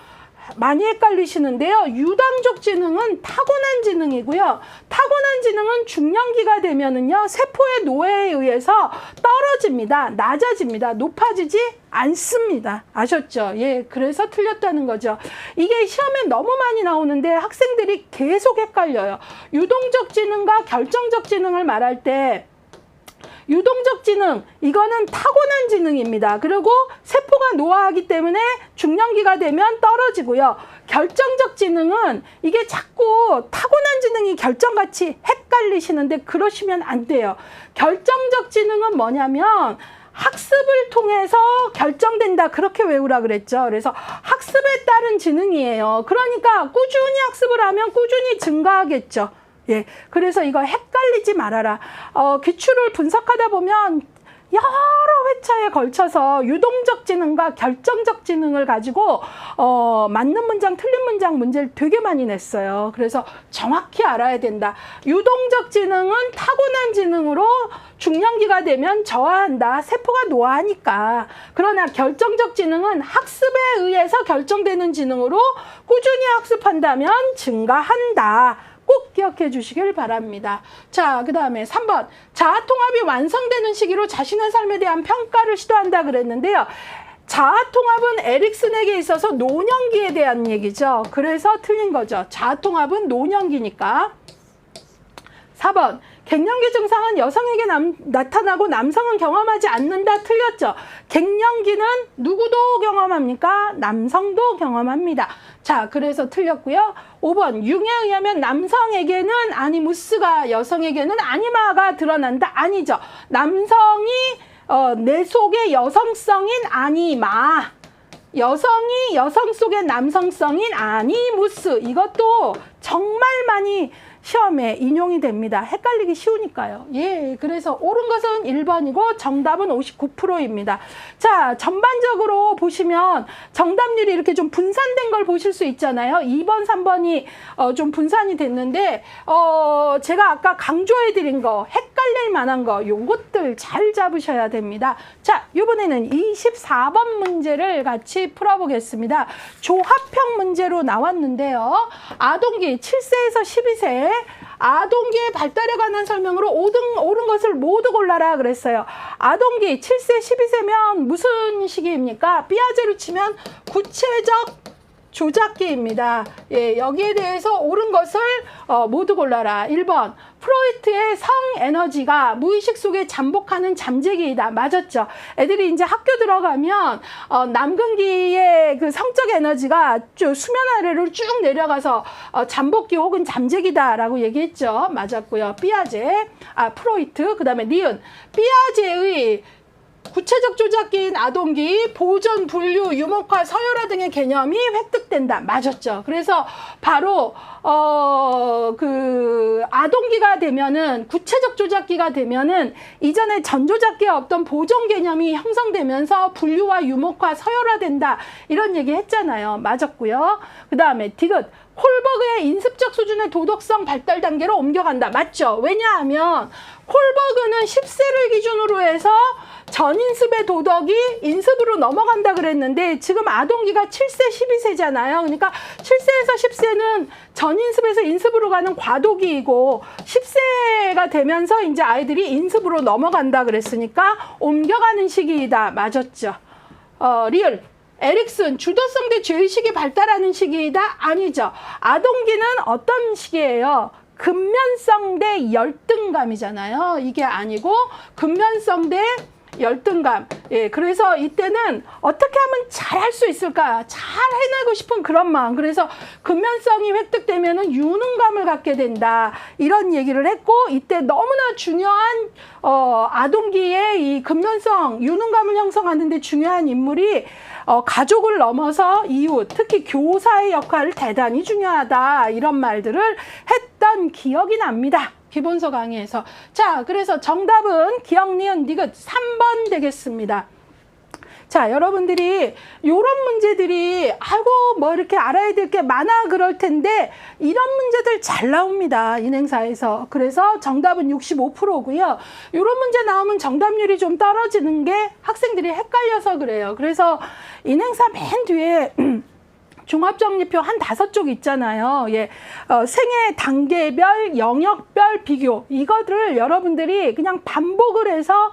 많이 헷갈리시는데요. 유당적 지능은 타고난 지능이고요. 타고난 지능은 중년기가 되면은요, 세포의 노화에 의해서 떨어집니다. 낮아집니다. 높아지지 않습니다. 아셨죠? 예, 그래서 틀렸다는 거죠. 이게 시험에 너무 많이 나오는데 학생들이 계속 헷갈려요. 유동적 지능과 결정적 지능을 말할 때 유동적 지능, 이거는 타고난 지능입니다. 그리고 세포가 노화하기 때문에 중년기가 되면 떨어지고요. 결정적 지능은 이게 자꾸 타고난 지능이 결정같이 헷갈리시는데 그러시면 안 돼요. 결정적 지능은 뭐냐면 학습을 통해서 결정된다. 그렇게 외우라 그랬죠. 그래서 학습에 따른 지능이에요. 그러니까 꾸준히 학습을 하면 꾸준히 증가하겠죠. 예, 그래서 이거 헷갈리지 말아라. 기출을 분석하다 보면 여러 회차에 걸쳐서 유동적 지능과 결정적 지능을 가지고 맞는 문장, 틀린 문장 문제를 되게 많이 냈어요. 그래서 정확히 알아야 된다. 유동적 지능은 타고난 지능으로 중년기가 되면 저하한다. 세포가 노화하니까. 그러나 결정적 지능은 학습에 의해서 결정되는 지능으로 꾸준히 학습한다면 증가한다. 꼭 기억해 주시길 바랍니다. 자, 그 다음에 3번. 자아통합이 완성되는 시기로 자신의 삶에 대한 평가를 시도한다 그랬는데요. 자아통합은 에릭슨에게 있어서 노년기에 대한 얘기죠. 그래서 틀린 거죠. 자아통합은 노년기니까. 4번. 갱년기 증상은 여성에게 나타나고 남성은 경험하지 않는다. 틀렸죠. 갱년기는 누구도 경험합니까? 남성도 경험합니다. 자, 그래서 틀렸고요. 5번. 융에 의하면 남성에게는 아니무스가, 여성에게는 아니마가 드러난다. 아니죠. 남성이 내 속의 여성성인 아니마, 여성이 여성 속의 남성성인 아니무스, 이것도 정말 많이 시험에 인용이 됩니다. 헷갈리기 쉬우니까요. 예, 그래서 옳은 것은 1번이고 정답은 59%입니다. 자, 전반적으로 보시면 정답률이 이렇게 좀 분산된 걸 보실 수 있잖아요. 2번, 3번이 좀 분산이 됐는데 제가 아까 강조해 드린 거, 헷갈릴 만한 거, 요것들 잘 잡으셔야 됩니다. 자, 이번에는 24번 문제를 같이 풀어보겠습니다. 조합형 문제로 나왔는데요. 아동기 7세에서 12세 아동기의 발달에 관한 설명으로 옳은 것을 모두 골라라 그랬어요. 아동기 7세 12세면 무슨 시기입니까? 삐아제로 치면 구체적 조작기입니다. 예, 여기에 대해서 옳은 것을 모두 골라라. 1번. 프로이트의 성 에너지가 무의식 속에 잠복하는 잠재기이다. 맞았죠? 애들이 이제 학교 들어가면 남근기의 그 성적 에너지가 수면 아래로 쭉 내려가서 잠복기 혹은 잠재기다라고 얘기했죠. 맞았고요. 삐아제, 프로이트, 그 다음에 니은. 삐아제의 구체적 조작기인 아동기, 보존, 분류, 유목화, 서열화 등의 개념이 획득된다. 맞았죠. 그래서 바로 아동기가 되면은, 구체적 조작기가 되면은 이전에 전조작기에 없던 보존 개념이 형성되면서 분류와 유목화, 서열화된다. 이런 얘기 했잖아요. 맞았고요. 그 다음에 디귿. 콜버그의 인습적 수준의 도덕성 발달 단계로 옮겨간다. 맞죠? 왜냐하면 콜버그는 10세를 기준으로 해서 전인습의 도덕이 인습으로 넘어간다 그랬는데 지금 아동기가 7세, 12세잖아요. 그러니까 7세에서 10세는 전인습에서 인습으로 가는 과도기이고 10세가 되면서 이제 아이들이 인습으로 넘어간다 그랬으니까 옮겨가는 시기이다. 맞았죠? 리을. 에릭슨, 주도성 대 죄의식이 발달하는 시기이다? 아니죠. 아동기는 어떤 시기예요? 근면성 대 열등감이잖아요. 이게 아니고 근면성 대 열등감. 예, 그래서 이때는 어떻게 하면 잘할 수 있을까? 잘 해내고 싶은 그런 마음. 그래서 근면성이 획득되면은 유능감을 갖게 된다. 이런 얘기를 했고, 이때 너무나 중요한 아동기의 이 근면성, 유능감을 형성하는 데 중요한 인물이 가족을 넘어서 이웃, 특히 교사의 역할을 대단히 중요하다. 이런 말들을 했던 기억이 납니다. 기본서 강의에서. 자, 그래서 정답은 기억, 니은, 디귿 3번 되겠습니다. 자, 여러분들이 요런 문제들이 아이고 뭐 이렇게 알아야 될 게 많아 그럴 텐데 이런 문제들 잘 나옵니다. 인행사에서. 그래서 정답은 65%고요. 요런 문제 나오면 정답률이 좀 떨어지는 게 학생들이 헷갈려서 그래요. 그래서 인행사 맨 뒤에 종합정리표 한 5쪽 있잖아요. 예. 생애 단계별, 영역별 비교. 이거를 여러분들이 그냥 반복을 해서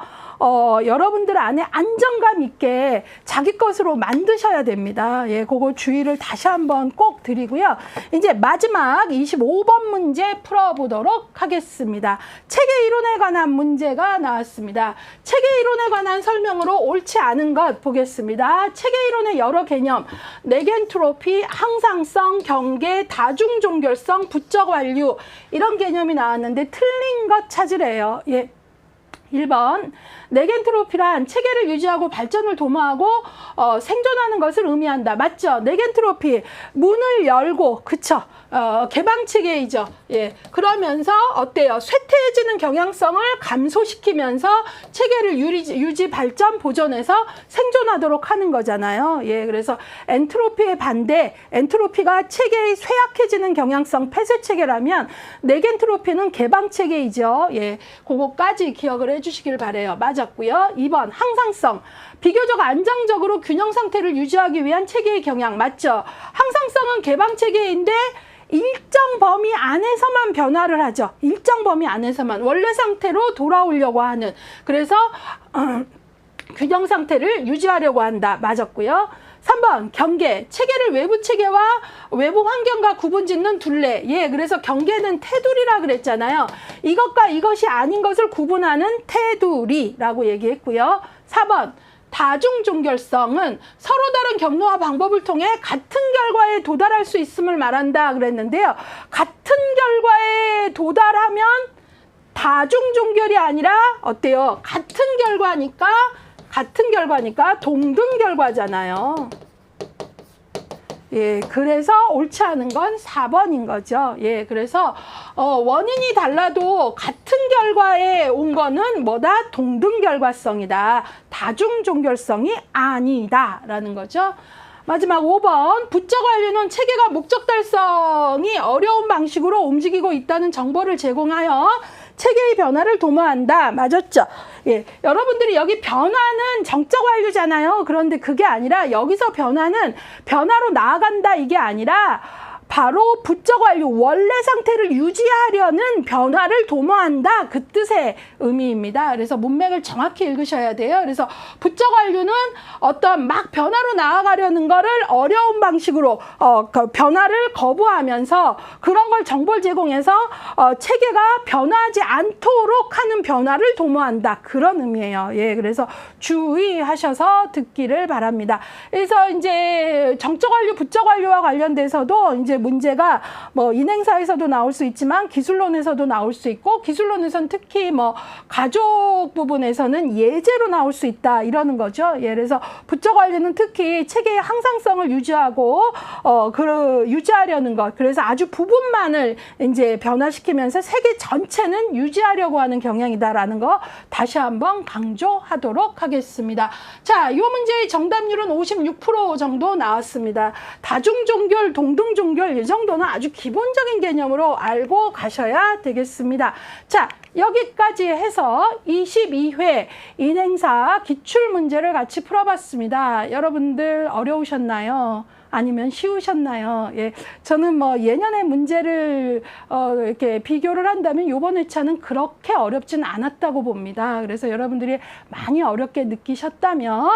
여러분들 안에 안정감 있게 자기 것으로 만드셔야 됩니다. 예, 그거 주의를 다시 한번 꼭 드리고요. 이제 마지막 25번 문제 풀어보도록 하겠습니다. 체계 이론에 관한 문제가 나왔습니다. 체계 이론에 관한 설명으로 옳지 않은 것 보겠습니다. 체계 이론의 여러 개념, 네겐트로피, 항상성, 경계, 다중종결성, 부적 완류 이런 개념이 나왔는데 틀린 것 찾으래요. 예. 1번 네겐트로피란 체계를 유지하고 발전을 도모하고 생존하는 것을 의미한다. 맞죠? 네겐트로피 문을 열고 그쵸? 개방체계이죠. 예. 그러면서 어때요? 쇠퇴해지는 경향성을 감소시키면서 체계를 유지 발전 보존해서 생존하도록 하는 거잖아요. 예. 그래서 엔트로피의 반대, 엔트로피가 체계의 쇠약해지는 경향성 폐쇄 체계라면 네겐트로피는 개방 체계이죠. 예. 그거까지 기억을 해주시길 바래요. 맞았고요. 2번 항상성. 비교적 안정적으로 균형 상태를 유지하기 위한 체계의 경향. 맞죠? 항상성은 개방 체계인데 일정 범위 안에서만 변화를 하죠. 일정 범위 안에서만 원래 상태로 돌아오려고 하는. 그래서 균형 상태를 유지하려고 한다. 맞았고요. 3번 경계. 체계를 외부 체계와 외부 환경과 구분짓는 둘레. 예, 그래서 경계는 테두리라 그랬잖아요. 이것과 이것이 아닌 것을 구분하는 테두리라고 얘기했고요. 4번 다중종결성은 서로 다른 경로와 방법을 통해 같은 결과에 도달할 수 있음을 말한다 그랬는데요. 같은 결과에 도달하면 다중종결이 아니라 어때요? 같은 결과니까 동등 결과잖아요. 예, 그래서 옳지 않은 건 4번인 거죠. 예, 그래서 원인이 달라도 같은 결과에 온 거는 뭐다? 동등 결과성이다. 다중 종결성이 아니다라는 거죠. 마지막 5번 부적 완료는 체계가 목적 달성이 어려운 방식으로 움직이고 있다는 정보를 제공하여 체계의 변화를 도모한다. 맞았죠? 예, 여러분들이 여기 변화는 정적 완료잖아요. 그런데 그게 아니라 여기서 변화는 변화로 나아간다 이게 아니라 바로 부적 완료, 원래 상태를 유지하려는 변화를 도모한다. 그 뜻의 의미입니다. 그래서 문맥을 정확히 읽으셔야 돼요. 그래서 부적 완료는 어떤 막 변화로 나아가려는 거를 어려운 방식으로 그 변화를 거부하면서 그런 걸 정보를 제공해서 체계가 변화하지 않도록 하는 변화를 도모한다. 그런 의미예요. 예, 그래서 주의하셔서 듣기를 바랍니다. 그래서 이제 정적 완료, 부적 완료와 관련돼서도 이제 문제가 뭐 인행사에서도 나올 수 있지만 기술론에서도 나올 수 있고 기술론에서는 특히 뭐 가족 부분에서는 예제로 나올 수 있다 이러는 거죠. 예, 그래서 부적 완료는 특히 체계의 항상성을 유지하고 유지하려는 것. 그래서 아주 부분만을 이제 변화시키면서 세계 전체는 유지하려고 하는 경향이다라는 거 다시 한번 강조하도록 하겠습니다. 자, 이 문제의 정답률은 56% 정도 나왔습니다. 다중종결, 동등종결 이 정도는 아주 기본적인 개념으로 알고 가셔야 되겠습니다. 자, 여기까지 해서 22회 인행사 기출문제를 같이 풀어봤습니다. 여러분들 어려우셨나요? 아니면 쉬우셨나요? 예, 저는 뭐 예년의 문제를 이렇게 비교를 한다면 이번 회차는 그렇게 어렵진 않았다고 봅니다. 그래서 여러분들이 많이 어렵게 느끼셨다면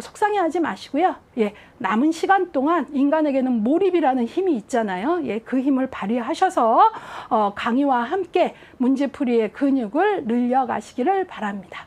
속상해하지 마시고요. 예, 남은 시간 동안 인간에게는 몰입이라는 힘이 있잖아요. 예, 그 힘을 발휘하셔서 강의와 함께 문제풀이의 근육을 늘려가시기를 바랍니다.